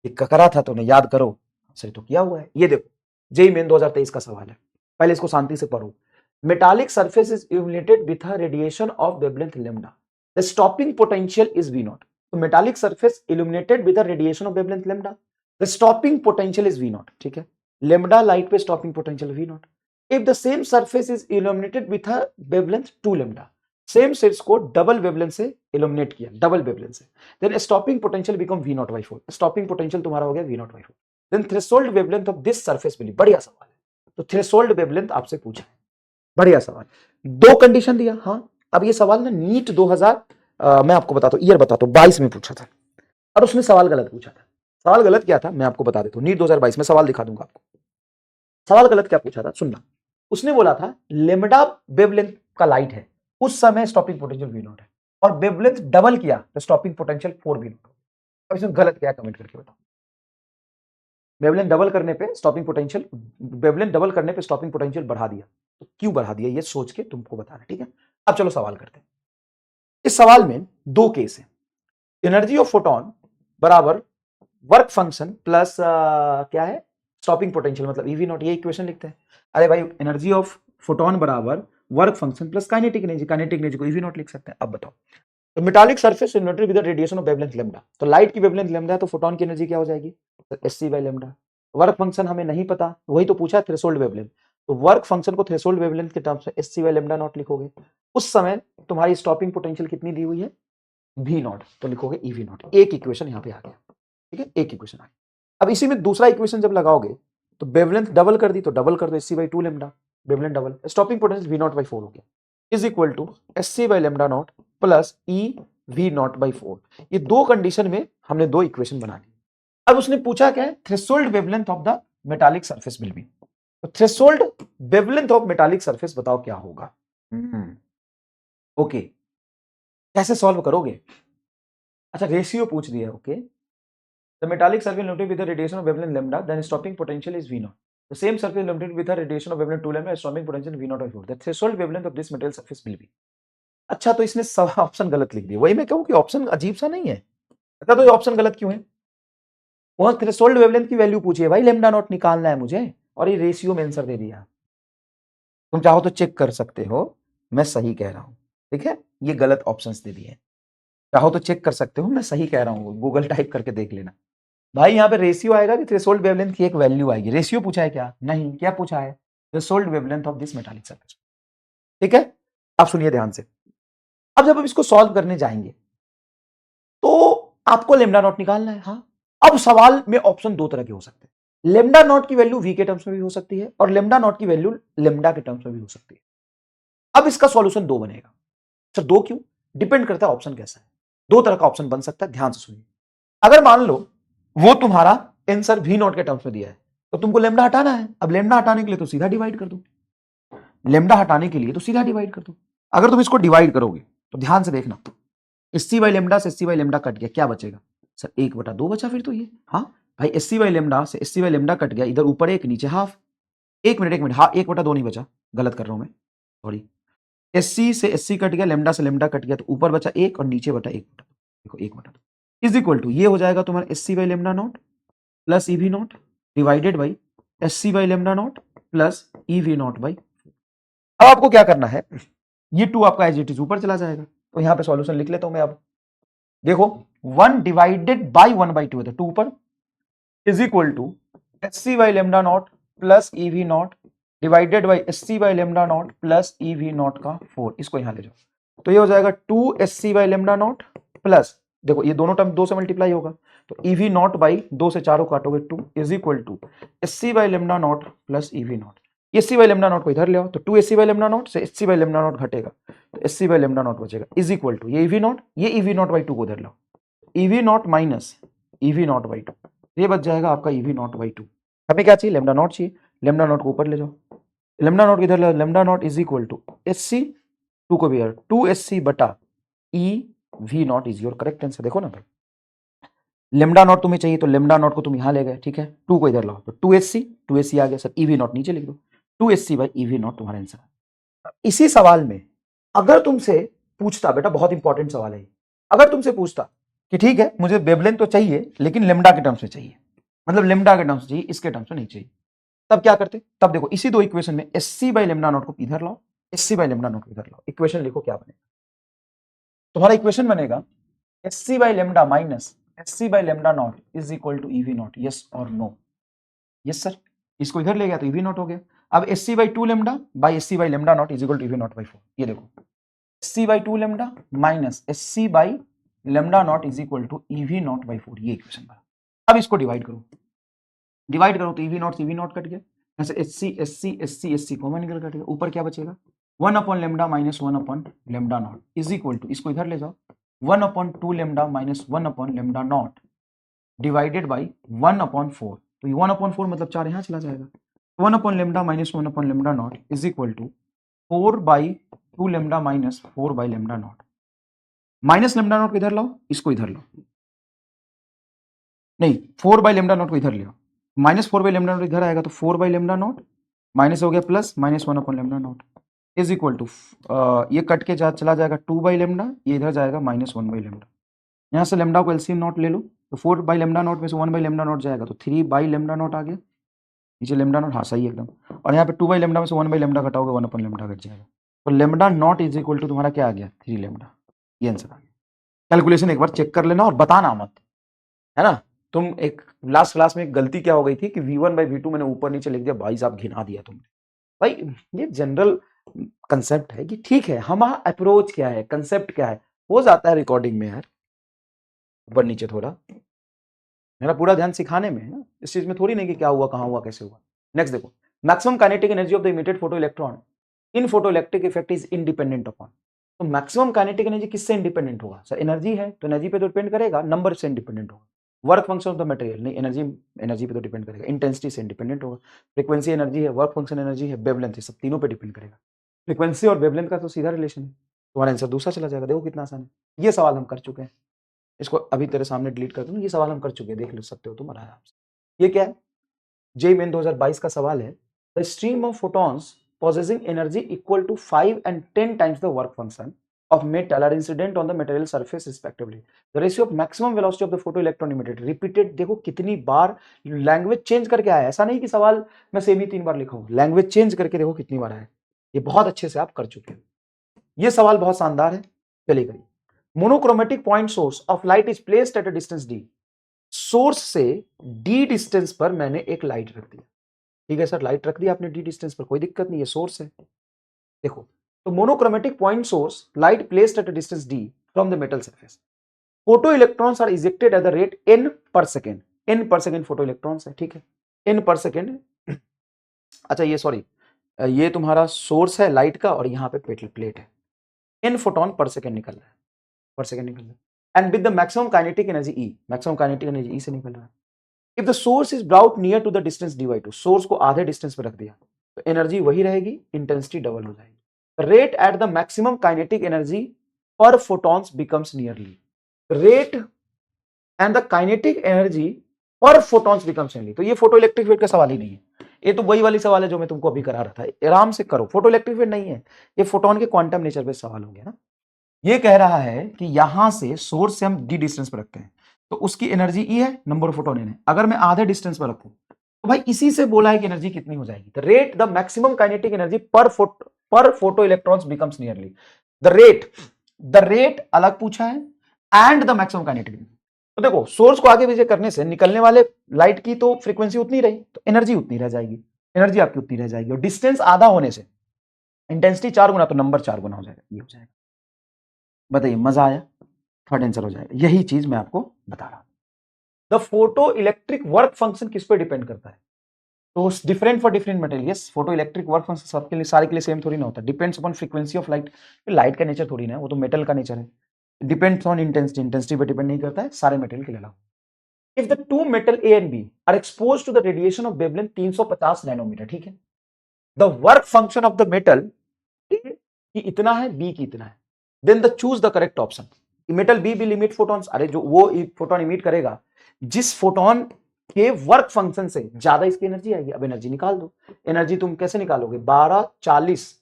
ये करा था तुमने, याद करो, सही तो किया हुआ है। ये देखो, जेई मेन 2023 का सवाल है, पहले इसको शांति से पढ़ो। Metallic surface is illuminated with a radiation of wavelength lambda. The stopping potential is V naught. तो metallic surface illuminated with a radiation of wavelength lambda. The stopping potential is V naught. ठीक है, lambda light पे stopping potential V naught. If the same surface is illuminated with a wavelength 2 lambda, same sets को double wavelength से illuminate किया, double wavelength से, then stopping potential become V naught by 4. Stopping potential तुम्हारा हो गया V naught by 4. Then threshold wavelength of this surface will be, बढ़िया सवाल है। तो थ्रेशोल्ड वेवलेंथ आपसे पूछा है, बढ़िया सवाल। दो कंडीशन दिया। हाँ, अब ये सवाल ना नीट 2000 मैं आपको बताता हूँ, ईयर बताता हूँ, 22 में पूछा था और उसने सवाल गलत पूछा था। सवाल गलत क्या था मैं आपको बता देता हूँ, नीट 2022 में सवाल दिखा दूंगा आपको। सवाल गलत क्या पूछा था सुनना, उसने बोला था लेमडा वेवलेंथ का लाइट है, उस समय स्टॉपिंग पोटेंशियल V naught है, और वेवलेंथ डबल किया तो स्टॉपिंग पोटेंशियल 4 V naught। अब इसमें गलत क्या है कमेंट करके बताओ। वेवलेंथ डबल करने पे स्टॉपिंग पोटेंशियल, वेवलेंथ डबल करने पे स्टॉपिंग पोटेंशियल बढ़ा दिया, तो क्यों बढ़ा दिया ये सोच के तुमको बताना, ठीक है। अब चलो सवाल करते हैं। इस सवाल में दो केस है, एनर्जी ऑफ फोटोन बराबर वर्क फंक्शन प्लस क्या है स्टॉपिंग पोटेंशियल मतलब ईवी नॉट, ये इक्वेशन लिखते हैं। अरे भाई एनर्जी ऑफ फोटोन बराबर work function plus kinetic energy को ईवी नॉट लिख सकते हैं। अब बताओ, तो metallic surface inverted with radiation of wavelength lambda, तो लाइट की वेवलेंथ लैम्डा है तो फोटोन की एनर्जी क्या हो जाएगी, SC by lambda. Work function हमें नहीं पता, वही तो पूछा थ्रेशोल्ड वेवलेंथ, तो वर्क फंक्शन को थ्रेशोल्ड वेवलेंथ के टर्म्स में एससी बाय लैम्डा नॉट लिखोगे। उस समय तुम्हारी स्टॉपिंग पोटेंशियल कितनी दी हुई है, वी नॉट, तो लिखोगे ईवी नॉट। एक इक्वेशन यहाँ पे आ गया, ठीक है, एक इक्वेशन आ गया। अब इसी में दूसरा इक्वेशन जब लगाओगे तो वेवलेंथ डबल कर दी, तो डबल कर दो hc by 2 lambda, wavelength double, stopping potential V naught by 4 हो गया, is equal to hc by lambda naught plus e V naught by 4। ये दो कंडीशन में हमने दो इक्वेशन बना ली। अब उसने पूछा क्या है, threshold wavelength of the metallic surface will be, तो threshold wavelength of metallic surface बताओ क्या होगा। ओके, कैसे सॉल्व करोगे, अच्छा रेशियो पूछ दिया है। Okay, the metallic surface illuminated with a radiation of wavelength lambda, then stopping potential is V naught. The same surface illuminated with a radiation of wavelength 2 lambda, stopping potential V naught by 4. The threshold wavelength of this material surface will be. अच्छा, तो इसने सब option गलत लिख दिया। वही मैं कहूं कि ऑप्शन अजीब सा नहीं है। अच्छा, तो ये ऑप्शन गलत क्यों है, वहां थ्रेशोल्ड वेवलेंथ की वैल्यू पूछी है भाई, लैम्डा नॉट निकालना है मुझे, और ये रेशियो में आंसर दे दिया। तुम चाहो तो चेक कर सकते हो, मैं सही कह रहा हूं, ठीक है, ये गलत ऑप्शंस दे दिए। चाहो तो चेक कर सकते हो, मैं सही कह रहा हूं, गूगल टाइप करके देख लेना भाई। यहाँ पे रेशियो आएगा कि थ्रेशोल्ड वेवलेंथ की एक वैल्यू आएगी। रेशियो पूछा है क्या, नहीं, क्या पूछा है, threshold wavelength of this metallic surface, ठीक है। अब सुनिए ध्यान से, अब जब हम इसको सॉल्व करने जाएंगे तो आपको लेमडा नॉट निकालना है। हाँ, अब सवाल में ऑप्शन दो तरह के हो सकते हैं, लेमडा नॉट की वैल्यू वी के टर्म्स में भी हो सकती है और लेमडा नॉट की वैल्यू लेमडा के टर्म्स में भी हो सकती है। अब इसका सॉल्यूशन दो बनेगा। सर दो क्यों, डिपेंड करता है ऑप्शन कैसा है, दो तरह का ऑप्शन बन सकता है, ध्यान से सुनिए। अगर मान लो वो तुम्हारा आंसर वी नॉट के टर्म्स में दिया है तो तुमको लेमडा हटाना है। अब लेमडा हटाने के लिए तो सीधा डिवाइड कर दो, लेमडा हटाने के लिए तो सीधा डिवाइड कर दो। अगर तुम इसको डिवाइड करोगे तो ध्यान से देखना, एससी बाई लेमडा से एससी बाई लेमडा कट गया, क्या बचेगा सर, 1/2 बचा फिर तो ये। हाँ भाई, एससी बाई लेमडा से एससी बाई लेमडा कट गया, इधर ऊपर एक नीचे हाफ, एक मिनट, हाँ 1/2 नहीं बचा, गलत कर रहा हूं मैं, सॉरी। एससी से एससी कट गया, लेमडा से लेमडा कट गया, तो ऊपर बचा एक और नीचे बटा 1/2, देखो 1/2 इज इक्वल टू ये हो जाएगा तुम्हारा SC by lambda naught plus eV naught divided by hc by lambda naught plus eV naught by. अब आपको क्या करना है, ये 2 आपका एज इट इज ऊपर चला जाएगा, तो यहां पे सॉल्यूशन लिख लेता हूं मैं। अब देखो 1 डिवाइडेड बाई 1/2 है, तो 2 ऊपर is equal to hc by lambda naught plus eV naught divided by hc by lambda naught plus eV naught का 4, इसको यहां ले जाओ, तो ये हो जाएगा 2 hc by lambda naught plus, देखो ये दोनों टर्म 2 से मल्टीप्लाई होगा, तो ईवी नॉट बाई 2 से 4 काटोगे 2 is equal to hc by lambda naught plus eV naught. Hc by lambda naught को इधर ले आओ, तो 2 एससी बाई लेमडा नॉट से एससी बाई लेमडा नॉट घटेगा, तो एससी बाई लेमडा नॉट बचेगा इज इक्वल टू ये ईवी नॉट, ये ईवी नॉट बाई 2 को इधर लाओ, eV naught minus eV naught by 2, ये बच जाएगा आपका ईवी नॉट बाई 2। हमें क्या चाहिए, लेमडा नॉट चाहिए, लेमडा नॉट को ऊपर ले जाओ, लेमडा नॉट इधर ले आओ, lambda naught is equal to hc 2 को भी 2 एससी बटा e V naught is your correct answer. देखो ना भाई, लेमडा नॉट तुम्हें चाहिए तो लेमडा नॉट को तुम यहां ले गए, ठीक है, 2 को इधर लाओ, तो 2 एससी आ गया सर, ईवी नॉट नीचे लिख दो, 2 एससी बाई ईवी नॉट तुम्हारा आंसर है। इसी सवाल में अगर तुमसे पूछता, बेटा बहुत इंपॉर्टेंट सवाल है, अगर तुमसे पूछता कि ठीक है मुझे वेवलेंथ तो चाहिए लेकिन लेमडा के टर्म्स में चाहिए, मतलब लेमडा के टर्म्स चाहिए, इसके टर्म्स में नहीं चाहिए, तब क्या करते, तब देखो इसी दो इक्वेशन में एससी बाई लेमडा नॉट को इधर लाओ, एससी बाई लेमडा नॉट को इधर लाओ, इक्वेशन लिखो क्या बनेगा, तुम्हारा इक्वेशन बनेगा hc by lambda minus hc by lambda naught is equal to eV naught, yes और नो, यस सर, इसको इधर ले गया तो ईवी नॉट हो गया। अब hc by 2 lambda by hc by lambda naught is equal to eV naught by 4, ये देखो hc by 2 lambda minus hc by lambda naught is equal to eV naught by 4, ये इक्वेशन बना। अब इसको divide करो, डिवाइड करो तो EV not cut गया, ऐसे एससी कॉमन निकल कट गया, ऊपर क्या बचेगा 1 upon lambda minus 1 upon lambda naught is equal to, इसको इधर ले जाओ, 1 upon 2 lambda minus 1 upon lambda naught divided by 1 upon 4, तो ये 1 अपॉन 4 मतलब 4 यहाँ चला जाएगा, 1 upon lambda minus 1 upon lambda naught is equal to 4 by 2 lambda minus 4 by lambda naught, minus lambda naught को इधर लाओ, इसको इधर लो, नहीं 4 बाई लेमडा नॉट को इधर ले आओ, माइनस 4 बाई लेमडा नॉट इधर आएगा तो 4 बाई लेमडा नॉट माइनस हो गया plus minus 1 upon lambda naught is equal to ये कट के चला जाएगा 2 बाई लेमडा, ये इधर जाएगा माइनस 1 बाई लेमडा, यहाँ से लेमडा को एलसीएम नॉट ले लो, तो 4 बाई लेमडा नॉट में से 1 बाई लेमडा नॉट जाएगा, तो 3 बाई लेमडा नॉट आ गया, नीचे लेमडा नॉट, हाँ सही एकदम। और यहाँ पे 2 बाई लेमडा में से 1 बाई लेमडा घटाओगे 1 अपन लेमडा घट जाएगा, तो lambda naught is equal to तुम्हारा क्या आ गया 3 लेमडा, ये आंसर आ गया। कैलकुलेशन एक बार चेक कर लेना और बताना मत, है ना। तुम एक लास्ट क्लास में एक गलती क्या हो गई थी कि v1 बाई v2 मैंने ऊपर नीचे लिख दिया, भाई साहब घिना दिया तुमने। भाई ये जनरल कंसेप्ट है कि ठीक है, हमारा अप्रोच क्या है, कंसेप्ट क्या है, हो जाता है रिकॉर्डिंग में यार ऊपर नीचे थोड़ा, मेरा पूरा ध्यान सिखाने में है ना, इस चीज में थोड़ी नहीं कि क्या हुआ, कहां हुआ, कैसे हुआ। नेक्स्ट देखो, maximum kinetic energy of the emitted photo electron in photo electric effect is independent upon. तो मैक्सिमम काइनेटिक एनर्जी किससे इंडिपेंडेंट होगा सर, एनर्जी है तो एनर्जी पे तो डिपेंड करेगा, नंबर से इंडिपेंडेंट होगा। Work function of the material नहीं, एनर्जी एनर्जी पे तो डिपेंड करेगा, इंटेंसिटी से इंडिपेंडेंट होगा, फ्रीक्वेंसी एनर्जी है, वर्क फंक्शन एनर्जी है, वेवलेंथ है, सब तीनों पे डिपेंड करेगा। फ्रीक्वेंसी और वेवलेंथ का तो सीधा रिलेशन है, तुम्हारा आंसर दूसरा चला जाएगा। देखो कितना आसान है, ये सवाल हम कर चुके हैं, इसको अभी तेरे सामने डिलीट कर दूं, ये सवाल हम कर चुके हैं, देख सकते हो तुम आराम से। ये क्या है, जेईई मेन 2022 का सवाल है, the stream of photons possessing energy equal to 5 and 10 times the work function of metal are incident on the material surface respectively. The ratio of maximum velocity of the photoelectron emitted repeated, देखो कितनी बार language change करके आया है, ऐसा नहीं कि सवाल मैं सेम ही 3 बार लिखा हूं, लैंग्वेज चेंज करके देखो कितनी बार आया, ये बहुत अच्छे से आप कर चुके हैं। ये सवाल बहुत शानदार है, चलिए करिए। Monochromatic point source of light is placed at a distance D, source से डी डिस्टेंस पर मैंने एक लाइट रख दिया, ठीक है सर, लाइट रख दिया आपने डी डिस्टेंस पर, कोई दिक्कत नहीं है, सोर्स है। देखो, तो monochromatic point source light placed at a distance D from the metal surface, photo electrons are ejected at the rate n per second, n per second photo electrons है, ठीक है, n पर सेकेंड। अच्छा ये sorry, ये तुम्हारा source है light का और यहाँ पे प्लेट है, n फोटोन पर सेकेंड निकल रहा है, पर सेकेंड निकल रहा है, and with the maximum kinetic energy E, maximum kinetic energy E से निकल रहा है। If the source is brought near to the distance dy two, source को आधे डिस्टेंस पर रख दिया तो एनर्जी वही रहेगी, इंटेंसिटी डबल हो जाएगी। Rate at the maximum kinetic energy per photons becomes nearly, rate and the kinetic energy per photons becomes nearly, तो ये फोटो इलेक्ट्रिक फील्ड का सवाल ही नहीं है, ये तो वही वाली सवाल है जो मैं तुमको अभी करा रहा था, आराम से करो, फोटो इलेक्ट्रिक फील्ड नहीं है, ये फोटोन के क्वांटम नेचर पे सवाल हो गया ना। ये कह रहा है कि यहां से सोर्स से हम डी डिस्टेंस पर रखते हैं तो उसकी एनर्जी ई है, नंबर ऑफ फोटोन है, अगर मैं आधे डिस्टेंस पर रखूं तो भाई इसी से बोला है कि एनर्जी कितनी हो जाएगी, the rate the maximum kinetic energy per photo electrons becomes nearly, the rate अलग पूछा है and the maximum kinetic energy. तो देखो सोर्स को आगे पीछे करने से निकलने वाले लाइट की तो फ्रीक्वेंसी उतनी रही तो एनर्जी उतनी रह जाएगी, एनर्जी आपकी उतनी रह जाएगी, और डिस्टेंस आधा होने से इंटेंसिटी 4 गुना तो नंबर 4 गुना हो जाएगा, ये हो जाएगा। बताइए मजा आया, थर्ड आंसर हो जाएगा, यही चीज मैं आपको बता रहा हूं। The photo electric work function किस पे डिपेंड करता है, तो different for different material, yes photo electric work function सबके लिए, सारे के लिए सेम थोड़ी ना होता, depends upon frequency of light, light का नेचर थोड़ी ना है, वो तो मेटल का नेचर है, डिपेंड्स ऑन इंटेंसिटी, इंटेंसिटी पे डिपेंड नहीं करता है, सारे मेटल के लिए अलग। If the two metal A and B are expose to the radiation of wavelength 350 nanometre, ठीक है, the work function of the metal A की इतना है, बी की इतना है, then the choose the correct option, metal B will emit photons, अरे जो वो फोटोन इमिट करेगा जिस फोटोन के वर्क फंक्शन से ज्यादा इसकी एनर्जी आएगी, अब एनर्जी निकाल दो, एनर्जी तुम कैसे निकालोगे, 1240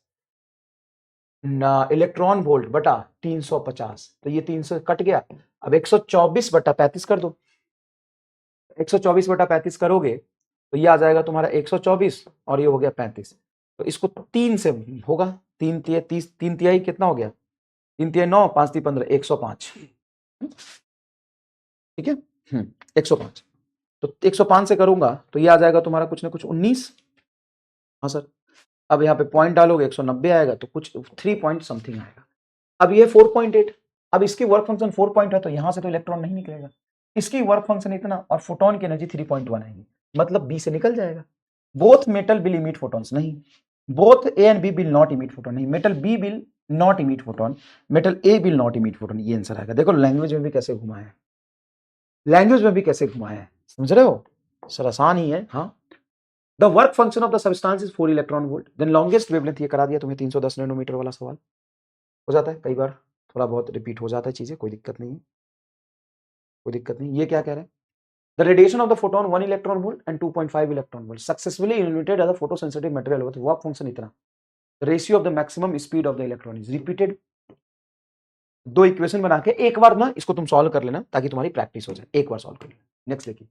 इलेक्ट्रॉन वोल्ट बटा 350, तो ये 300 कट गया, अब 124 बटा 35 कर दो, 124 बटा 35 करोगे तो ये आ जाएगा तुम्हारा 124 और ये हो गया 35, तो इसको 3 से होगा, 3 तिया 30, 3 तिहाई कितना हो गया, 3 तिहाई 9, 5 ती 15, 105, ठीक है, 105, तो 105 से करूंगा तो ये आ जाएगा तुम्हारा कुछ ना कुछ 19, हाँ सर, अब यहाँ पे पॉइंट डालोगे 190 आएगा, तो कुछ 3 पॉइंट समथिंग आएगा, अब ये 4.8, अब इसकी वर्क फंक्शन 4 पॉइंट है तो यहां से तो इलेक्ट्रॉन नहीं निकलेगा, इसकी वर्क फंक्शन इतना और फोटोन की एनर्जी 3.1 आएगी, मतलब बी से निकल जाएगा, both metal will emit photons नहीं, both A and B will not emit photon नहीं, metal B will not emit photon, metal A will not emit photon, ये आंसर आएगा। देखो लैंग्वेज में भी कैसे घुमाया है, लैंग्वेज में भी कैसे घुमाया है, समझ रहे हो, सर आसान ही है। हाँ, the work function of the substance is 4 electron volt, then longest wavelength, ये करा दिया तुम्हें 310 नैनोमीटर वाला सवाल, हो जाता है कई बार, थोड़ा बहुत रिपीट हो जाता है चीजें, कोई दिक्कत नहीं है, कोई दिक्कत नहीं। ये क्या कह रहे हैं, the radiation of the photon 1 electron volt and 2.5 electron volt successfully illuminated as a photosensitive material, तो वर्क फंक्शन इतना, ratio of the maximum speed of the electron is repeated दो इक्वेशन बना के एक बार ना इसको तुम सॉल्व कर लेना ताकि तुम्हारी प्रैक्टिस हो जाए, एक बार सॉल्व कर लेना। नेक्स्ट देखिए,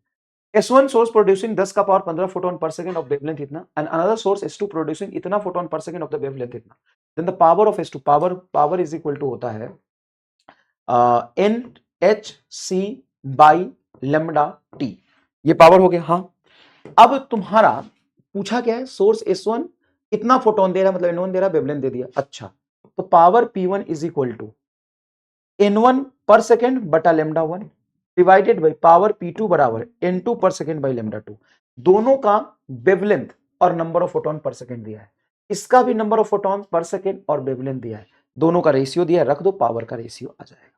S1 source producing 10 का power 15 photon per second of wavelength इतना, and another source S2 producing इतना photon per second of the wavelength इतना, then the power of S2 power is equal to होता है NHC by lambda T. ये power हो गया। हाँ, अब तुम्हारा पूछा क्या है, सोर्स S1 कितना फोटोन दे रहा है, मतलब N1 दे रहा है, वेवलेंथ दे दिया। अच्छा, तो power P1 is equal to N1 पर सेकेंड बटा lambda 1 divided by power P2 बराबर N2 पर सेकेंड बाई लेमडा 2। दोनों का वेवलेंथ और नंबर ऑफ फोटोन पर सेकेंड दिया है, इसका भी नंबर ऑफ फोटोन पर सेकेंड और वेवलेंथ दिया है, दोनों का रेशियो दिया है, रख दो, पावर का रेशियो आ जाएगा।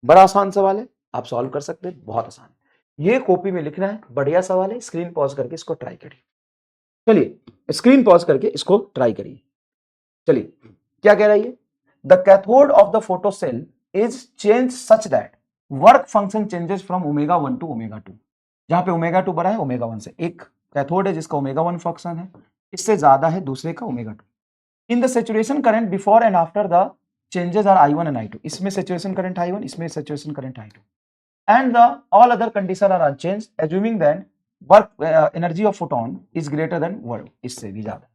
बड़ा आसान सवाल है, आप सॉल्व कर सकते हैं, बहुत आसान है। ये कॉपी में लिखना है, बढ़िया सवाल है, स्क्रीन पॉज करके इसको ट्राई करिए। चलिए स्क्रीन पॉज करके इसको ट्राई करिए। चलिए क्या कह रहा है ये, the cathode of the photo cell is change such that work function changes from omega 1 to omega 2। जहां पे ओमेगा 2 बड़ा है ओमेगा 1 से, एक कैथोड है जिसका ओमेगा 1 फंक्शन है, इससे ज्यादा है दूसरे का omega 2। In the saturation current before and after the changes are I1 and I2। इसमें सैचुरेशन करंट I1, इसमें saturation current I2, and the all other condition are unchanged, assuming that work energy of photon is greater than work, इससे भी ज्यादा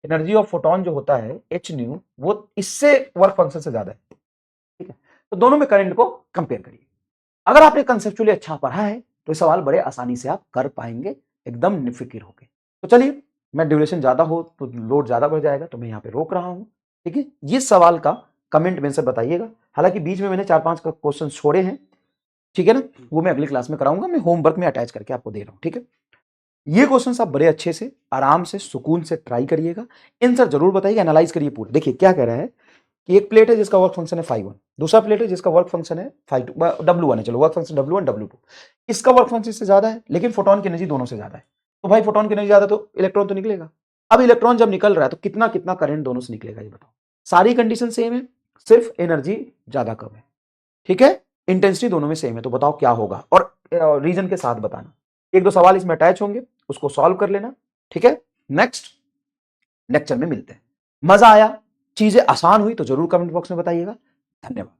energy of photon जो होता है h new, वो इससे वर्क फंक्शन से ज्यादा है। ठीक है, तो दोनों में करंट को कंपेयर करिए। अगर आपने कंसेप्चुअली अच्छा पढ़ा है तो सवाल बड़े आसानी से आप कर पाएंगे, एकदम निफिकिर होके। तो चलिए, मैं ड्यूरेशन ज्यादा हो तो लोड ज्यादा बढ़ जाएगा, तो मैं यहाँ पे रोक रहा हूं। ठीक है, ये सवाल का कमेंट में से बताइएगा। हालांकि बीच में मैंने 4-5 क्वेश्चन छोड़े हैं, ठीक है ना, वो मैं अगली क्लास में कराऊंगा, मैं होमवर्क में अटैच करके आपको दे रहा हूं। ठीक है, ये क्वेश्चन आप बड़े अच्छे से आराम से सुकून से ट्राई करिएगा, आंसर जरूर बताइएगा, एनालाइज करिए पूरा। देखिए क्या कह रहा है कि एक प्लेट है जिसका वर्क फंक्शन है φ1, दूसरा प्लेट है जिसका वर्क फंक्शन है φ2, W1 है, चलो वर्क फंक्शन W1 W2, इसका वर्क फंक्शन से ज्यादा है, लेकिन फोटोन की एनर्जी दोनों से ज्यादा है। तो भाई फोटोन की एनर्जी ज्यादा तो इलेक्ट्रॉन तो निकलेगा। अब इलेक्ट्रॉन जब निकल रहा है तो कितना कितना करंट दोनों से निकलेगा, ये बताओ। सारी कंडीशन सेम है, सिर्फ एनर्जी ज्यादा कम है। ठीक है, इंटेंसिटी दोनों में सेम है, तो बताओ क्या होगा, और रीजन के साथ बताना। एक दो सवाल इसमें अटैच होंगे, उसको सॉल्व कर लेना। ठीक है, नेक्स्ट लेक्चर में मिलते हैं। मजा आया, चीजें आसान हुई तो जरूर कमेंट बॉक्स में बताइएगा। धन्यवाद।